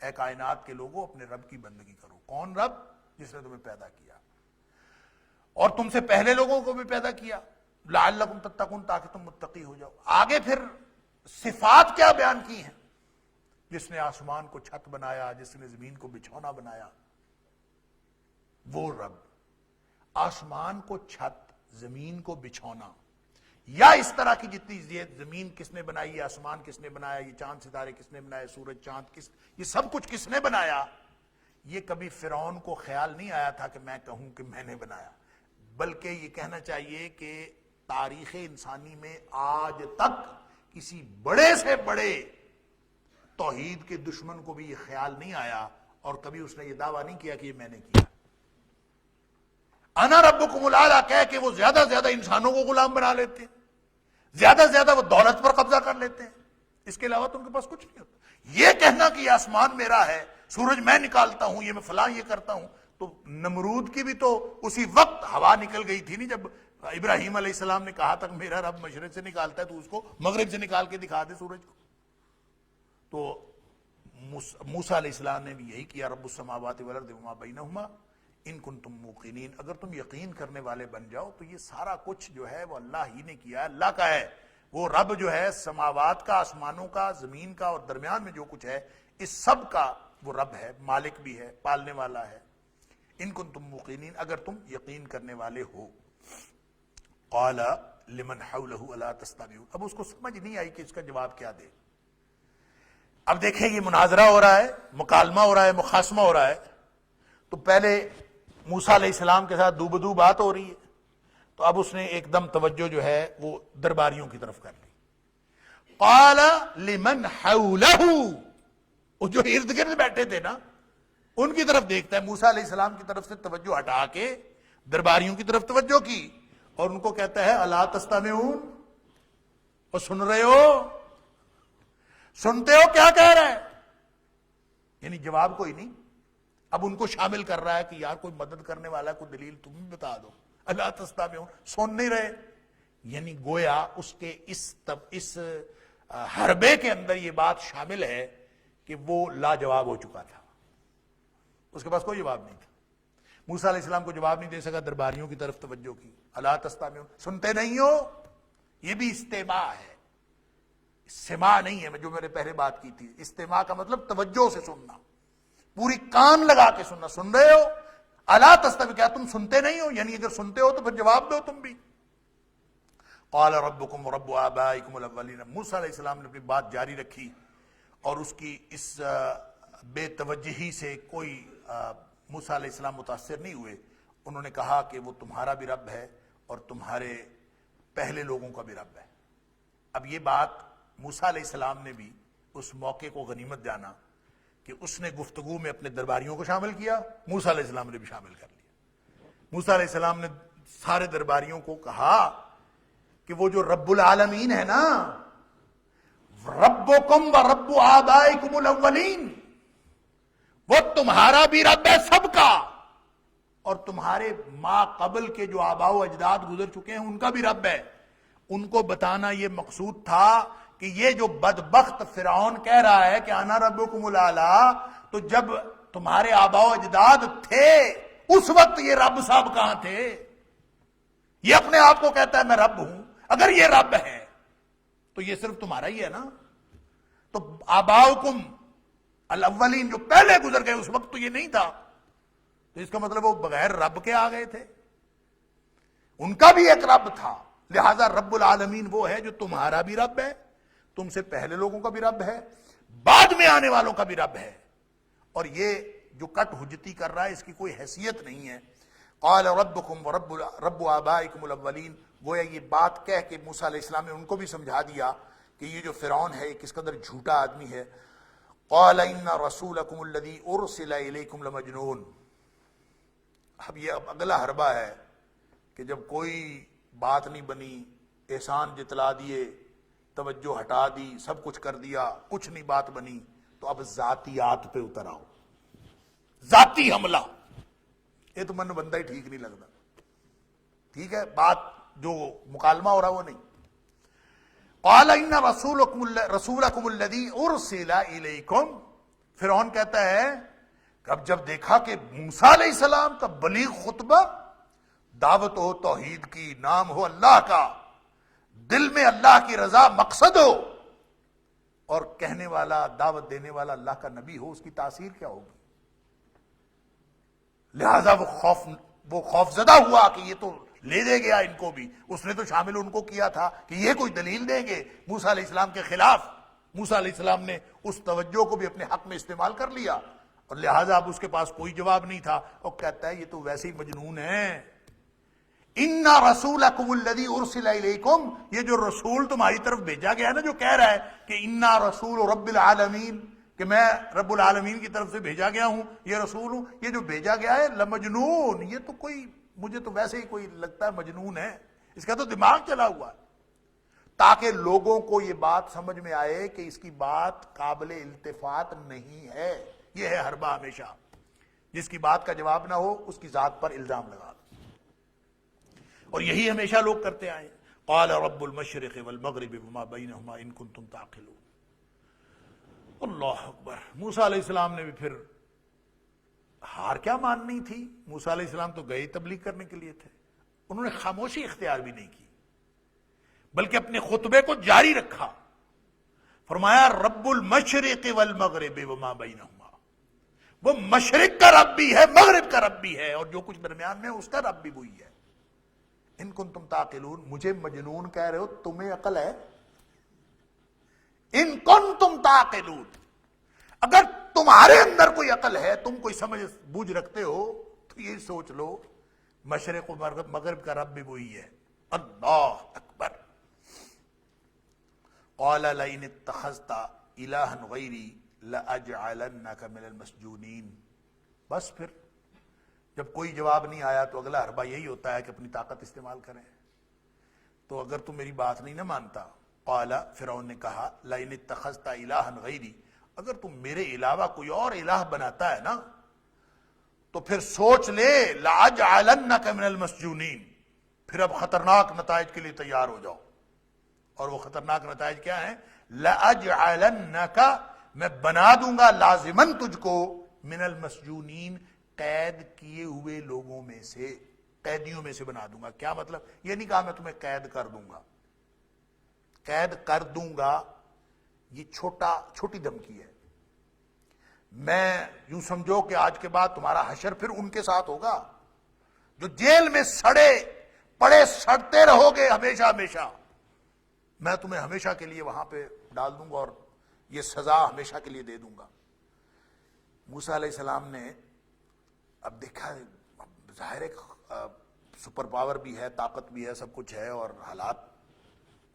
اے کائنات کے لوگوں اپنے رب کی بندگی کرو. کون رب؟ جس نے تمہیں پیدا کیا اور تم سے پہلے لوگوں کو بھی پیدا کیا. لعلکم تتقون، تاکہ تم متقی ہو جاؤ. آگے پھر صفات کیا بیان کی ہیں؟ جس نے آسمان کو چھت بنایا، جس نے زمین کو بچھونا بنایا، وہ رب. آسمان کو چھت، زمین کو بچھونا، یا اس طرح کی جتنی زمین کس نے بنائی، آسمان کس نے بنایا، یہ چاند ستارے کس نے بنایا، سورج چاند یہ سب کچھ کس نے بنایا، یہ کبھی فرعون کو خیال نہیں آیا تھا کہ میں کہوں کہ میں نے بنایا. بلکہ یہ کہنا چاہیے کہ تاریخ انسانی میں آج تک کسی بڑے سے بڑے توحید کے دشمن کو بھی یہ خیال نہیں آیا اور کبھی اس نے یہ دعویٰ نہیں کیا کہ یہ میں نے کیا. انا ربکم الاعلی کہہ کے وہ زیادہ سے زیادہ انسانوں کو غلام بنا لیتے ہیں، زیادہ سے زیادہ وہ دولت پر قبضہ کر لیتے ہیں. اس کے علاوہ تو ان کے پاس کچھ نہیں ہوتا. یہ کہنا کہ یہ آسمان میرا ہے، سورج میں نکالتا ہوں، یہ میں فلاں یہ کرتا ہوں. تو نمرود کی بھی تو اسی وقت ہوا نکل گئی تھی نہیں، جب ابراہیم علیہ السلام نے کہا تھا کہ میرا رب مشرق سے نکالتا ہے تو اس کو مغرب سے نکال کے دکھا دے سورج کو. تو موسیٰ علیہ السلام نے بھی یہی کیا. رب السماوات والارض وما بینہما ان کنتم موقنین. اگر تم یقین کرنے والے بن جاؤ تو یہ سارا کچھ جو ہے وہ اللہ ہی نے کیا ہے، اللہ کا ہے. وہ رب جو ہے سماوات کا، آسمانوں کا، زمین کا اور درمیان میں جو کچھ ہے اس سب کا وہ رب ہے، مالک بھی ہے، پالنے والا ہے. ان کنتم موقنین، اگر تم یقین کرنے والے ہو. قال لمن حولہ الا تستمعون. اب اس کو سمجھ نہیں آئی کہ اس کا جواب کیا دے. اب دیکھیں یہ مناظرہ ہو رہا ہے, مکالمہ ہو رہا ہے, مخاصمہ ہو رہا ہے. تو پہلے موسیٰ علیہ السلام کے ساتھ دو بدو بات ہو رہی ہے, تو اب اس نے ایک دم توجہ جو ہے وہ درباریوں کی طرف کر لی. قال لمن حولہ, وہ جو ارد گرد بیٹھے تھے نا ان کی طرف دیکھتا ہے. موسیٰ علیہ السلام کی طرف سے توجہ ہٹا کے درباریوں کی طرف توجہ کی اور ان کو کہتا ہے الا تستمعون, اور سن رہے ہو, سنتے ہو کیا کہہ رہا ہے. یعنی جواب کوئی نہیں. اب ان کو شامل کر رہا ہے کہ یار کوئی مدد کرنے والا, کوئی دلیل تم بھی بتا دو. الا تستمعون, سن نہیں رہے. یعنی گویا اس کے اس حربے کے اندر یہ بات شامل ہے کہ وہ لاجواب ہو چکا تھا, اس کے پاس کوئی جواب نہیں تھا. موسیٰ علیہ السلام کو جواب نہیں دے سکا, درباریوں کی طرف توجہ کی. الا تستمعون, سنتے نہیں ہو. یہ بھی استماع ہے, سماع نہیں ہے جو میں نے پہلے بات کی تھی. استماع کا مطلب توجہ سے سننا, پوری کان لگا کے سننا. سن رہے ہو الا تستمعون, کیا تم سنتے نہیں ہو؟ یعنی اگر سنتے ہو تو پھر جواب دو تم بھی. قال ربکم ورب آبائکم الاولین. موسیٰ علیہ السلام نے اپنی بات جاری رکھی اور اس کی اس بے توجہی سے کوئی موسیٰ علیہ السلام متاثر نہیں ہوئے. انہوں نے کہا کہ وہ تمہارا بھی رب ہے اور تمہارے پہلے لوگوں کا بھی رب ہے. اب یہ بات موسیٰ علیہ السلام نے بھی اس موقع کو غنیمت جانا کہ اس نے گفتگو میں اپنے درباریوں کو شامل کیا, موسیٰ علیہ السلام نے بھی شامل کر لیا. موسیٰ علیہ السلام نے سارے درباریوں کو کہا کہ وہ جو رب العالمین ہے نا, ربکم و رب آبائکم الاولین, وہ تمہارا بھی رب ہے سب کا, اور تمہارے ما قبل کے جو آباء و اجداد گزر چکے ہیں ان کا بھی رب ہے. ان کو بتانا یہ مقصود تھا کہ یہ جو بدبخت فرعون کہہ رہا ہے کہ انا ربکم الاعلی, تو جب تمہارے آباء و اجداد تھے اس وقت یہ رب صاحب کہاں تھے؟ یہ اپنے آپ کو کہتا ہے میں رب ہوں. اگر یہ رب ہے تو یہ صرف تمہارا ہی ہے نا. تو آباؤکم الاولین, جو پہلے گزر گئے اس وقت تو یہ نہیں تھا, تو اس کا مطلب وہ بغیر رب کے آ گئے تھے. ان کا بھی ایک رب تھا, لہذا رب العالمین وہ ہے جو تمہارا بھی رب ہے, تم سے پہلے لوگوں کا بھی رب ہے, بعد میں آنے والوں کا بھی رب ہے. اور یہ جو کٹ حجتی کر رہا ہے اس کی کوئی حیثیت نہیں ہے. قال ربکم رب آبائکم الاولین, گویا یہ بات کہہ کے موسیٰ علیہ السلام نے ان کو بھی سمجھا دیا کہ یہ جو فرعون ہے کس قدر جھوٹا آدمی ہے. قال ان رسولکم الذی ارسل الیکم لمجنون. اب یہ اگلا حربہ ہے کہ جب کوئی بات نہیں بنی, احسان جتلا دیے, توجہ ہٹا دی, سب کچھ کر دیا, کچھ نہیں بات بنی, تو اب ذاتیات پہ اتر آؤ, ذاتی حملہ. یہ تو من بندہ ہی ٹھیک نہیں لگتا. ٹھیک ہے, بات جو مکالمہ ہو رہا وہ نہیں. قال ان رسولکم الذی ارسل الیکم. فرعون کہتا ہے کہ اب جب دیکھا کہ موسیٰ علیہ السلام کا بلیغ خطبہ, دعوت ہو توحید کی, نام ہو اللہ کا, دل میں اللہ کی رضا مقصد ہو, اور کہنے والا دعوت دینے والا اللہ کا نبی ہو, اس کی تاثیر کیا ہوگی. لہذا وہ خوف زدہ ہوا کہ یہ تو لے دے گیا ان کو بھی. اس نے تو شامل ان کو کیا تھا کہ یہ کوئی دلیل دیں گے موسیٰ علیہ السلام کے خلاف. موسیٰ علیہ السلام نے اس توجہ کو بھی اپنے حق میں استعمال کر لیا, اور لہذا اب اس کے پاس کوئی جواب نہیں تھا. اور کہتا ہے یہ تو ویسے ہی مجنون ہے. ان رسولکم الذی ارسل الیکم, یہ جو رسول تمہاری طرف بھیجا گیا ہے نا, جو کہہ رہا ہے کہ انا رسول رب العالمین, کہ میں رب العالمین کی طرف سے بھیجا گیا ہوں, یہ رسول ہوں, یہ جو بھیجا گیا ہے لمجنون, یہ تو کوئی, مجھے تو ویسے ہی کوئی لگتا ہے مجنون ہے, اس کا تو دماغ چلا ہوا ہے. تاکہ لوگوں کو یہ بات سمجھ میں آئے کہ اس کی بات قابل التفات نہیں ہے. یہ ہے حربہ ہمیشہ, جس کی بات کا جواب نہ ہو اس کی ذات پر الزام لگا دو, اور یہی ہمیشہ لوگ کرتے آئے. قال رب المشرق والمغرب وما بینہما ان کنتم تعقلون. اللہ اکبر. موسیٰ علیہ السلام نے بھی پھر ہار کیا ماننی تھی. موسیٰ علیہ السلام تو گئے تبلیغ کرنے کے لیے تھے, انہوں نے خاموشی اختیار بھی نہیں کی بلکہ اپنے خطبے کو جاری رکھا. فرمایا رب المشرق والمغرب وما بینہما, وہ مشرق کا رب بھی ہے, مغرب کا رب بھی ہے, اور جو کچھ درمیان میں اس کا رب بھی وہی ہے. ان کنتم تعقلون, مجھے مجنون کہہ رہے ہو, تمہیں عقل ہے؟ ان کنتم تعقلون, اگر تمہارے اندر کوئی عقل ہے, تم کوئی سمجھ بوجھ رکھتے ہو, تو یہ سوچ لو مشرق و مغرب کا رب بھی وہی ہے. اللہ اکبر. قال لئن اتخذت الہا غیری لأجعلنک من المسجونین. بس پھر جب کوئی جواب نہیں آیا تو اگلا حربہ یہی ہوتا ہے کہ اپنی طاقت استعمال کریں. تو اگر تم میری بات نہیں نہ مانتا, قال, فرعون نے کہا, لئن اتخذت الہا غیری, اگر تم میرے علاوہ کوئی اور الہ بناتا ہے نا, تو پھر سوچ لے, لأجعلنک من المسجونین, پھر اب خطرناک نتائج کے لیے تیار ہو جاؤ. اور وہ خطرناک نتائج کیا ہیں؟ لأجعلنک, میں بنا دوں گا, لازماً تجھ کو, من المسجونین, قید کیے ہوئے لوگوں میں سے, قیدیوں میں سے بنا دوں گا. کیا مطلب؟ یہ نہیں کہا میں تمہیں قید کر دوں گا. قید کر دوں گا یہ چھوٹی دھمکی ہے. میں یوں سمجھو کہ آج کے بعد تمہارا حشر پھر ان کے ساتھ ہوگا جو جیل میں سڑتے رہو گے ہمیشہ ہمیشہ. میں تمہیں ہمیشہ کے لیے وہاں پہ ڈال دوں گا اور یہ سزا ہمیشہ کے لیے دے دوں گا. موسیٰ علیہ السلام نے اب دیکھا, ظاہر ہے سپر پاور بھی ہے, طاقت بھی ہے, سب کچھ ہے, اور حالات,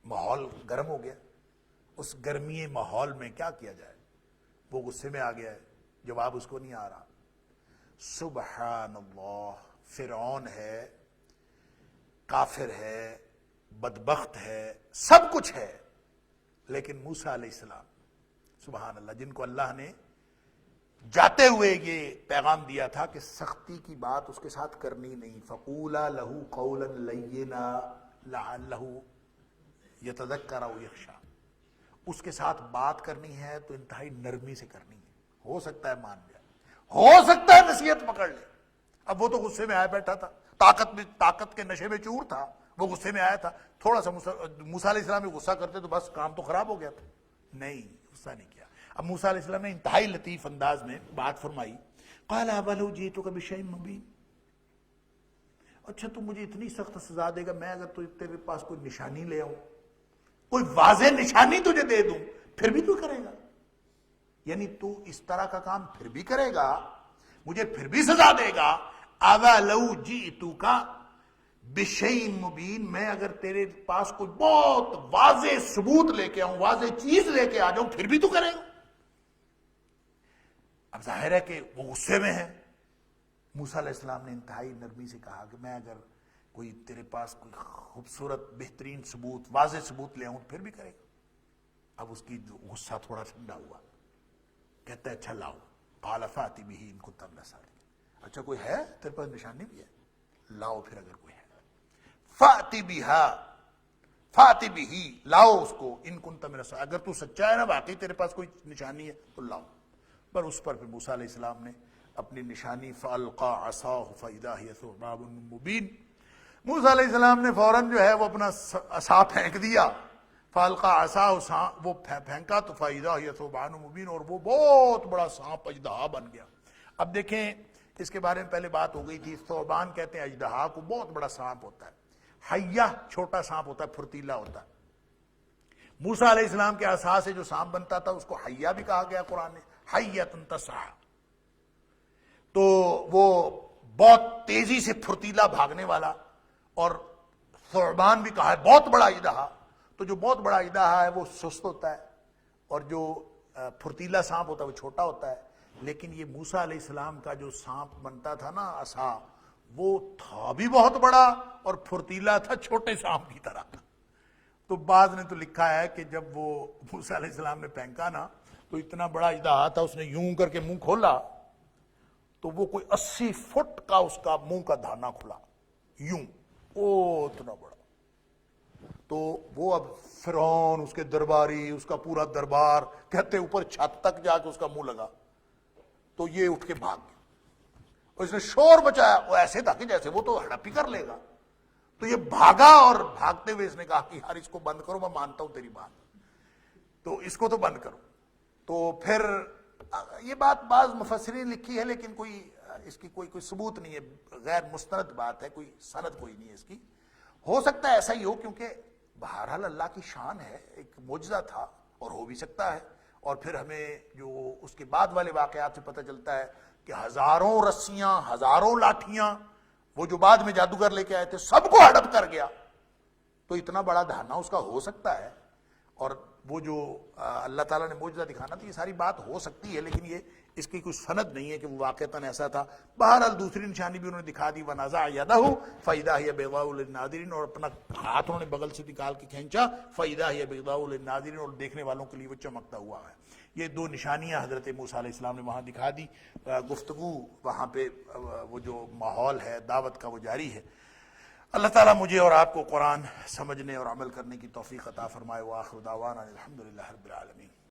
ماحول گرم ہو گیا. اس گرمی ماحول میں کیا کیا جائے؟ وہ غصے میں آ گیا ہے, جواب اس کو نہیں آ رہا. سبحان اللہ, فرعون ہے, کافر ہے, بدبخت ہے, سب کچھ ہے, لیکن موسیٰ علیہ السلام, سبحان اللہ, جن کو اللہ نے جاتے ہوئے یہ پیغام دیا تھا کہ سختی کی بات اس کے ساتھ کرنی نہیں. فقولا لہ قولا لینا لعلہ یتذکر او یخشی, اس کے ساتھ بات کرنی ہے تو انتہائی نرمی سے کرنی ہے. ہو سکتا ہے مان جائے, ہو سکتا ہے نصیحت پکڑ لے. اب وہ تو غصے میں آیا بیٹھا تھا, طاقت کے نشے میں چور تھا, وہ غصے میں آیا تھا. تھوڑا سا موسیٰ علیہ السلام میں غصہ کرتے تو بس کام تو خراب ہو گیا تھا. نہیں, غصہ نہیں کیا. اب موسیٰ علیہ السلام نے انتہائی لطیف انداز میں بات فرمائی. قال اولو جئتک بشیء مبین, اچھا تم مجھے اتنی سخت سزا دے گا, میں اگر تو تیرے پاس کوئی نشانی لے آؤں, کوئی واضح نشانی تجھے دے دوں, پھر بھی تو کرے گا؟ یعنی تو اس طرح کا کام پھر بھی کرے گا, مجھے پھر بھی سزا دے گا. اولو جئتک بشیء مبین, میں اگر تیرے پاس کوئی بہت واضح ثبوت لے کے آؤں, واضح چیز لے کے آ جاؤں, پھر بھی تو کرے گا؟ اب ظاہر ہے کہ وہ غصے میں ہے. موسیٰ علیہ السلام نے انتہائی نرمی سے کہا کہ میں اگر کوئی تیرے پاس کوئی خوبصورت بہترین ثبوت, واضح ثبوت لے آؤں, پھر بھی کرے گا. اب اس کی غصہ تھوڑا ٹھنڈا ہوا, کہتا ہے اچھا لاؤ. قال فأت بہ ان کنت من الصادقین, اچھا کوئی ہے تیرے پاس نشانی بھی ہے, لاؤ پھر اگر کوئی ہے. فأت بہ, لاؤ اس کو, ان کنت من الصادقین, اگر تو سچا ہے نا, واقعی تیرے پاس کوئی نشانی ہے تو لاؤ. پر اس پر پھر موسیٰ علیہ السلام نے اپنی نشانی فألقى عصاه فإذا هي ثعبان مبین, موسیٰ علیہ السلام نے فوراً جو ہے وہ اپنا عصا پھینک دیا. فألقى عصاه, وہ پھینکا تو فإذا هي ثعبان مبین, اور وہ بہت بڑا سانپ اژدہا بن گیا. اب دیکھیں اس کے بارے میں پہلے بات ہو گئی تھی. ثعبان کہتے ہیں اژدہا کو, بہت بڑا سانپ ہوتا ہے. حیہ چھوٹا سانپ ہوتا ہے, پھرتیلا ہوتا ہے. موسیٰ علیہ السلام کے عصا سے جو سانپ بنتا تھا اس کو حیہ بھی کہا گیا قرآن نے, حیۃ تسعی, تو وہ بہت تیزی سے پھرتیلا بھاگنے والا. اور ثعبان بھی کہا ہے بہت بڑا اژدہا. تو جو بہت بڑا اژدہا ہے وہ سست ہوتا ہے, اور جو پھرتیلا سانپ ہوتا ہے وہ چھوٹا ہوتا ہے. لیکن یہ موسیٰ علیہ السلام کا جو سانپ بنتا تھا نا, عصا, وہ تھا بھی بہت بڑا اور پھرتیلا تھا, چھوٹے سانپ کی طرح. تو بعض نے تو لکھا ہے کہ جب وہ موسیٰ علیہ السلام نے پھینکا نا, تو اتنا بڑا اژدہا تھا, اس نے یوں کر کے منہ کھولا تو وہ کوئی 80 فٹ کا اس کا منہ کا دھانا کھلا, یوں, او اتنا بڑا. تو وہ اب فرعون, اس کے درباری, اس کا پورا دربار, کہتے اوپر چھت تک جا کے اس کا منہ لگا, تو یہ اٹھ کے بھاگ گیا. اور اس نے شور بچایا, وہ ایسے تھا کہ جیسے وہ تو ہڑپ ہی کر لے گا. تو یہ بھاگا, اور بھاگتے ہوئے اس نے کہا کہ یار اس کو بند کرو, میں مانتا ہوں تیری بات, تو اس کو تو بند کرو. تو پھر یہ بات بعض مفسرین لکھی ہے, لیکن کوئی اس کی کوئی ثبوت نہیں ہے, غیر مستند بات ہے, کوئی سند کوئی نہیں ہے اس کی. ہو سکتا ہے ایسا ہی ہو، کیونکہ بہرحال اللہ کی شان ہے، ایک معجزہ تھا اور ہو بھی سکتا ہے. اور پھر ہمیں جو اس کے بعد والے واقعات سے پتہ چلتا ہے کہ ہزاروں رسیاں، ہزاروں لاٹھیاں وہ جو بعد میں جادوگر لے کے آئے تھے سب کو ہڑپ کر گیا. تو اتنا بڑا دھانا اس کا ہو سکتا ہے. اور وہ جو اللہ تعالیٰ نے معجزہ دکھانا تھا، یہ ساری بات ہو سکتی ہے، لیکن یہ اس کی کوئی سند نہیں ہے کہ وہ واقعتاً ایسا تھا. بہرحال دوسری نشانی بھی انہوں نے دکھا دی، وَنَزَعَ يَدَهُ فَإِذَا هِيَ بَيْضَاءُ لِلنَّاظِرِينَ، اور اپنا ہاتھ انہوں نے بغل سے نکال کے کھینچا، فَإِذَا هِيَ بَيْضَاءُ لِلنَّاظِرِينَ، اور دیکھنے والوں کے لیے وہ چمکتا ہوا ہے. یہ دو نشانیاں حضرت موسیٰ علیہ السلام نے وہاں دکھا دی. گفتگو وہاں پہ وہ جو ماحول ہے دعوت کا وہ جاری ہے. اللہ تعالیٰ مجھے اور آپ کو قرآن سمجھنے اور عمل کرنے کی توفیق عطا فرمائے. وآخر دعوانا الحمدللہ رب العالمین.